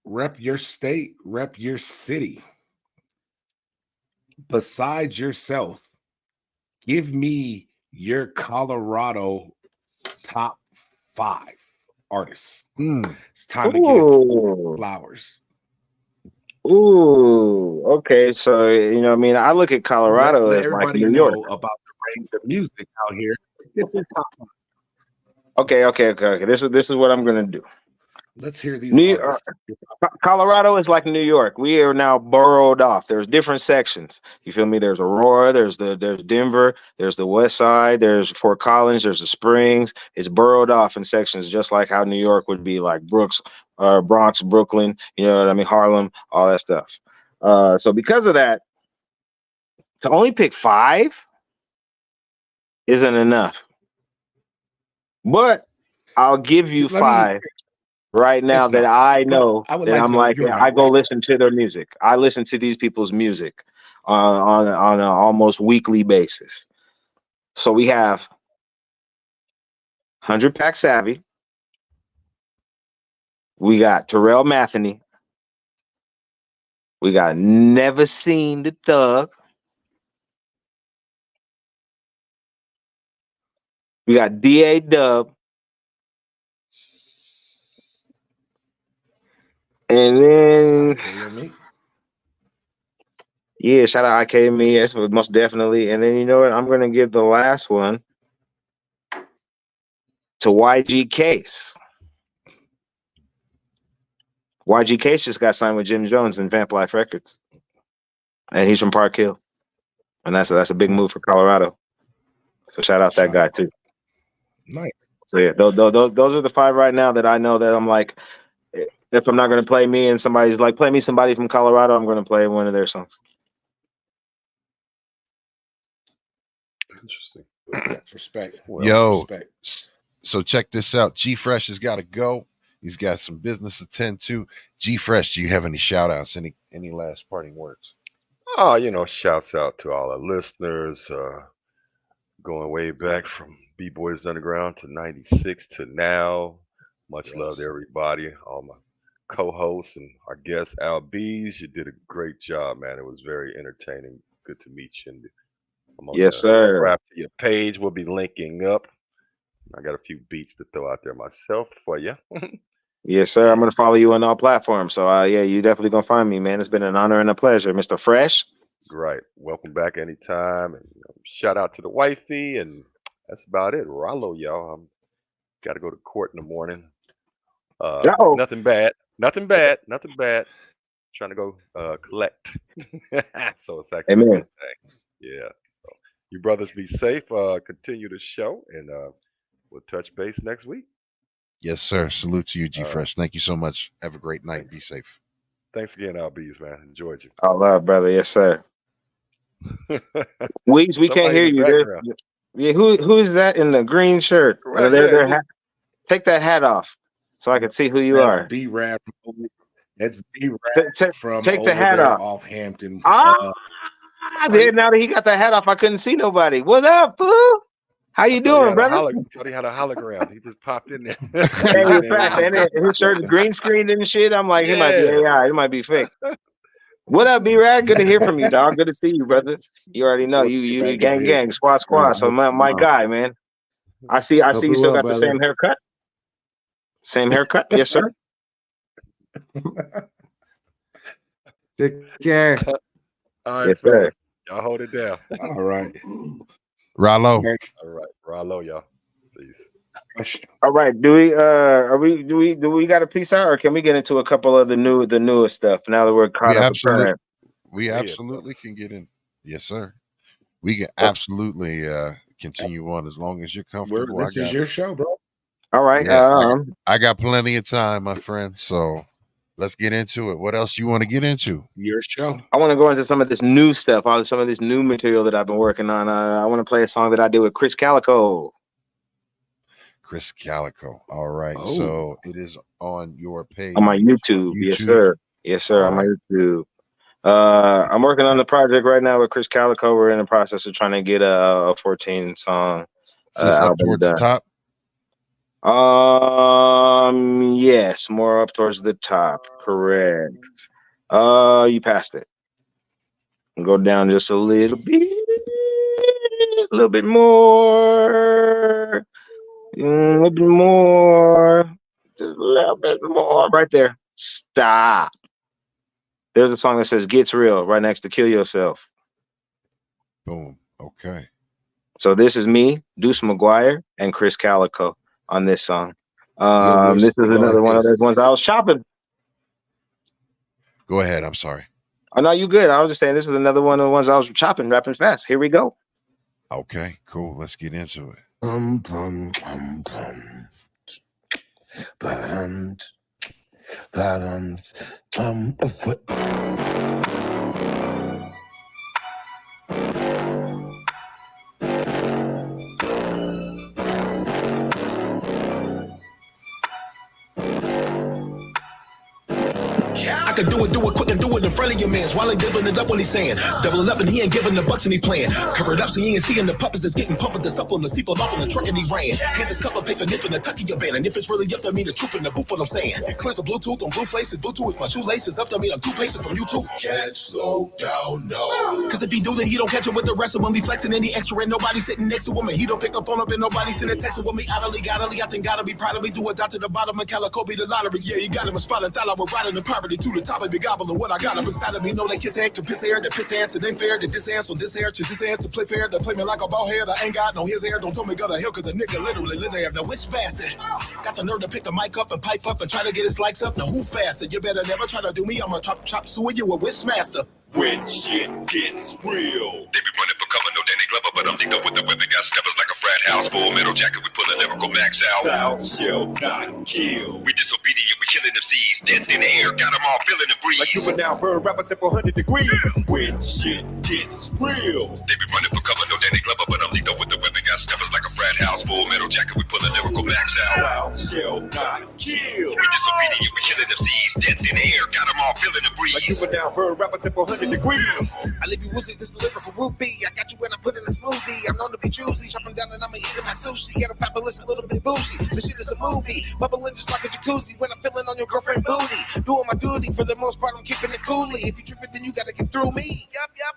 Rep your state, rep your city. Besides yourself, give me your Colorado top 5 artists. It's time to give Ooh. flowers. Ooh. Okay. So, I mean, I look at Colorado Let as like everybody New York. know about the range of music out here. Get their top 5. Okay. This is what I'm gonna do. Let's hear these New artists. Colorado is like New York. We are now borough'd off. There's different sections. You feel me? There's Aurora. There's Denver. There's the West Side. There's Fort Collins. There's the Springs. It's borough'd off in sections, just like how New York would be, like Bronx, Brooklyn. You know what I mean? Harlem, all that stuff. So because of that, to only pick 5 isn't enough. But I'll give you Let me 5 right now It's that not. I But know I would that like to I'm know like, your I rank. go listen to their music. I listen to these people's music on an almost weekly basis. So we have 100 Pack Savvy. We got Terrell Matheny. We got Never Seen the Thug. We got DA Dub. And then IKME. Yeah, shout out IKME, yes, most definitely. And then you know what? I'm gonna give the last one to YG Case. YG Case just got signed with Jim Jones and Vamp Life Records, and he's from Park Hill, and that's a big move for Colorado. So shout out that guy too. Nice. So yeah, those are the 5 right now that I know that I'm like, if I'm not gonna play me and somebody's like, play me somebody from Colorado, I'm gonna play one of their songs. Interesting. That's respect. Yo, Respect. so check this out. G Fresh has got to go. He's got some business to tend to. G Fresh, do you have any shout outs? Any last parting words? Oh, shouts out to all our listeners, going way back from B-Boys Underground to 96 to now. Much love to everybody, all my co-host and our guest Albeez. You did a great job, man. It was very entertaining. Good to meet you. And I'm on Yes, the sir. subscribe to your page. We'll be linking up. I got a few beats to throw out there myself for you. Yes, sir. I'm gonna follow you on all platforms. So yeah, you definitely gonna find me, man. It's been an honor and a pleasure, Mr. Fresh. Right. Welcome back anytime. And shout out to the wifey. And that's about it. Rollo, y'all. I'm got to go to court in the morning. Uh-oh. Nothing bad. Nothing bad. Nothing bad. Trying to go collect. So it's actually a Amen. good thing. Yeah. So you brothers be safe. Continue the show, and we'll touch base next week. Yes, sir. Salute to you, G All right. Fresh. Thank you so much. Have a great night. Be safe. Thanks again, Albeez, man. Enjoyed you. All love, brother. Yes, sir. Weeks, we can't Somebody hear in the you. background. Yeah, who is that in the green shirt? Right, Their yeah. hat. Take that hat off so I can see who you are. That's B-Rap. That's B-Rap from Take the over hat there off. off Hampton. There, now that he got the hat off, I couldn't see nobody. What up, fool? How you doing, brother? Thought he had a hologram. He just popped in there. Hey, in fact, and his shirt is green screened and shit. I'm like, it might be AI. It might be fake. What up, B-Rad? Good to hear from you, dog. Good to see you, brother. You already know you gang, squad. So my guy, man. I see you still got the same haircut. Same haircut, yes, sir. Take care. All right, yes, sir. Y'all hold it down. All right. Rollo. All right, Rollo, y'all. Please. All right. Do we got a piece out, or can we get into a couple of the newest stuff now that we're caught up? We absolutely can get in. Yes, sir. We can absolutely continue on as long as you're comfortable. This is your show, bro. All right. Yeah, I got plenty of time, my friend. So let's get into it. What else you want to get into? Your show. I want to go into some of this new stuff, some of this new material that I've been working on. I want to play a song that I did with Chris Calico. Chris Calico. All right. Oh. So it is on your page. On my YouTube. Yes, sir. Yes, sir. On my YouTube. I'm working on the project right now with Chris Calico. We're in the process of trying to get a 14 song up towards the top. Yes, more up towards the top. Correct. You passed it. Go down just a little bit more. A little bit more. Just a little bit more. Right there. Stop. There's a song that says "Gets Real" right next to "Kill Yourself." Boom. Okay. So this is me, Deuce McGuire, and Chris Calico on this song. This is another one of those ones I was shopping. Go ahead. I'm sorry. Oh no, you good. I was just saying this is another one of the ones I was chopping, rapping fast. Here we go. Okay, cool. Let's get into it. I could do it quick and do it in front of your mans while he doubling it up when he's saying double it up and he ain't giving the bucks and he playing. Cover it up so he ain't seeing the puppets that's getting pumped with the stuff on the seatbelt off in the truck and he ran. Hit this cup of paper nip in the tuck of your band, and if it's really up to me, the truth in the booth what I'm saying. It clears the Bluetooth on blue faces, Bluetooth with my shoelaces up to me, I'm 2 paces from you too. Can't slow down, no. Cause if he do then he don't catch him with the rest of when we flexing any extra and nobody sitting next to him and he don't pick the phone up and nobody sending text with me. Idly, I think gotta be proud of me. Do it down to the bottom of Calico be the lottery. Yeah, you got him a spot and thought I was riding in poverty to the top of the gobbler. What I got up inside of me, know that kiss hand can piss air, the piss hands, it ain't fair, the diss hands on this hair, choose his hands to play fair, they play me like a ball head, I ain't got no his hair, don't tell me go to hell, cause the nigga literally live there. Now which bastard got the nerve to pick the mic up and pipe up and try to get his likes up? Now who faster? You better never try to do me, I'm a chop suey you a Wishmaster. When shit gets real. They be running for cover, no Danny Glover, but I'm linked up with the weapon. Got steppers like a frat house, full metal jacket. We pull a lyrical max out. Thou shalt not kill. We disobedient, we killing them seeds. Death in the air, got them all feeling the breeze. Like juvenile bird rappers at 400 degrees. When shit gets real. They be running for cover, no Danny Danny Glover, but I'm lethal with the weapon. Got steppers like a frat house, full metal jacket. We pull a lyrical max out. Thou shalt not kill. We disobedient, we killing them seas. Death in the air, got them all feeling the breeze. Like juvenile bird rappers at 400 degrees. I leave you woozy, this is lyrical ruby. I got you when I put in a smoothie. I'm known to be choosy, chopping down and I'ma eat it like sushi. Get a fabulous, a little bit bougie. This shit is a movie, bubbling just like a jacuzzi. When I'm feeling on your girlfriend booty, doing my duty. For the most part, I'm keeping it coolly. If you tripping, then you gotta get through me.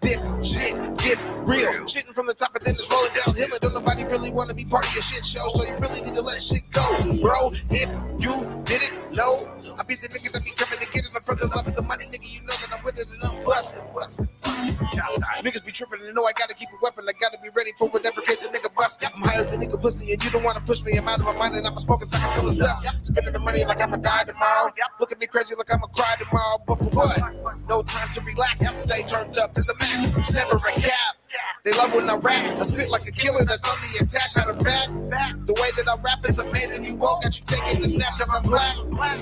This shit gets real. Shitting from the top and then it's rolling downhill. And don't nobody really wanna be part of your shit show. So you really need to let shit go, bro. If you didn't know, I be the nigga that be coming to get it. I'm for the love of the money, nigga. You know that I'm with it and I'm busting. Niggas be tripping and know I gotta keep a weapon. I gotta be ready for whatever case a nigga bust. I'm higher than nigga pussy and you don't wanna push me. I'm out of my mind and I'm smoking so I can tell it's dust. Spending the money like I'ma die tomorrow. Look at me crazy like I'ma cry tomorrow. But for what? No time to relax. Stay turned up to the max. It's never a cap. They love when I rap. I spit like a killer that's on the attack, not a back. The way that I rap is amazing. You won't got you taking a nap cause I'm black.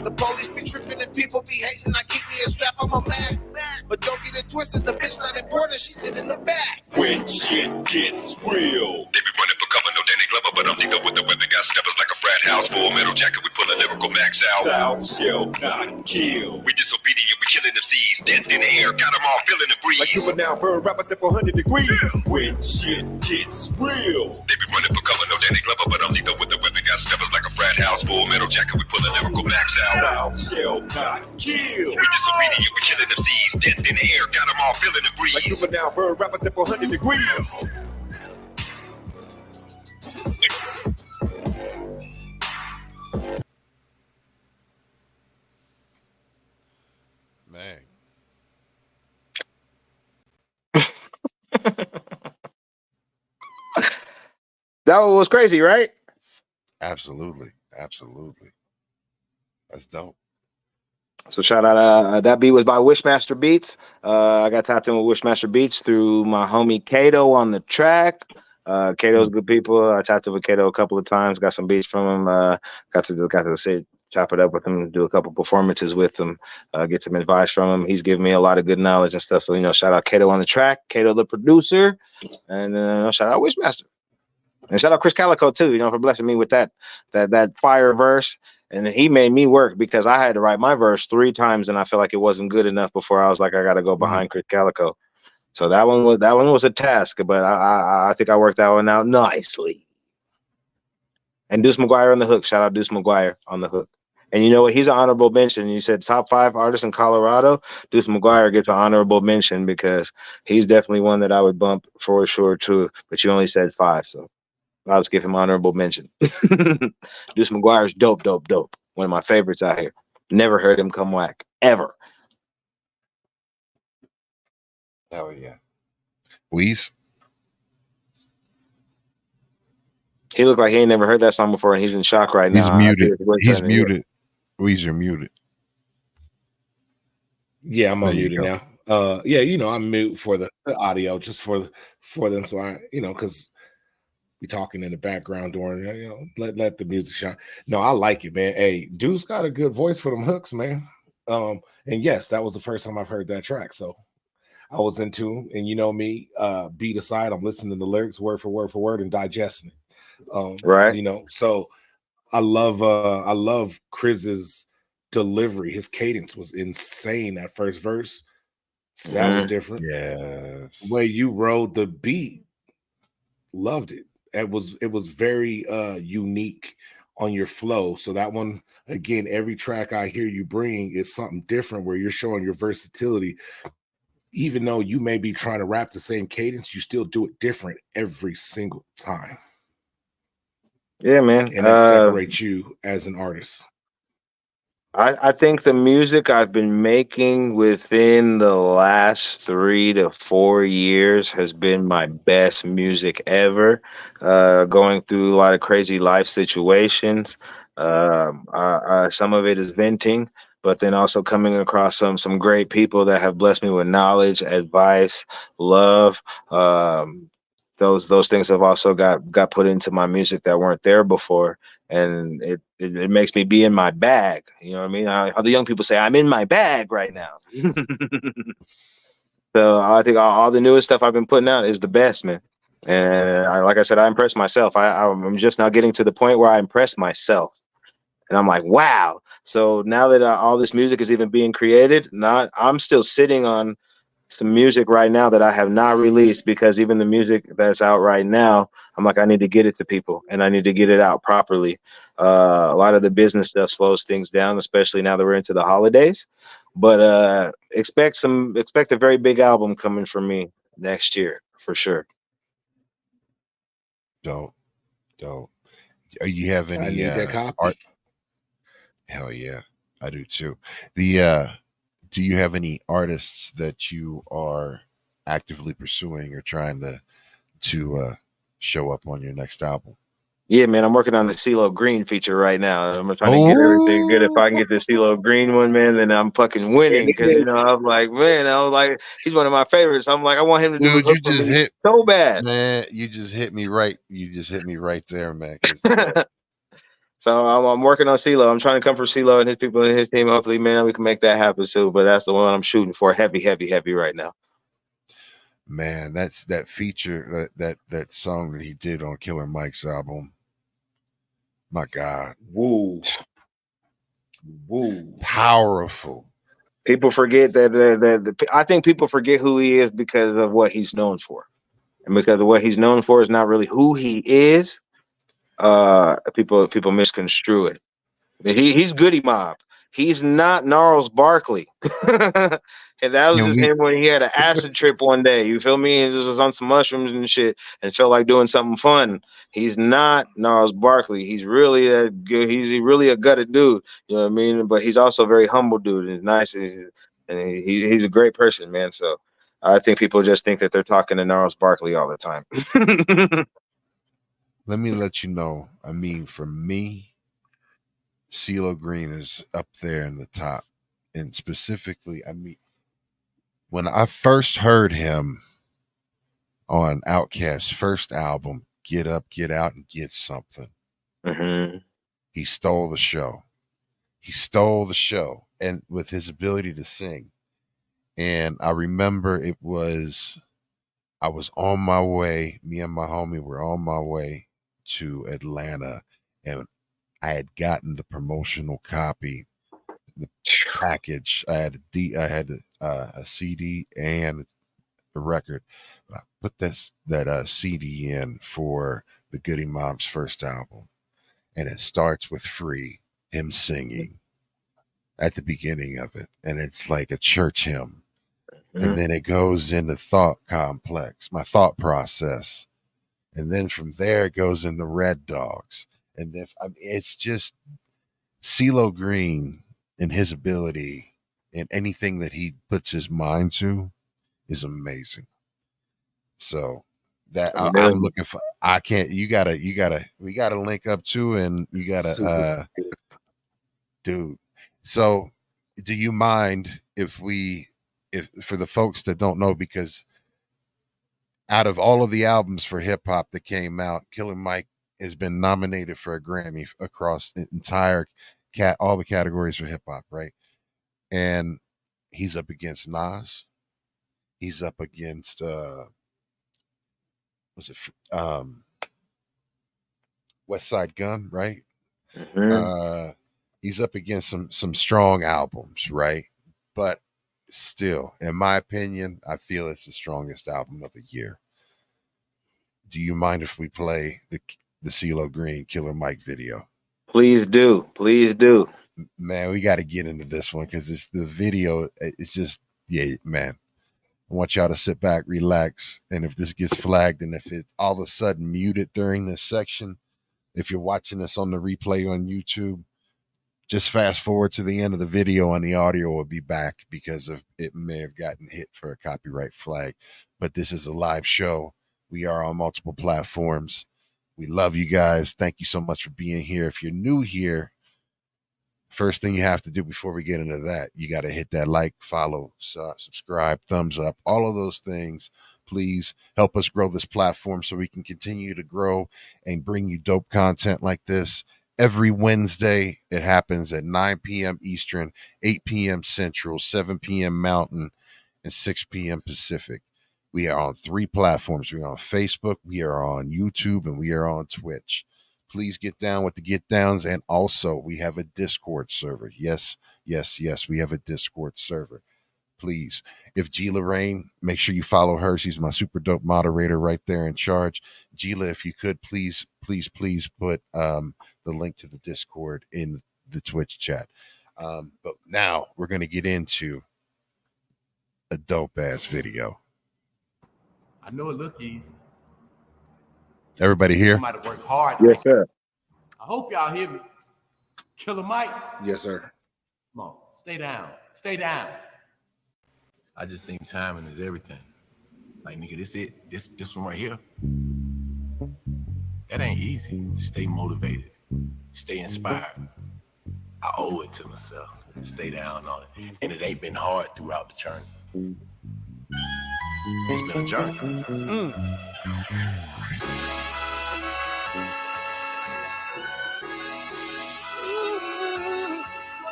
The police be tripping and people be hating. I keep me a strap, I'm a man. But don't get it twisted, the bitch not important, she sit in the back. When shit gets real. They be running for cover, no Danny Glover, but I'm lethal with the weapon. Got steppers like a frat house, full metal jacket. We pull a lyrical max out. Thou shalt not kill. We disobedient, we killing them seas. Death in the air, got them all feeling the breeze. Like juvenile bird rappers at 400 degrees. When shit gets real. They be running for cover, no Danny Glover, but I'm lethal with the weapon. Got steppers like a frat house, full metal jacket. We pull a lyrical max out. Thou shalt not kill. We disobedient, we killing them seas. Death in the air, got them all feeling the breeze. Like juvenile bird rappers at 400 degrees. Man. That was crazy, right? Absolutely. That's dope. So shout out, that beat was by Wishmaster Beats. I got tapped in with Wishmaster Beats through my homie Kato on the track. Kato's good people. I tapped in with Kato a couple of times, got some beats from him. Got to sit, chop it up with him, do a couple performances with him, get some advice from him. He's giving me a lot of good knowledge and stuff. So, shout out Kato on the track, Kato the producer, and shout out Wishmaster. And shout out Chris Calico too, for blessing me with that fire verse. And he made me work because I had to write my verse 3 times, and I feel like it wasn't good enough before I was like, I got to go behind Chris Calico. So that one was a task, but I think I worked that one out nicely. And Deuce McGuire on the hook. Shout out Deuce McGuire on the hook. And you know what? He's an honorable mention. You said top 5 artists in Colorado. Deuce McGuire gets an honorable mention because he's definitely one that I would bump for sure too. But you only said 5, so I'll just give him honorable mention. Deuce McGuire's dope. One of my favorites out here. Never heard him come whack ever. Hell yeah. Weez. He looked like he ain't never heard that song before, and he's in shock right now. He's muted. Weez, you're muted. Yeah, I'm unmuted now. Yeah, I'm mute for the audio, just for them. So I, because we talking in the background during, let the music shine. No, I like it, man. Hey, Deuce got a good voice for them hooks, man. And yes, that was the first time I've heard that track. So I was in tune, and me, beat aside, I'm listening to the lyrics word for word and digesting it. Right. So I love Chris's delivery. His cadence was insane. That first verse, so that was different. Yes. The way you rode the beat, loved it. It was very unique on your flow. So that one, again, every track I hear you bring is something different where you're showing your versatility. Even though you may be trying to rap the same cadence, you still do it different every single time. Yeah, man. And that separates you as an artist. I think the music I've been making within the last 3 to 4 years has been my best music ever. Going through a lot of crazy life situations. Some of it is venting, but then also coming across some great people that have blessed me with knowledge, advice, love. Those things have also got put into my music that weren't there before, and it makes me be in my bag. You know what I mean? How the young people say, I'm in my bag right now. So I think all the newest stuff I've been putting out is the best, man. And like I said, I impressed myself. I'm just now getting to the point where I impress myself. And I'm like, wow. So now that all this music is even being created, I'm still sitting on some music right now that I have not released, because even the music that's out right now, I'm like, I need to get it to people and I need to get it out properly. A lot of the business stuff slows things down, especially now that we're into the holidays. But expect a very big album coming from me next year for sure. Dope. You have I any need that copy. art? Hell yeah, I do too. Do you have any artists that you are actively pursuing or trying to show up on your next album? Yeah, man, I'm working on the CeeLo Green feature right now. I'm trying to get everything good. If Oh, I can get the CeeLo Green one, man, then I'm fucking winning. Because I'm like, man, I was like, he's one of my favorites. I'm like, I want him to do a dude, you hook for just me hit so bad. man. You just hit me right. You just hit me right there, man. 'Cause, yeah, So I'm working on CeeLo. I'm trying to come for CeeLo and his people and his team. Hopefully, man, we can make that happen soon. But that's the one I'm shooting for, heavy, heavy, heavy right now. man, that's that feature that song that he did on Killer Mike's album. My God, Woo. powerful. People forget that I think people forget who he is because of what he's known for, and because of what he's known for is not really who he is. People misconstrue it. He's Goody Mob. He's not Gnarls Barkley. And that was Can just we him when he had an acid trip one day. You feel me? He just was on some mushrooms and shit and felt like doing something fun. He's not Gnarls Barkley. He's really a good. He's really a gutted dude. You know what I mean? But he's also a very humble dude and nice. And he's a great person, man. So I think people just think that they're talking to Gnarls Barkley all the time. let me let you know? I mean, for me, CeeLo Green is up there in the top, and specifically, I mean, when I first heard him on Outkast's first album, Get Up, Get Out, and Get Something. Mm-hmm. He stole the show. He stole the show, and with his ability to sing. And I remember I was on my way. Me and my homie were on my way to Atlanta, and I had gotten the promotional copy, the package. I had a CD and a record. I put that CD in for the Goody Mob's first album, and it starts with "Free," him singing at the beginning of it, and it's like a church hymn, and then it goes into Thought Complex, my thought process, and then from there it goes into Red Dogs, and then I mean, it's just CeeLo Green and his ability and anything that he puts his mind to is amazing. So that I'm looking for. I can't. We gotta link up too, and you gotta, dude. So, do you mind if for the folks that don't know, because out of all of the albums for hip hop that came out, Killer Mike has been nominated for a Grammy across the entire all the categories for hip hop, right? And he's up against Nas. He's up against was it West Side Gun, right? Mm-hmm. He's up against some strong albums, right? But still, in my opinion, I feel it's the strongest album of the year. Do you mind if we play the CeeLo Green Killer Mike video? Please do. Please do. Man, we got to get into this one because it's the video. It's just, yeah, man. I want y'all to sit back, relax, and if this gets flagged and if it all of a sudden muted during this section, if you're watching this on the replay on YouTube, just fast forward to the end of the video and the audio will be back because of it may have gotten hit for a copyright flag. But this is a live show. We are on multiple platforms. We love you guys. Thank you so much for being here. If you're new here, first thing you have to do before we get into that, you got to hit that like, follow, subscribe, thumbs up, all of those things. Please help us grow this platform so we can continue to grow and bring you dope content like this. Every Wednesday, it happens at 9 p.m. Eastern, 8 p.m. Central, 7 p.m. Mountain, and 6 p.m. Pacific. We are on 3 platforms. We are on Facebook, we are on YouTube, and we are on Twitch. Please get down with the get downs. And also, we have a Discord server. Yes, yes, yes. We have a Discord server. Please, if Gila Rain, make sure you follow her. She's my super dope moderator right there in charge. Gila, if you could, please, please, please put the link to the Discord in the Twitch chat. But now we're going to get into a dope ass video. I know it look easy. Everybody here? Somebody work hard. Yes, sir. I hope y'all hear me. Killer Mike. Yes, sir. Come on, stay down. Stay down. I just think timing is everything. Like, nigga, this it. This one right here. That ain't easy. Stay motivated. Stay inspired. I owe it to myself. Stay down on it. And it ain't been hard throughout the journey. It's been a journey. So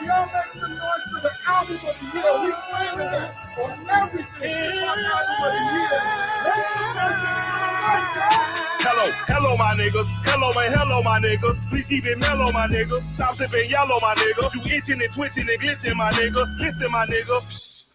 y'all make some noise for the album of the year. We claiming that on everything. Album of the year. Make some noise for the Hello, my niggas. Hello, my niggas. Please keep it mellow, my niggas. Stop sipping yellow, my nigga. You itching and twitching and glitching, my nigga. Listen, my nigga.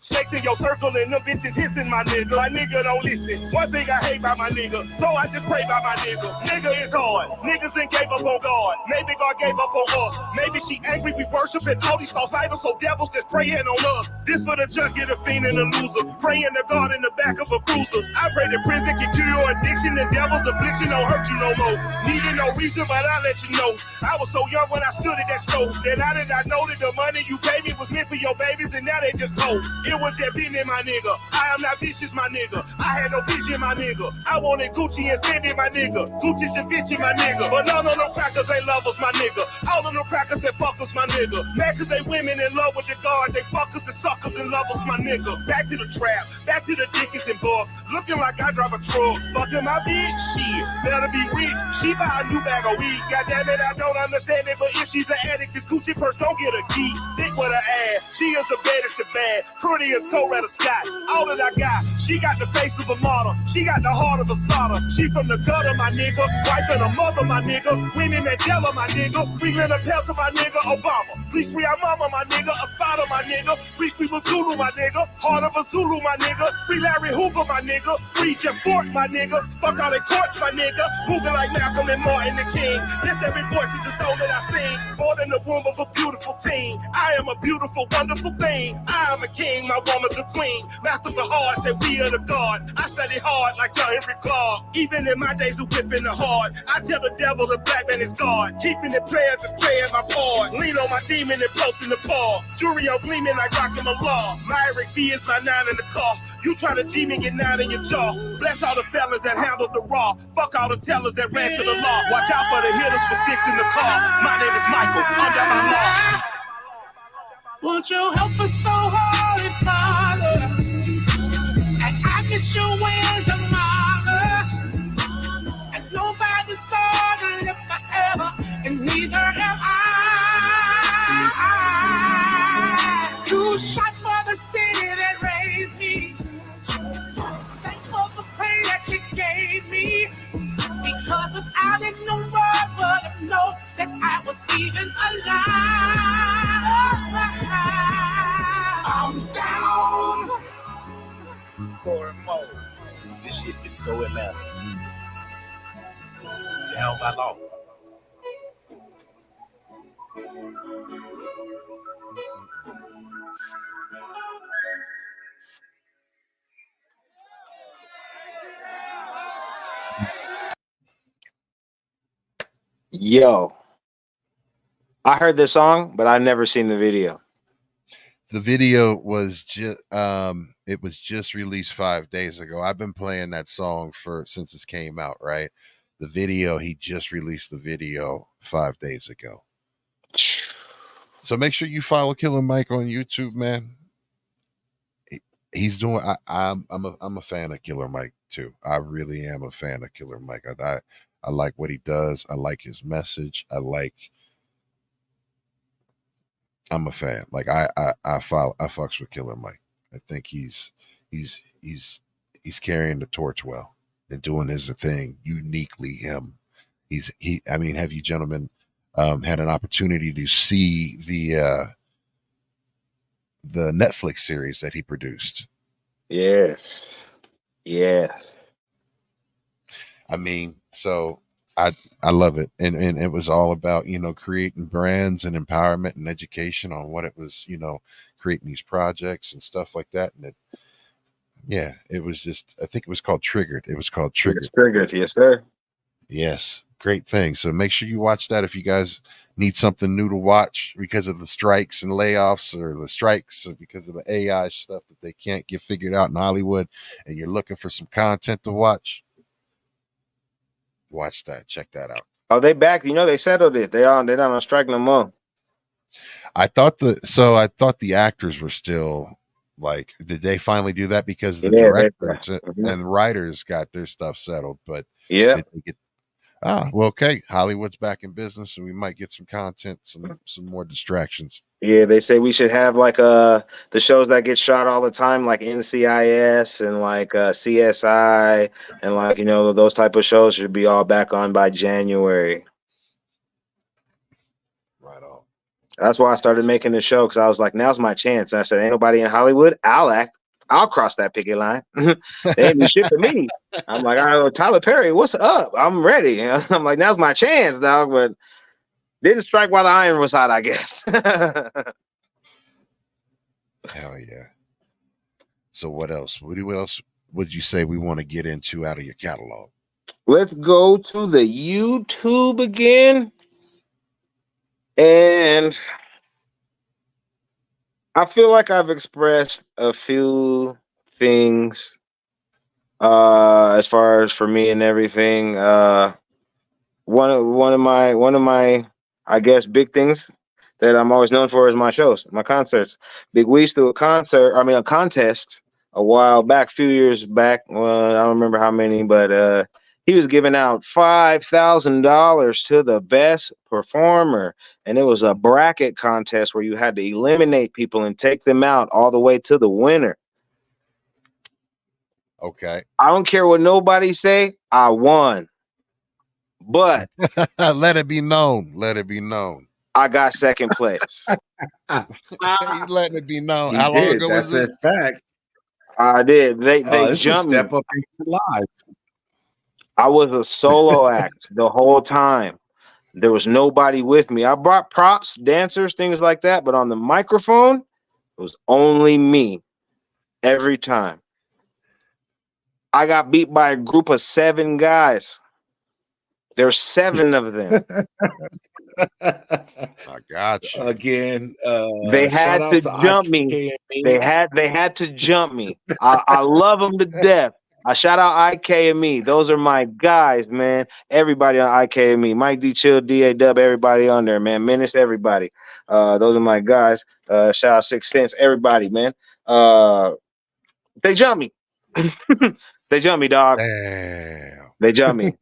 Snakes in your circle and them bitches hissing, my nigga. My nigga don't listen. One thing I hate about my nigga, so I just pray by my nigga. Nigga is hard. Niggas ain't gave up on God. Maybe God gave up on us. Maybe she angry we worshiping all these false idols, so devils just praying on us. This for the junkie, the fiend, and the loser. Praying to God in the back of a cruiser. I pray that prison can cure your addiction and devil's affliction don't hurt you no more. Needing no reason, but I'll let you know. I was so young when I stood at that stove. Then I did not know that the money you gave me was meant for your babies, and now they just cold. It was just been in my nigga. I am not vicious, my nigga. I had no vision, my nigga. I wanted Gucci and Fendi, my nigga. Gucci and Vinci, my nigga. But none of them crackers, they love us, my nigga. All of them crackers, they fuck us, my nigga. Mad cause they women in love with the guard. They fuckers and suckers and love us, my nigga. Back to the trap, back to the Dickens and bugs. Looking like I drive a truck. Fucking my bitch, shit. Better be rich. She buy a new bag of weed. Goddamn it, I don't understand it. But if she's an addict, this Gucci purse don't get a key. Think what I add. She is the baddest and bad. Pretty as Coretta Scott. All that I got. She got the face of a model. She got the heart of a solder. She from the gutter, my nigga. Wife and a mother, my nigga. Women that Della, my nigga. Free Leonard Peltier, my nigga. Obama. Please free our mama, my nigga. Asada, my nigga. Please free Zulu, my nigga. Heart of a Zulu, my nigga. Free Larry Hoover, my nigga. Free Jeff Fort, my nigga. Fuck all the courts, my nigga. Moving like Malcolm and Martin the King. Lift every voice is the soul that I sing. More than the womb of a beautiful teen. I am a beautiful, wonderful thing. I am a king, my woman's a queen. Master of the heart, that we are the God. I study hard like John Henry Clark. Even in my days of whipping the heart, I tell the devil the black man is God. Keeping it players is playing my part. Lean on my demon and posting the paw. Jury on gleaming like rockin' the law. My Eric B is my 9 in the car. You try to G me, get 9 in your jaw. Bless all the fellas that handled the raw. Fuck all the tellers that ran to the law. Watch out for the hitters with sticks in the car. My name is Michael, under my law. Won't you help us, so Holy Father? And I miss you as a mother. And nobody's gonna live forever, and neither am I. You shot for the city that raised me. Thanks for the pain that you gave me. Because without it, no one would have known that I was even alive. I'm down For more. This shit is so Atlanta. Down by law. Yo, I heard this song, but I never seen the video. The video was just it was just released 5 days ago. I've been playing that song since it came out, right? The video, he just released the video 5 days ago. So make sure you follow Killer Mike on YouTube, man. He's doing I'm a fan of Killer Mike too. I really am a fan of Killer Mike. I like what he does. I like his message. I'm a fan. Like I fucks with Killer Mike. I think he's he's carrying the torch well and doing his thing uniquely him. I mean, have you gentlemen had an opportunity to see the Netflix series that he produced? Yes. Yes. I mean, so I love it, and it was all about creating brands and empowerment and education on what it was, creating these projects and stuff like that, and it was just, I think it was called Triggered. It was called It's Triggered. triggered. Yes, sir. Yes, great thing. So make sure you watch that if you guys need something new to watch because of the strikes and layoffs, or the strikes because of the AI stuff that they can't get figured out in Hollywood, and you're looking for some content to watch. Watch that. Check that out. Oh, they back. They settled it. They're not on strike no more. I thought the actors were still like, did they finally do that? Because the directors and writers got their stuff settled, but yeah, did they get? Well, okay. Hollywood's back in business, and we might get some content, some more distractions. Yeah, they say we should have like the shows that get shot all the time, like NCIS and like CSI, and like those type of shows should be all back on by January. Right on. That's why I started making the show, because I was like, now's my chance. And I said, ain't nobody in Hollywood. I'll cross that picket line. They ain't do shit for me. I'm like, Tyler Perry, what's up? I'm ready. I'm like, now's my chance, dog. But didn't strike while the iron was hot, I guess. Hell yeah. So what else? What else would you say we want to get into out of your catalog? Let's go to the YouTube again. And I feel like I've expressed a few things as far as for me and everything. One of my I guess big things that I'm always known for is my shows, my concerts. Big Weez threw a contest a while back, few years back. Well, I don't remember how many, but he was giving out $5,000 to the best performer, and it was a bracket contest where you had to eliminate people and take them out all the way to the winner. Okay. I don't care what nobody say, I won. But let it be known. Let it be known. I got second place. He's letting it be known. How long ago was it? Fact. I did. They jumped me. Step up and live. I was a solo act the whole time. There was nobody with me. I brought props, dancers, things like that, but on the microphone, it was only me every time. I got beat by a group of 7 guys. There's 7 of them. I got you. Again, they had to jump me. They had to jump me. I love them to death. I shout out IK and me. Those are my guys, man. Everybody on IK and me. Mike D Chill, DA Dub, everybody on there, man. Menace, everybody. Those are my guys. Shout out 6 Cents, everybody, man. They jump me. They jump me, dog. Damn. They jump me.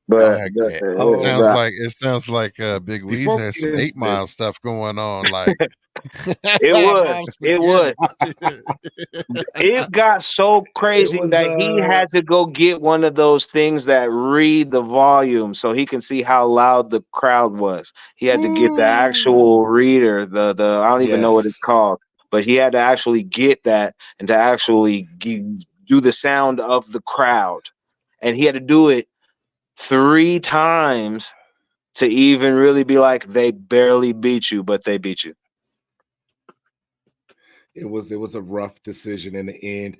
But it sounds like Big Weez has some 8 Mile stuff going on. Like it got so crazy that he had to go get one of those things that read the volume so he can see how loud the crowd was. He had to get the actual reader, the I don't even know what it's called, but he had to actually get that and to actually do the sound of the crowd, and he had to do it 3 times to even really be like, they barely beat you, but they beat you. It was a rough decision in the end.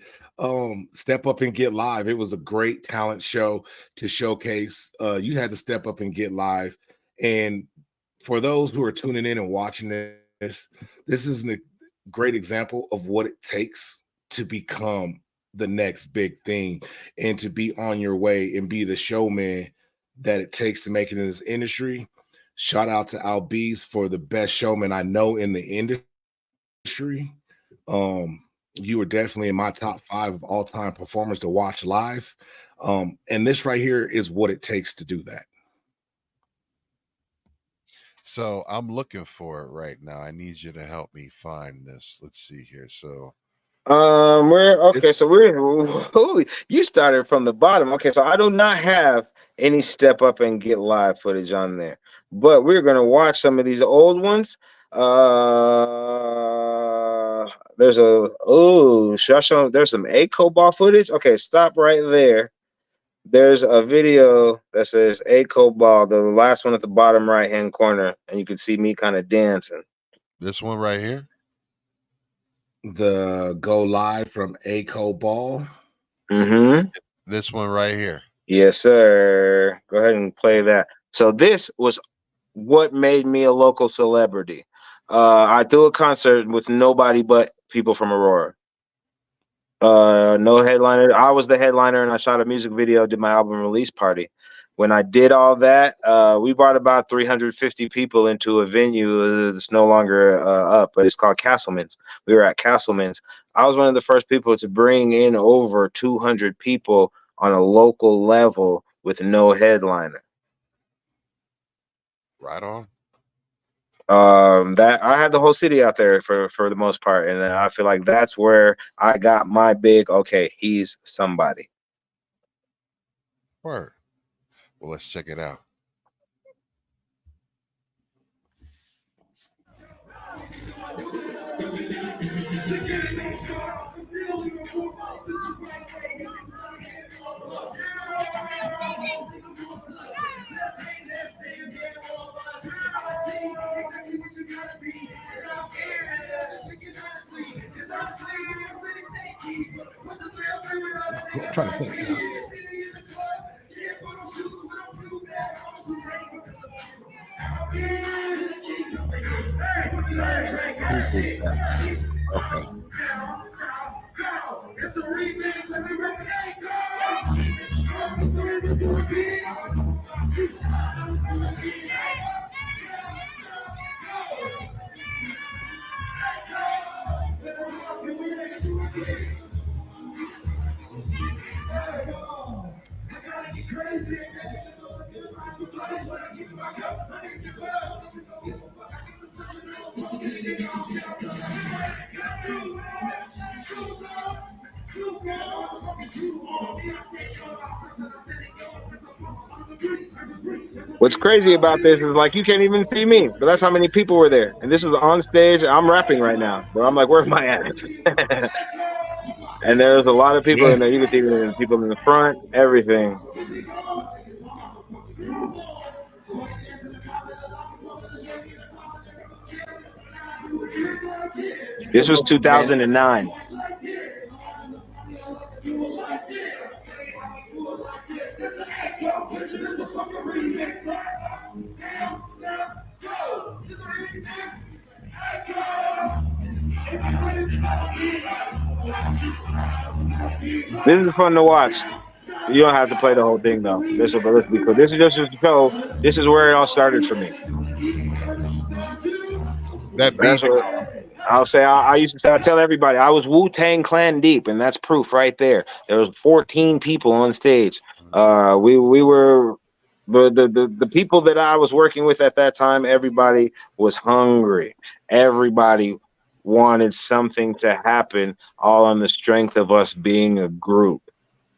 Step Up and Get Live. It was a great talent show to showcase. You had to step up and get live. And for those who are tuning in and watching this is a great example of what it takes to become the next big thing and to be on your way and be the showman that it takes to make it in this industry. Shout out to Albeez for the best showman I know in the industry. You were definitely in my top 5 of all-time performers to watch live. And this right here is what it takes to do that. So I'm looking for it right now. I need you to help me find this. Let's see here. So We're okay. It's So you started from the bottom. Okay, so I do not have any step up and get live footage on there, but we're gonna watch some of these old ones. There's should I show? There's some ACO ball footage. Okay, stop right there. There's a video that says ACO ball, the last one at the bottom right hand corner, and you can see me kind of dancing. This one right here. the go live from ACO Ball. Mm-hmm. This one right here. Yes, sir. Go ahead and play that. So this was what made me a local celebrity. I threw a concert with nobody but people from Aurora. No headliner. I was the headliner, and I shot a music video, did my album release party. When I did all that, we brought about 350 people into a venue that's no longer up, but it's called Castleman's. We were at Castleman's. I was one of the first people to bring in over 200 people on a local level with no headliner. Right on. That I had the whole city out there for the most part, and I feel like that's where I got my big okay, he's somebody. Word. Well, let's check it out. I'm trying to think. Okay. What's crazy about this is like you can't even see me, but that's how many people were there. And this is on stage. I'm rapping right now, but I'm like, where's my at? And there's a lot of people in there. You can see the people in the front, everything. This was 2009. This is fun to watch. You don't have to play the whole thing though. Let's be cool. This is just to show. This is where it all started for me. That's what I'll say. I used to say. I tell everybody I was Wu-Tang Clan deep, and that's proof right there. There was 14 people on stage. We were the people that I was working with at that time. Everybody was hungry. Everybody wanted something to happen, all on the strength of us being a group.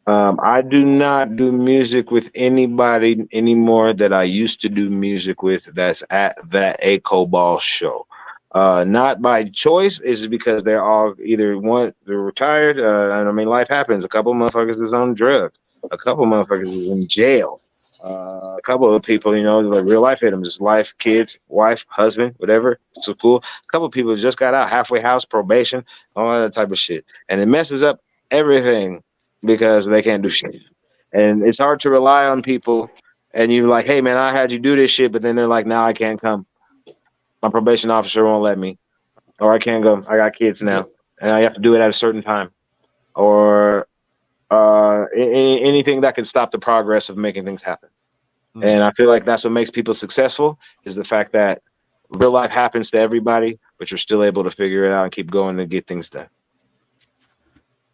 I do not do music with anybody anymore that I used to do music with that's at that ACO Ball show. Not by choice, is because they're all either they're retired. I mean, life happens. A couple of motherfuckers is on drugs. A couple of motherfuckers is in jail. A couple of people, like real life hit them, just life, kids, wife, husband, whatever. So cool. A couple of people just got out, halfway house, probation, all that type of shit. And it messes up everything because they can't do shit. And it's hard to rely on people. And you're like, hey, man, I had you do this shit. But then they're like, now I can't come. My probation officer won't let me. Or I can't go. I got kids now. And I have to do it at a certain time. Or anything that can stop the progress of making things happen. And I feel like that's what makes people successful, is the fact that real life happens to everybody, but you're still able to figure it out and keep going to get things done.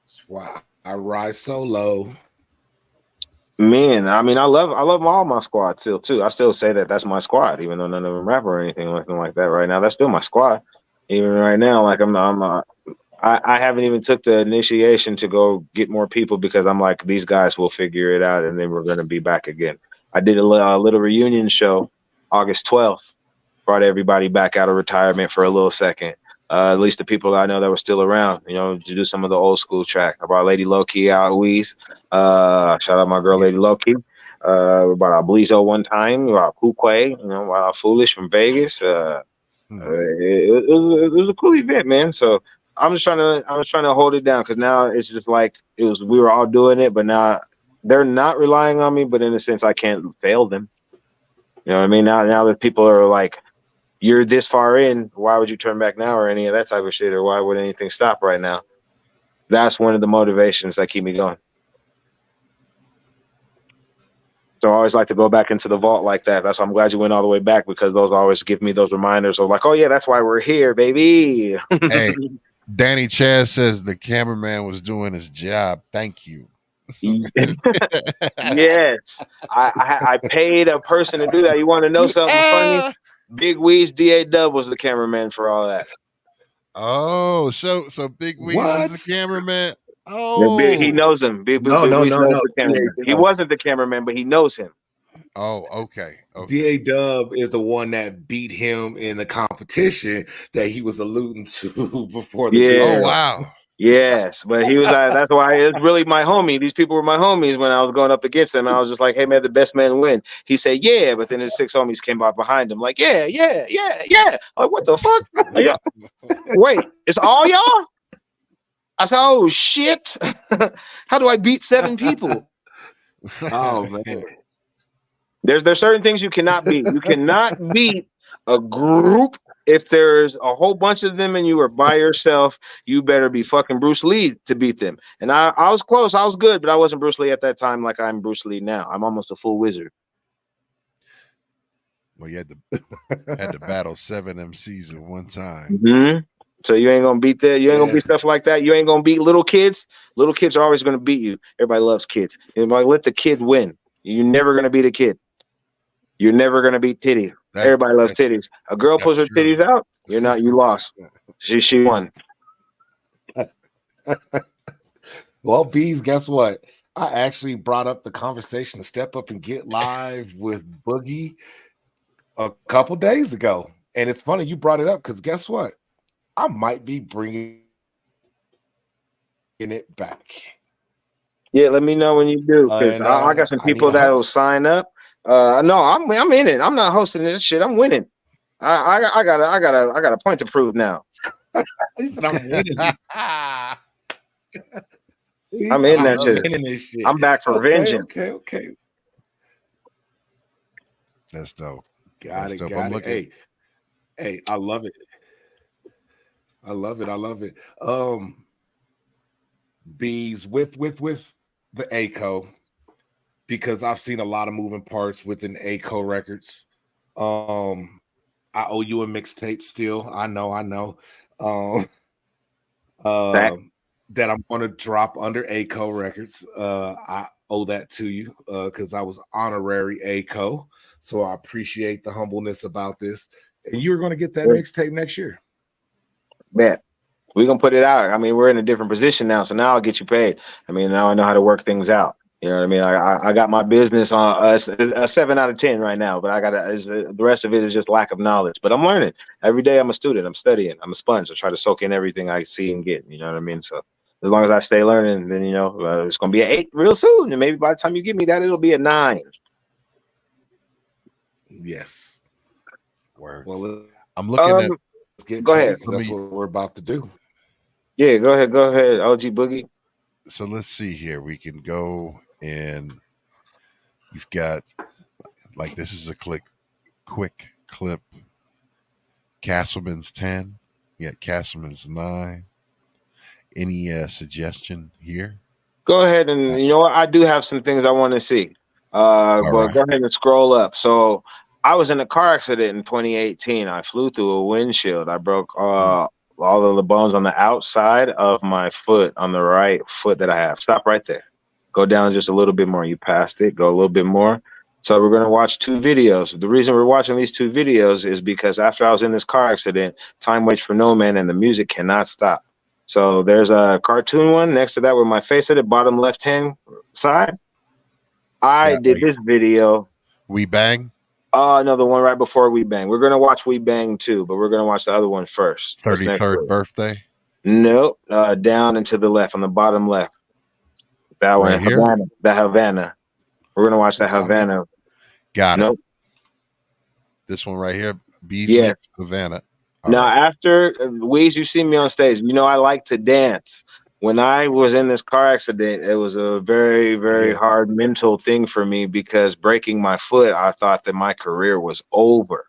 That's why I ride solo. Man, I mean, I love all my squad still too. I still say that that's my squad, even though none of them rap or anything like that right now. That's still my squad. Even right now, like I'm I haven't even took the initiation to go get more people because I'm like, these guys will figure it out, and then we're gonna be back again. I did a little reunion show, August 12th. Brought everybody back out of retirement for a little second. At least the people I know that were still around, you know, to do some of the old school track. I brought Lady Loki out, Albeez. Shout out my girl, Lady Loki. We brought Albeez one time. We brought Kukwe, you know, Foolish from Vegas. It was a cool event, man. So I was trying to hold it down because now it's just like we were all doing it, but now they're not relying on me, but in a sense I can't fail them. You know what I mean? Now that people are like, you're this far in, why would you turn back now or any of that type of shit, or why would anything stop right now? That's one of the motivations that keep me going. So I always like to go back into the vault like that. That's why I'm glad you went all the way back, because those always give me those reminders of like, oh yeah, that's why we're here, baby. Hey, Danny Chaz says the cameraman was doing his job. Thank you. Yes, I paid a person to do that. You want to know something funny? Big Weez DA was the cameraman for all that. Oh, so Big Weez was the cameraman. Oh, he knows him. Big Weez knows the cameraman. He wasn't the cameraman, but he knows him. Oh, okay. DA Dub is the one that beat him in the competition that he was alluding to before the Yeah. Oh, wow. Yes, but he was. That's why it's really my homie. These people were my homies when I was going up against him. I was just like, "Hey man, the best man win." He said, "Yeah," but then his 6 homies came out behind him, like, "Yeah." Like, what the fuck? Wait, it's all y'all? I said, "Oh shit! How do I beat 7 people?" Oh man. There's certain things you cannot beat. You cannot beat a group. If there's a whole bunch of them and you are by yourself, you better be fucking Bruce Lee to beat them. And I was close. I was good, but I wasn't Bruce Lee at that time like I'm Bruce Lee now. I'm almost a full wizard. Well, you had to battle 7 MCs at one time. Mm-hmm. So you ain't gonna beat that. You ain't gonna beat stuff like that. You ain't gonna beat little kids. Little kids are always gonna beat you. Everybody loves kids. And like, let the kid win. You're never gonna beat a kid. You're never gonna beat titties. Everybody loves titties. A girl pulls her titties out, you lost. She won. Well, Bees, guess what? I actually brought up the conversation to step up and get live with Boogie a couple days ago. And it's funny you brought it up because guess what? I might be bringing it back. Yeah, let me know when you do, because I got some people that will sign up. No, I'm in it. I'm not hosting this shit. I'm winning. I got a point to prove now. I'm winning. I'm in that shit. I'm back for vengeance. Okay. That's dope. Got it. Hey, I love it. I love it. Bees with the ACO, because I've seen a lot of moving parts within ACO Records. I owe you a mixtape still. I know. That I'm going to drop under ACO Records. I owe that to you because I was honorary ACO. So I appreciate the humbleness about this. And you're going to get that mixtape next year. Bet. We're going to put it out. I mean, we're in a different position now. So now I'll get you paid. I mean, now I know how to work things out. You know what I mean? I got my business on a 7 out of 10 right now, but the rest of it is just lack of knowledge. But I'm learning. Every day I'm a student. I'm studying. I'm a sponge. I try to soak in everything I see and get. You know what I mean? So as long as I stay learning, then, it's going to be an 8 real soon. And maybe by the time you give me that, it'll be a 9. Yes. Word. Well, I'm looking at. Go ahead. That's what we're about to do. Yeah, go ahead, OG Boogie. So let's see here. We can go and you've got this is a quick clip. Castleman's 10. You got Castleman's 9. Any suggestion here? Go ahead and I do have some things I want to see. But right. Go ahead and scroll up. So I was in a car accident in 2018. I flew through a windshield. I broke all of the bones on the outside of my foot, on the right foot that I have. Stop right there. Go down just a little bit more. You passed it. Go a little bit more. So we're going to watch 2 videos. The reason we're watching these 2 videos is because after I was in this car accident, time waits for no man and the music cannot stop. So there's a cartoon one next to that with my face at the bottom left-hand side. I did this video. We Bang? No, the one right before We Bang. We're gonna watch We Bang too, but we're gonna watch the other one first. That's next to 33rd it. birthday. Nope. Down and to the left on the bottom left. That one, Right here? Havana. The Havana. We're gonna watch the Havana. Got it. Nope. This one right here, Bees Yes. Mix Havana. Now, after Weez, you've seen me on stage. You know I like to dance. When I was in this car accident, it was a very, very hard mental thing for me because breaking my foot, I thought that my career was over.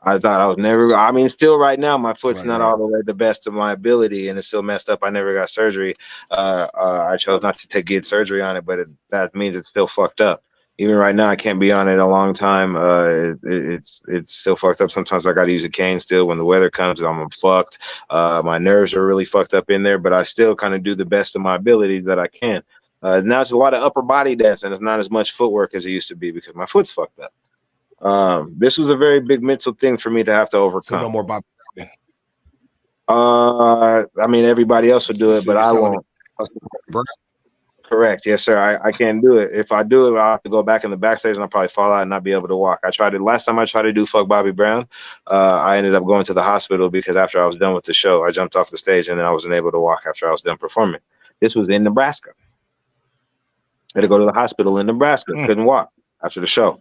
I thought I was never. I mean, still right now, my foot's not all the way the best of my ability, and it's still messed up. I never got surgery. I chose not to get surgery on it, but that means it's still fucked up. Even right now, I can't be on it a long time. It's still fucked up. Sometimes I got to use a cane still. When the weather comes, I'm fucked. My nerves are really fucked up in there, but I still kind of do the best of my ability that I can. Now it's a lot of upper body dancing. It's not as much footwork as it used to be because my foot's fucked up. This was a very big mental thing for me to have to overcome. So no more Bobby Brown. I mean, everybody else will do it, but I won't. Brown? Correct. Yes, sir. I can't do it. If I do it, I'll have to go back in the backstage and I'll probably fall out and not be able to walk. I tried it last time I tried to do Fuck Bobby Brown. I ended up going to the hospital because after I was done with the show, I jumped off the stage and then I wasn't able to walk after I was done performing. This was in Nebraska. I had to go to the hospital in Nebraska. Couldn't walk after the show.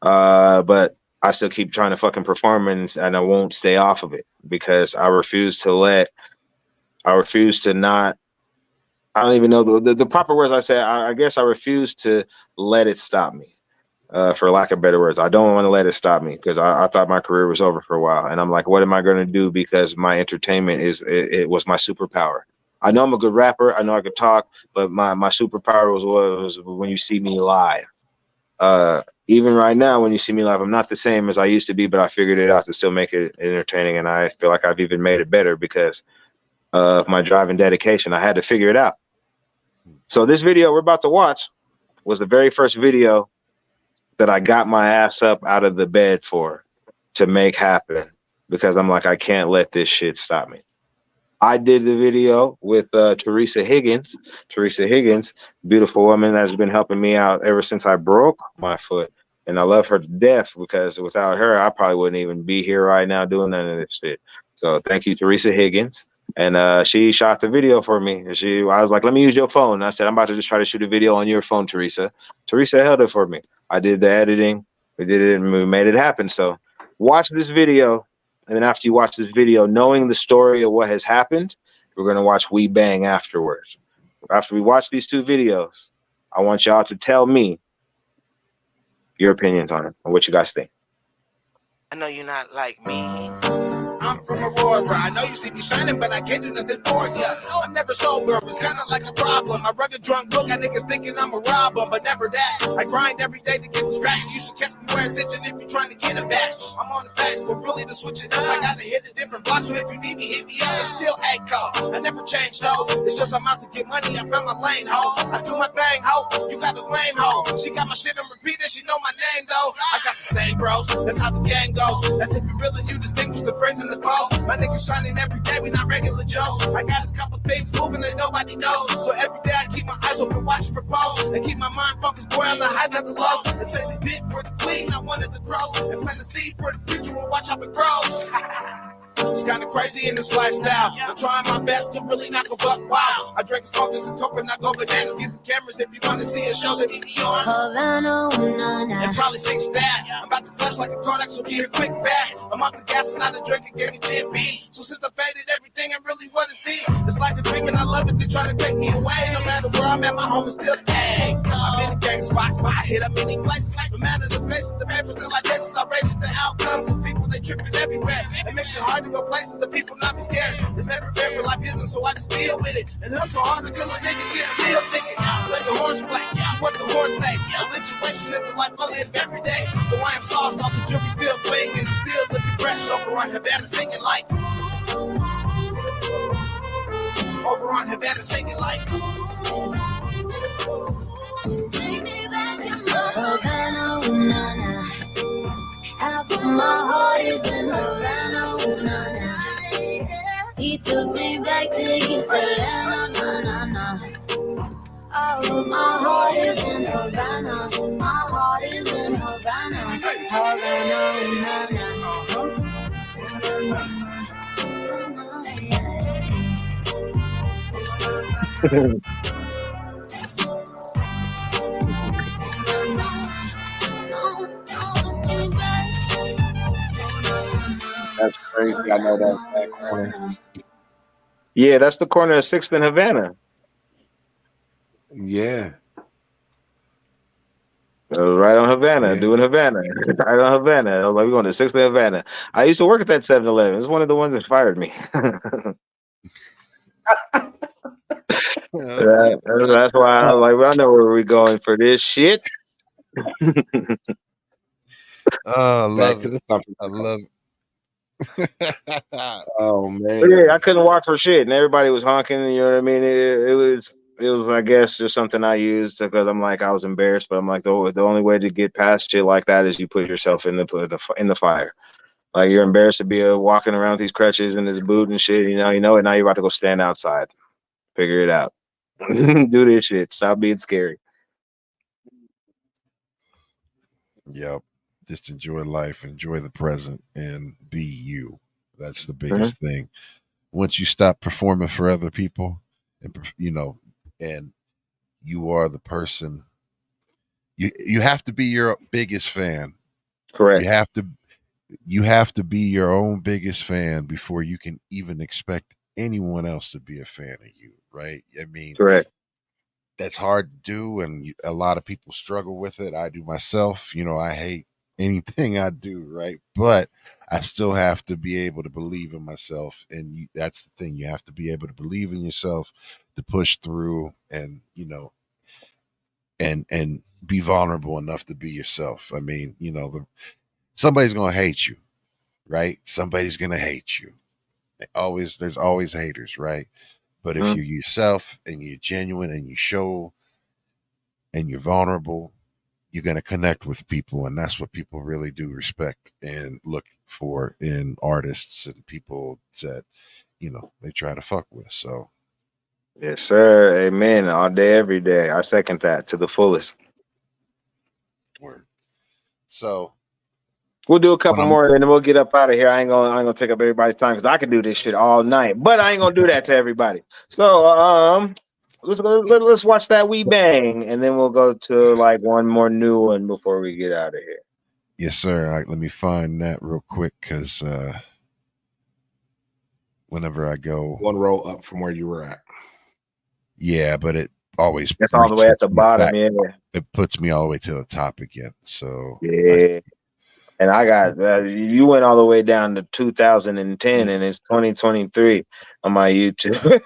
But I still keep trying to fucking perform and I won't stay off of it because I refuse to not. I don't even know the proper words I say. I guess I refuse to let it stop me, for lack of better words. I don't want to let it stop me because I thought my career was over for a while. And I'm like, what am I going to do? Because my entertainment it was my superpower. I know I'm a good rapper. I know I could talk, but my superpower was when you see me live. Even right now, when you see me live, I'm not the same as I used to be, but I figured it out to still make it entertaining. And I feel like I've even made it better because of my drive and dedication. I had to figure it out. So this video we're about to watch was the very first video that I got my ass up out of the bed for to make happen because I'm like, I can't let this shit stop me. I did the video with Teresa Higgins. Teresa Higgins, beautiful woman that's been helping me out ever since I broke my foot. And I love her to death because without her, I probably wouldn't even be here right now doing none of this shit. So thank you, Teresa Higgins. And she shot the video for me. I was like, let me use your phone. And I said, I'm about to just try to shoot a video on your phone, Teresa. Teresa held it for me. I did the editing. We did it and we made it happen. So watch this video. And then after you watch this video, knowing the story of what has happened, we're going to watch We Bang afterwards. After we watch these two videos, I want y'all to tell me your opinions on it and what you guys think. I know you're not like me. I'm from Aurora. I know you see me shining, but I can't do nothing for ya. I'm never sober. It's kind of like a problem. I rugged drunk look at niggas thinking I'm a robber, but never that. I grind every day to get the scratch. You should catch me wearing attention if you're trying to get a batch. I'm on the fast, but really to switch it up, I gotta hit a different block. So if you need me, hit me up. It's still echo. I never changed though. It's just I'm out to get money. I found my lane, ho. I do my thing, ho. You got a lame ho. She got my shit on repeat and she know my name though. I got the same bros. That's how the gang goes. That's if you really you distinguish the friends and the foes. My niggas shining every day, we not regular Joes. I got a couple things moving that nobody knows. So every day I keep my eyes open, watching for balls. And keep my mind focused, boy, on the highs, not the lows. And say they did for the queen, I wanted the cross. And plant the seed for the future and watch how it grows. It's kind of crazy in this lifestyle. I'm trying my best to really knock a buck wild. I drink smoke just to cope and I go bananas. Get the cameras if you want to see a show that me on. Havana, and probably six that. I'm about to flash like a Kodak, so get it quick fast. I'm off the gas and not a drink again, a Jim B. So since I faded everything, I really want to see. It's like a dream and I love it. They trying to take me away. No matter where I'm at, my home is still hey. I'm in the gang spots, I hit up many places. No matter the faces, the papers still like this is outrageous. The outcome, cause people they tripping everywhere. It makes it hard to go places that people not be scared. It's never fair, but life isn't, so I just deal with it. And hustle hard until a nigga get a meal ticket. Let the horns play, what the horns say. A lituation is the life I live every day. So I am sauced, all the jewelry still bling, and I'm still looking fresh. Over on Havana singing like. Over on Havana singing like. Havana, ooh-na-na. Half of my heart is in Havana, ooh-na-na. He took me back. is the na. Oh, my heart is in Havana. My heart is in Havana. That's crazy. I know that corner. Yeah, that's the corner of 6th and Havana. Yeah. Right on Havana, Yeah. doing Havana. Right on Havana. I was like, we're going to 6th and Havana. I used to work at that 7-Eleven. It's one of the ones that fired me. That's why I was like, well, I know where we're going for this shit. Oh, I love to it. the I love it. Oh But man. yeah, I couldn't walk for shit, and everybody was honking. You know what I mean? It was, I guess, just something I used because I'm like, I was embarrassed, but I'm like, the only way to get past shit like that is you put yourself in the fire. Like, you're embarrassed to be walking around with these crutches and this boot and shit. You know it. Now you're about to go stand outside, figure it out, do this shit. Stop being scary. Yep. Just enjoy life, enjoy the present, and be you. That's the biggest thing. Once you stop performing for other people, and and you are the person. You have to be your biggest fan. Correct. You have to be your own biggest fan before you can even expect anyone else to be a fan of you, right? I mean, correct. That's hard to do, and a lot of people struggle with it. I do myself. I hate anything I do, right? But I still have to be able to believe in myself, and that's the thing. You have to be able to believe in yourself to push through, and and be vulnerable enough to be yourself. I mean, somebody's gonna hate you, right? Somebody's gonna hate you. There's always haters, right? But if you're yourself and you're genuine and you show and you're vulnerable, you're going to connect with people, and that's what people really do respect and look for in artists and people that they try to fuck with. So Yes, sir. Amen. All day, every day. I second that to the fullest. word. So we'll do a couple more and then we'll get up out of here. I ain't gonna take up everybody's time because I can do this shit all night, but I ain't gonna do that to everybody. So let's watch that We Bang, and then we'll go to like one more new one before we get out of here. Yes, sir. All right, let me find that real quick because whenever I go one row up from where you were at. Yeah, but it always that's all the way at the bottom. Yeah, it puts me all the way to the top again. So yeah. And I got you went all the way down to 2010, and it's 2023 on my YouTube.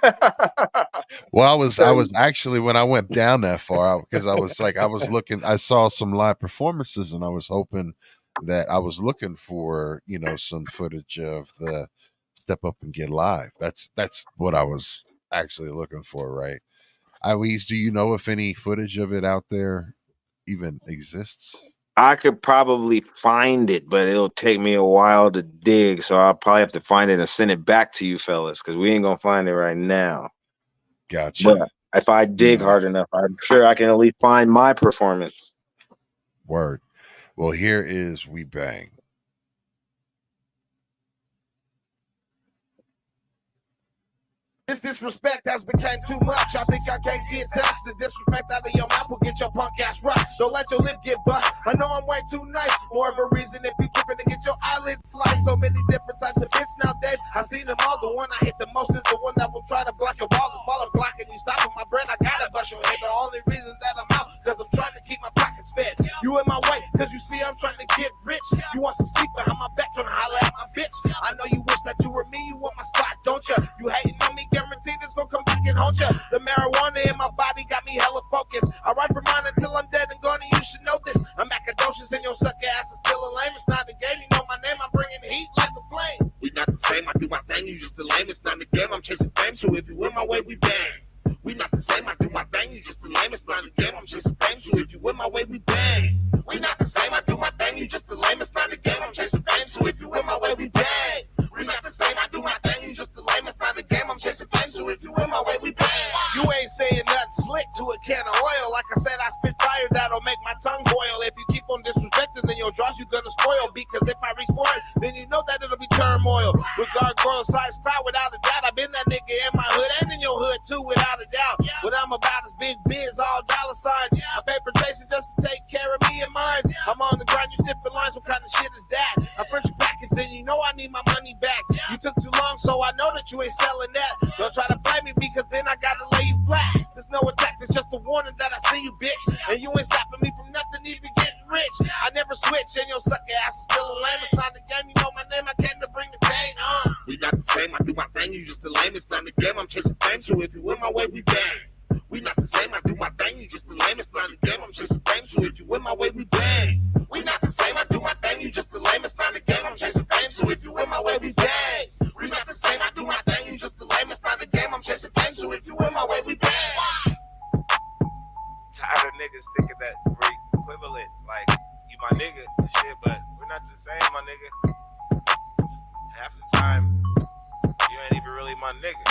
Well, I was actually, when I went down that far, because I was looking, I saw some live performances, and I was hoping that I was looking for some footage of the Step Up and Get Live. That's what I was actually looking for, right? Albeez, do you know if any footage of it out there even exists? I could probably find it, but it'll take me a while to dig. So I'll probably have to find it and send it back to you fellas, because we ain't gonna find it right now. Gotcha. But if I dig hard enough, I'm sure I can at least find my performance. Word. Well, here is We Bang. This disrespect has become too much. I think I can't get touched. The disrespect out of your mouth will get your punk ass rocked. Don't let your lip get bust. I know I'm way too nice. More of a reason if you tripping to get your eyelids sliced. So many different types of bitch nowadays. I seen them all. The one I hit the most is the one that will try to block your ball. The smaller block and you stop with my bread. I gotta bust your head. The only reason that I'm out, cause I'm trying to keep my pockets fed. You in my way, cause you see I'm trying to get rich. You want some sleep behind my back, trying to holler at my bitch. I know you wish that you were me. You want my spot, don't you? You hating on me, guaranteed it's gonna come back and haunt ya. The marijuana in my body got me hella focused. I write for mine until I'm dead and gone, and you should know this. I'm macadocious and your sucker ass is still a lame. It's not a game, you know my name, I'm bringing heat like a flame. We not the same, I do my thing, you just a lame. It's not a game, I'm chasing fame, so if you in my way, we bang. We not the same, I do my thing, you just a lame. It's not a game, I'm chasing fame, so if you in my way, we bang. We not the same, I do my thing, you just a lame. It's not a game, I'm chasing fame, so if you in my way, we bang. We not the same, I do my thing, you just a lame. It's not a game, I'm chasing fame, so if you in my grow a size cloud without a doubt. I've been that nigga in my hood and in your hood too, without a doubt. What I'm about is big biz, all dollar signs. I pay for Jason just to take care of me and mine. I'm on the grind, you sniffing lines, what kind of shit is that? I print your package and you know I need my money back. You took too long, so I know that you ain't selling that. Don't try to play me because then I gotta lay you flat. There's no attack, it's just a warning that I see you, bitch. And you ain't stopping me from nothing, even getting rich. I never switch, and your sucker ass is still a lame. It's not the game, you know my name, I came to bring the pain on. We not the same, I do my thing, you just the lame. It's not the game, I'm chasing fame, so if you win my way, we bang. We not the same, I do my thing, you just the lame. It's not the game, I'm chasing fame, so if you win my way, we bang. We not the same, I do my thing, you just the lame. It's not the game, I'm chasing fame, so if you win my way, we bang. We not the same, I do my thing, you just the lame. It's not the game, I'm chasing fame, so if you win my way, we bang. Tired of niggas thinking that we're equivalent, like you my nigga and shit, but we're not the same, my nigga. Half the time, you ain't even really my nigga.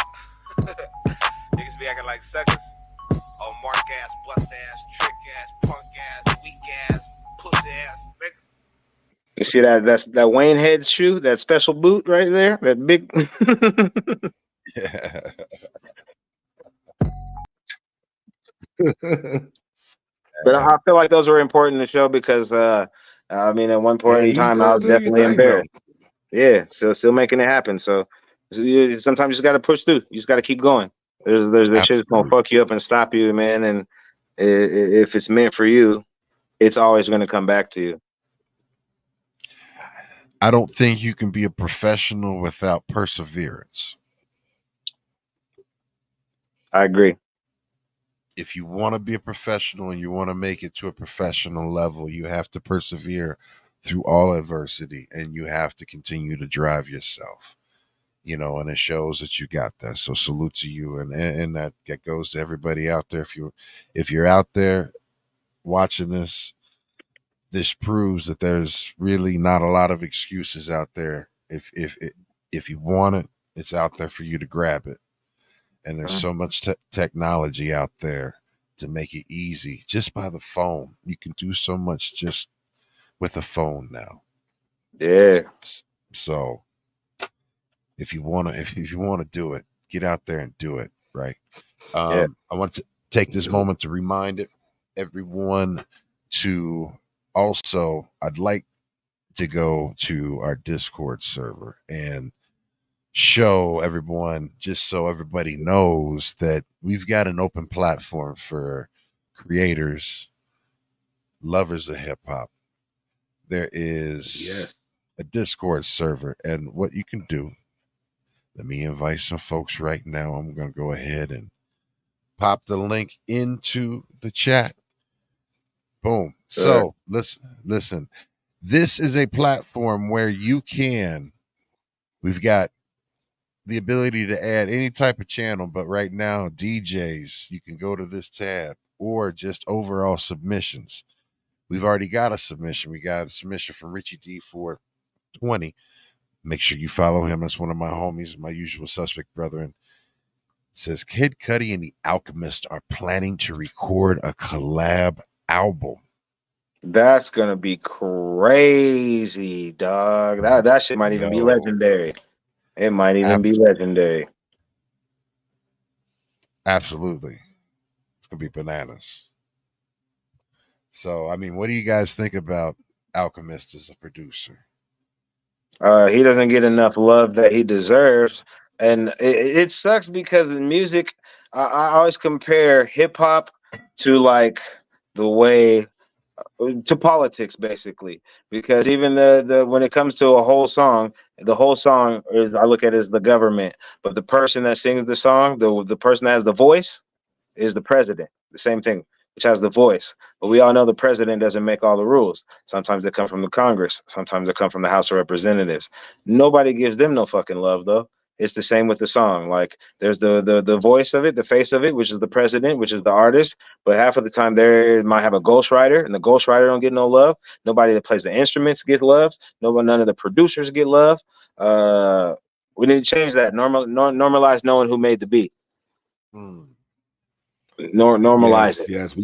Niggas be acting like suckers. Oh, mark ass, bust ass, trick ass, punk ass, weak ass, pussy ass niggas. You see that? That's that Wayne Head shoe, that special boot right there, that big. Yeah. But I feel like those were important to show because I mean, at one point Yeah, in you time, I still was do your definitely thing though. embarrassed. Yeah, still making it happen. So sometimes you just got to push through. You just got to keep going. There's that shit that's gonna fuck you up and stop you, man. And if it's meant for you, it's always gonna come back to you. I don't think you can be a professional without perseverance. I agree. If you want to be a professional and you want to make it to a professional level, you have to persevere through all adversity and you have to continue to drive yourself. You know, and it shows that you got that. So salute to you, and that goes to everybody out there. If you're out there watching this, this proves that there's really not a lot of excuses out there. If you want it, it's out there for you to grab it. And there's so much technology out there to make it easy just by the phone. You can do so much just with a phone now. Yeah. So if you want to do it, get out there and do it, right? Yeah. I want to take this moment to remind everyone to also, I'd like to go to our Discord server and show everyone, just so everybody knows, that we've got an open platform for creators, lovers of hip hop. There is a Discord server, and what you can do, let me invite some folks right now. I'm going to go ahead and pop the link into the chat. Boom. So listen, this is a platform where we've got the ability to add any type of channel, but right now, DJs, you can go to this tab, or just overall submissions. We've already got a submission. We got a submission from Richie D420. Make sure you follow him. That's one of my homies, my usual suspect brethren. It says Kid Cudi and the Alchemist are planning to record a collab album. That's gonna be crazy, dog. That shit might even be legendary. It might even be legendary. Absolutely. It's gonna be bananas. So, I mean, what do you guys think about Alchemist as a producer? He doesn't get enough love that he deserves, and it sucks because in music, I always compare hip hop to like the way to politics, basically, because even the when it comes to a whole song, the whole song is, I look at it as the government, but the person that sings the song, the person that has the voice, is the president. The same thing, which has the voice. But we all know the president doesn't make all the rules. Sometimes they come from the Congress. Sometimes they come from the House of Representatives. Nobody gives them no fucking love, though. It's the same with the song. Like, there's the voice of it, the face of it, which is the president, which is the artist. But half of the time, there might have a ghostwriter, and the ghostwriter don't get no love. Nobody that plays the instruments get love. None of the producers get love. We need to change that. Normalize knowing who made the beat. Normalize it. Yes,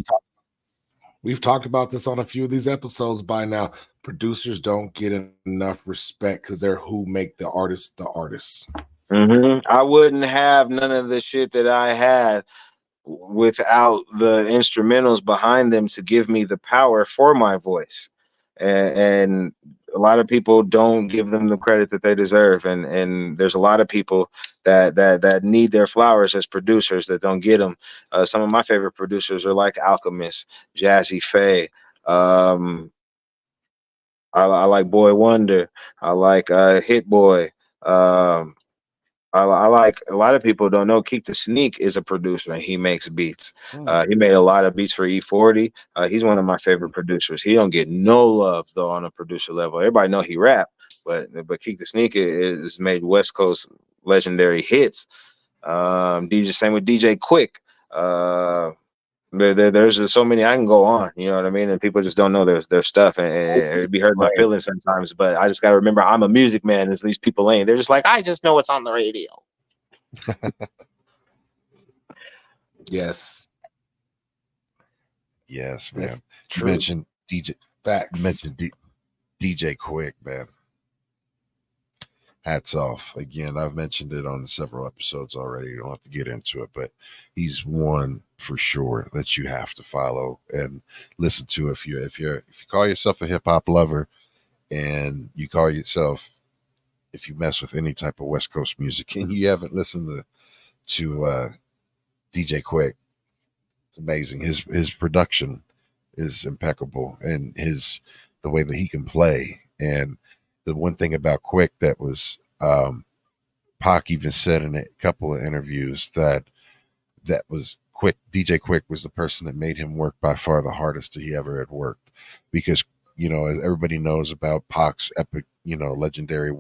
we've talked about this on a few of these episodes by now. Producers don't get enough respect because they're who make the artists the artists. I wouldn't have none of the shit that I had without the instrumentals behind them to give me the power for my voice. And a lot of people don't give them the credit that they deserve. And there's a lot of people that need their flowers as producers that don't get them. Some of my favorite producers are like Alchemist, Jazzy Faye. I like Boy Wonder. I like Hit Boy. Um, I like a lot of people don't know Keep the Sneak is a producer and he makes beats. He made a lot of beats for E40. He's one of my favorite producers. He don't get no love though on a producer level. Everybody know he rap, but Keep the Sneak is made West Coast legendary hits. DJ same with DJ Quick. There's just so many I can go on, you know what I mean? And people just don't know their stuff, and it'd be hurting my feelings sometimes. But I just gotta remember I'm a music man, as these people ain't. They're just like, I just know what's on the radio. Yes. Yes, man. You true. mentioned DJ. Facts. You mentioned DJ Quick, man. Hats off. Again, I've mentioned it on several episodes already. You don't have to get into it, but he's one for sure that you have to follow and listen to if you call yourself a hip hop lover and you call yourself, if you mess with any type of West Coast music and you haven't listened to DJ Quick, it's amazing. His production is impeccable, and the way that he can play. And the one thing about Quick that was Pac even said in a couple of interviews that was Quick. DJ Quick was the person that made him work by far the hardest that he ever had worked, because as everybody knows about Pac's epic, legendary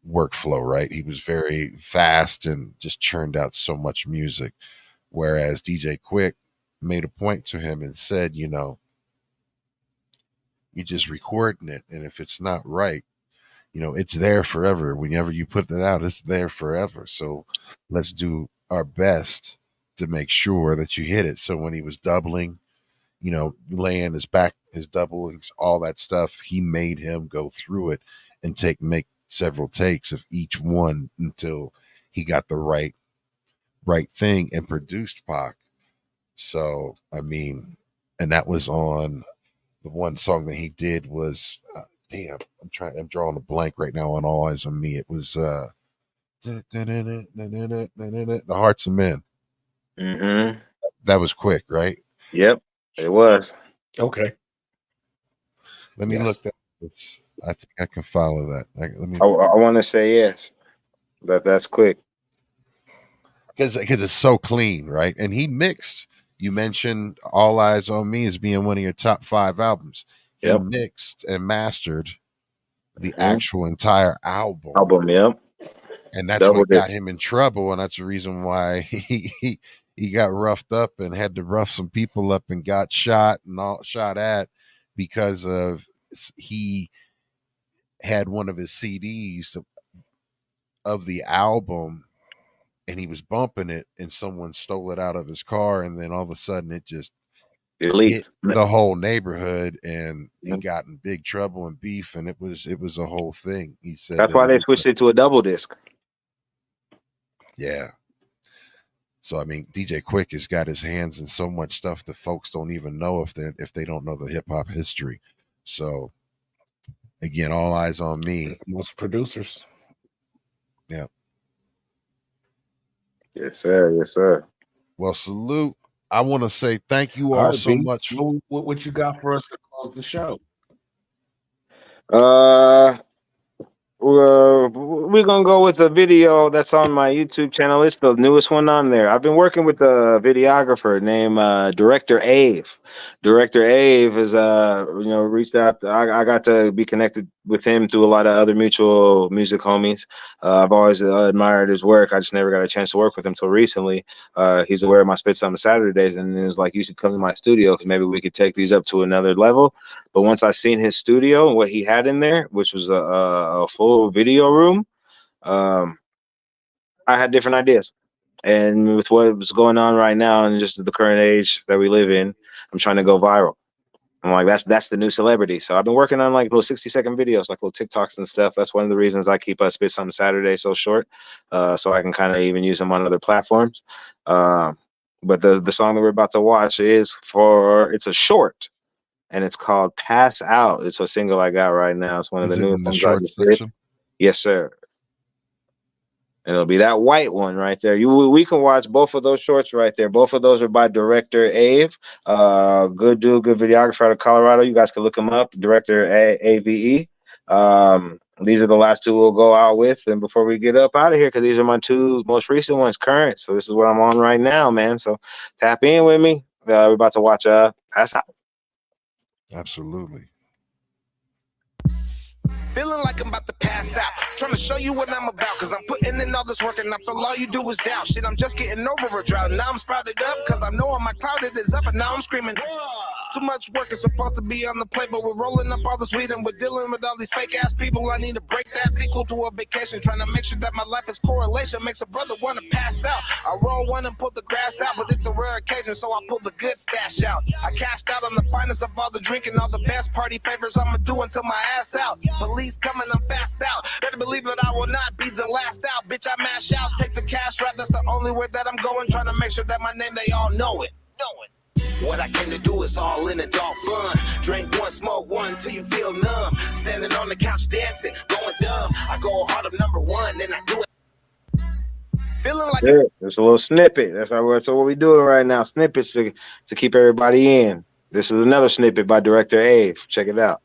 workflow, right? He was very fast and just churned out so much music, whereas DJ Quick made a point to him and said, you're just recording it, and if it's not right, it's there forever. Whenever you put it out, it's there forever. So let's do our best to make sure that you hit it. So when he was doubling, laying his back, his doublings, all that stuff, he made him go through it and make several takes of each one until he got the right thing and produced Pac. So, I mean, and that was on the one song that he did was, damn, I'm drawing a blank right now on All Eyes on Me. It was The Hearts of Men. That was Quick, right? Yep, it was. Okay. Let me look that. I think I can follow that. I want to say yes. That's Quick. Because it's so clean, right? And he mixed. You mentioned All Eyes on Me as being one of your top 5 albums. He mixed and mastered the actual entire album. Yep. And that's what got him in trouble, and that's the reason why he got roughed up and had to rough some people up and got shot at, because of he had one of his CDs of the album and he was bumping it and someone stole it out of his car, and then all of a sudden it just hit the whole neighborhood, and he got in big trouble and beef, and it was a whole thing. He said that's why they switched it to a double disc. Yeah. So I mean, DJ Quick has got his hands in so much stuff that folks don't even know if they don't know the hip hop history. So again, All Eyes on Me. Most producers. Yeah. Yes, sir. Yes, sir. Well, salute. I want to say thank you all so much. What you got for us to close the show? We're gonna go with a video that's on my YouTube channel. It's the newest one on there. I've been working with a videographer named Director Ave. Director Ave is reached out. I got to be connected with him through a lot of other mutual music homies. I've always admired his work. I just never got a chance to work with him till recently. He's aware of my Spit Summer Saturdays, and it was like, you should come to my studio because maybe we could take these up to another level. But once I seen his studio and what he had in there, which was a full video room, I had different ideas. And with what's going on right now and just the current age that we live in, I'm trying to go viral. I'm like, that's the new celebrity. So I've been working on like little 60-second videos, like little TikToks and stuff. That's one of the reasons I keep Spit Something Saturday so short, so I can kind of even use them on other platforms. But the song that we're about to watch it's a short, and it's called Pass Out. It's a single I got right now. It's one of the Is it newest in the ones I short just did. section? Yes, sir. And it'll be that white one right there. We can watch both of those shorts right there. Both of those are by director Ave. Good dude, good videographer out of Colorado. You guys can look him up. Director AVE. These are the last two we'll go out with. And before we get up out of here, because these are my two most recent ones current. So this is what I'm on right now, man. So tap in with me. We're about to watch Pass Out. Absolutely. Feeling like I'm about to pass out. Trying to show you what I'm about. Cause I'm putting in all this work and I feel all you do is doubt. Shit, I'm just getting over a drought. Now I'm sprouted up. Cause I know on my cloud it is up. And now I'm screaming. Too much work is supposed to be on the plate. But we're rolling up all this weed and we're dealing with all these fake ass people. I need to break that. It's equal to a vacation. Trying to make sure that my life is correlation. Makes a brother want to pass out. I roll one and pull the grass out. But it's a rare occasion. So I pull the good stash out. I cashed out on the finest of all the drinking. All the best party favors I'ma do until my ass out. Police coming, I'm fast out. Better believe that I will not be the last out. Bitch, I mash out, take the cash right. That's the only way that I'm going. Trying to make sure that my name, they all know it. What I came to do is all in a dog fun. Drink one, smoke one till you feel numb. Standing on the couch dancing, going dumb. I go hard, I'm number one, then I do it. Feeling like It's a little snippet. That's what we're doing right now. Snippets to keep everybody in. This is another snippet by director Ave. Check it out.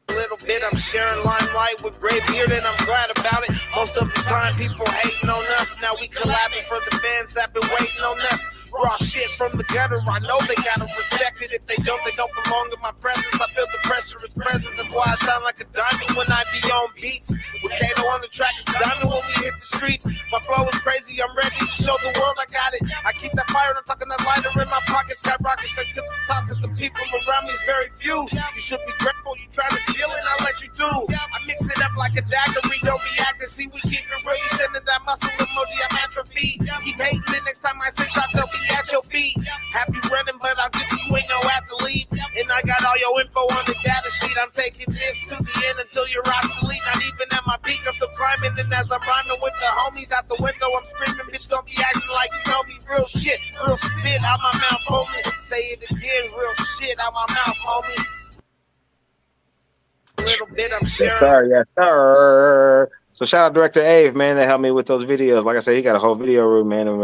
a little bit. I'm sharing limelight with gray beard and I'm glad about it. Most of the time people hating on us. Now we collabing for the fans that been waiting on us. Raw shit from the gutter. I know they gotta respect it. If they don't belong in my presence. I feel the pressure is present. That's why I shine like a diamond when I be on beats. With Kato on the track, it's diamond when we hit the streets. My flow is crazy. I'm ready to show the world I got it. I keep that fire and I'm talking that lighter in my pocket. Skyrocket straight to the top because the people around me is very few. You should be grateful. You try to chill and I'll let you do. I mix it up like a daiquiri. Don't be acting. See, we keep it real. You sending that muscle emoji. I'm atrophy. Keep hating. The next time I send shots, they'll be at your feet. Happy running, but I'll get you. You ain't no athlete. And I got all your info on the data sheet. I'm taking this to the end until you're obsolete. Not even at my peak. I'm still climbing. And as I'm rhyming with the homies out the window, I'm screaming, bitch, don't be acting like you know me. Real shit. Real spit out my mouth, homie. Say it again. Real shit out my mouth, homie. A little bit I'm sharing. Yes, sir. So shout out Director Ave, man, that helped me with those videos. Like I said, he got a whole video room, man. And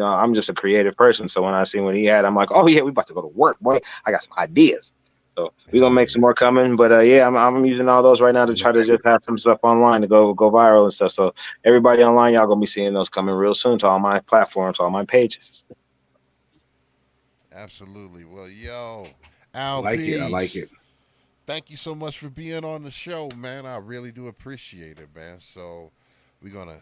I'm just a creative person. So when I seen what he had, I'm like, oh yeah, we about to go to work, boy. I got some ideas. So we're gonna make some more coming. But yeah, I'm using all those right now to try to just have some stuff online to go viral and stuff. So everybody online, y'all gonna be seeing those coming real soon to all my platforms, all my pages. Absolutely. Well, yo, Albeez, I like it. Thank you so much for being on the show, man. I really do appreciate it, man. So we're gonna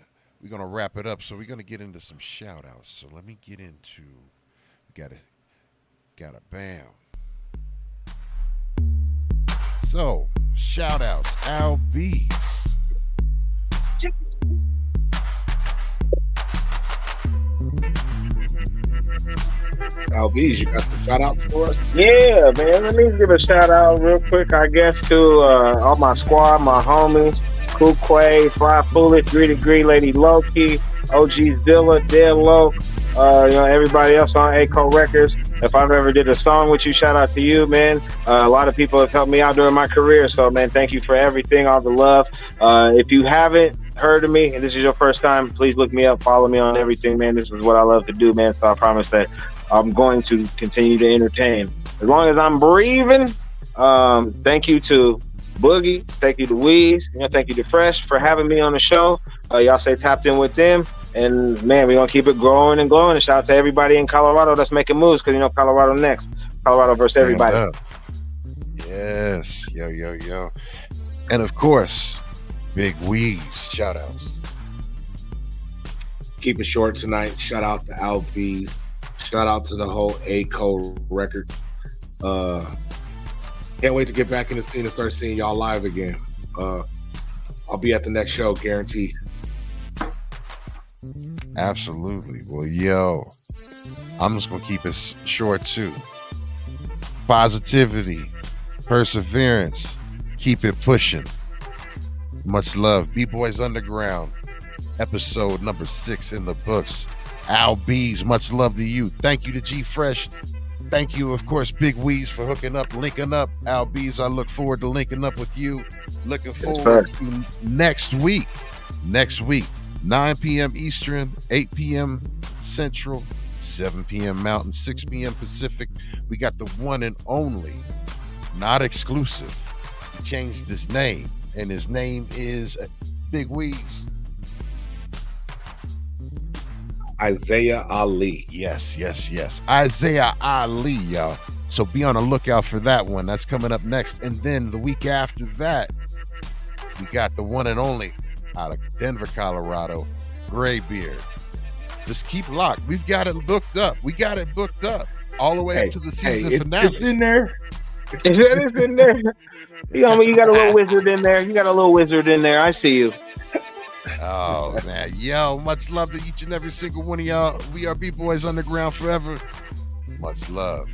wrap it up. So we're gonna get into some shout outs. So let me get into got a bam. So shout outs, Albeez. Albeez, you got some shout outs for us? Yeah, man. Let me give a shout out real quick, I guess, to all my squad, my homies, Cool Quay, Fly Foolish, 3 Degree, Lady Loki, OG Zilla, Dead Low, everybody else on ACO Records. If I've ever did a song with you, shout out to you, man. A lot of people have helped me out during my career. So, man, thank you for everything, all the love. If you haven't heard of me and this is your first time, please look me up, follow me on everything, man. This is what I love to do, man. So I promise that I'm going to continue to entertain. As long as I'm breathing, thank you to Boogie, thank you to Weez, thank you to Fresh for having me on the show. Y'all stay tapped in with them. And, man, we're going to keep it growing and glowing. And shout out to everybody in Colorado that's making moves because, Colorado next. Colorado versus everybody. Yes. Yo. And, of course, Big Weez. Shout outs. Keep it short tonight. Shout out to Albeez. Shout out to the whole ACO record. Can't wait to get back in the scene and start seeing y'all live again. I'll be at the next show, guaranteed. Absolutely. Well, yo, I'm just gonna keep it short too. Positivity, perseverance, keep it pushing. Much love. B-Boys Underground, episode number 6 in the books. Albeez, much love to you. Thank you to G Fresh. Thank you, of course, Big Weez, for hooking up, linking up. Albeez, I look forward to linking up with you. Looking forward to next week. Next week, 9 p.m. Eastern, 8 p.m. Central, 7 p.m. Mountain, 6 p.m. Pacific. We got the one and only, not exclusive. He changed his name, and his name is Big Weez. Isaiah Ali. Yes. Isaiah Ali, y'all. So be on the lookout for that one. That's coming up next. And then the week after that, we got the one and only out of Denver, Colorado, Graybeard. Just keep locked. We've got it booked up. All the way up to the season finale. It's in there. It's in there. You got a little wizard in there. I see you. Oh, man. Yo, much love to each and every single one of y'all. We are B-Boys Underground forever. Much love.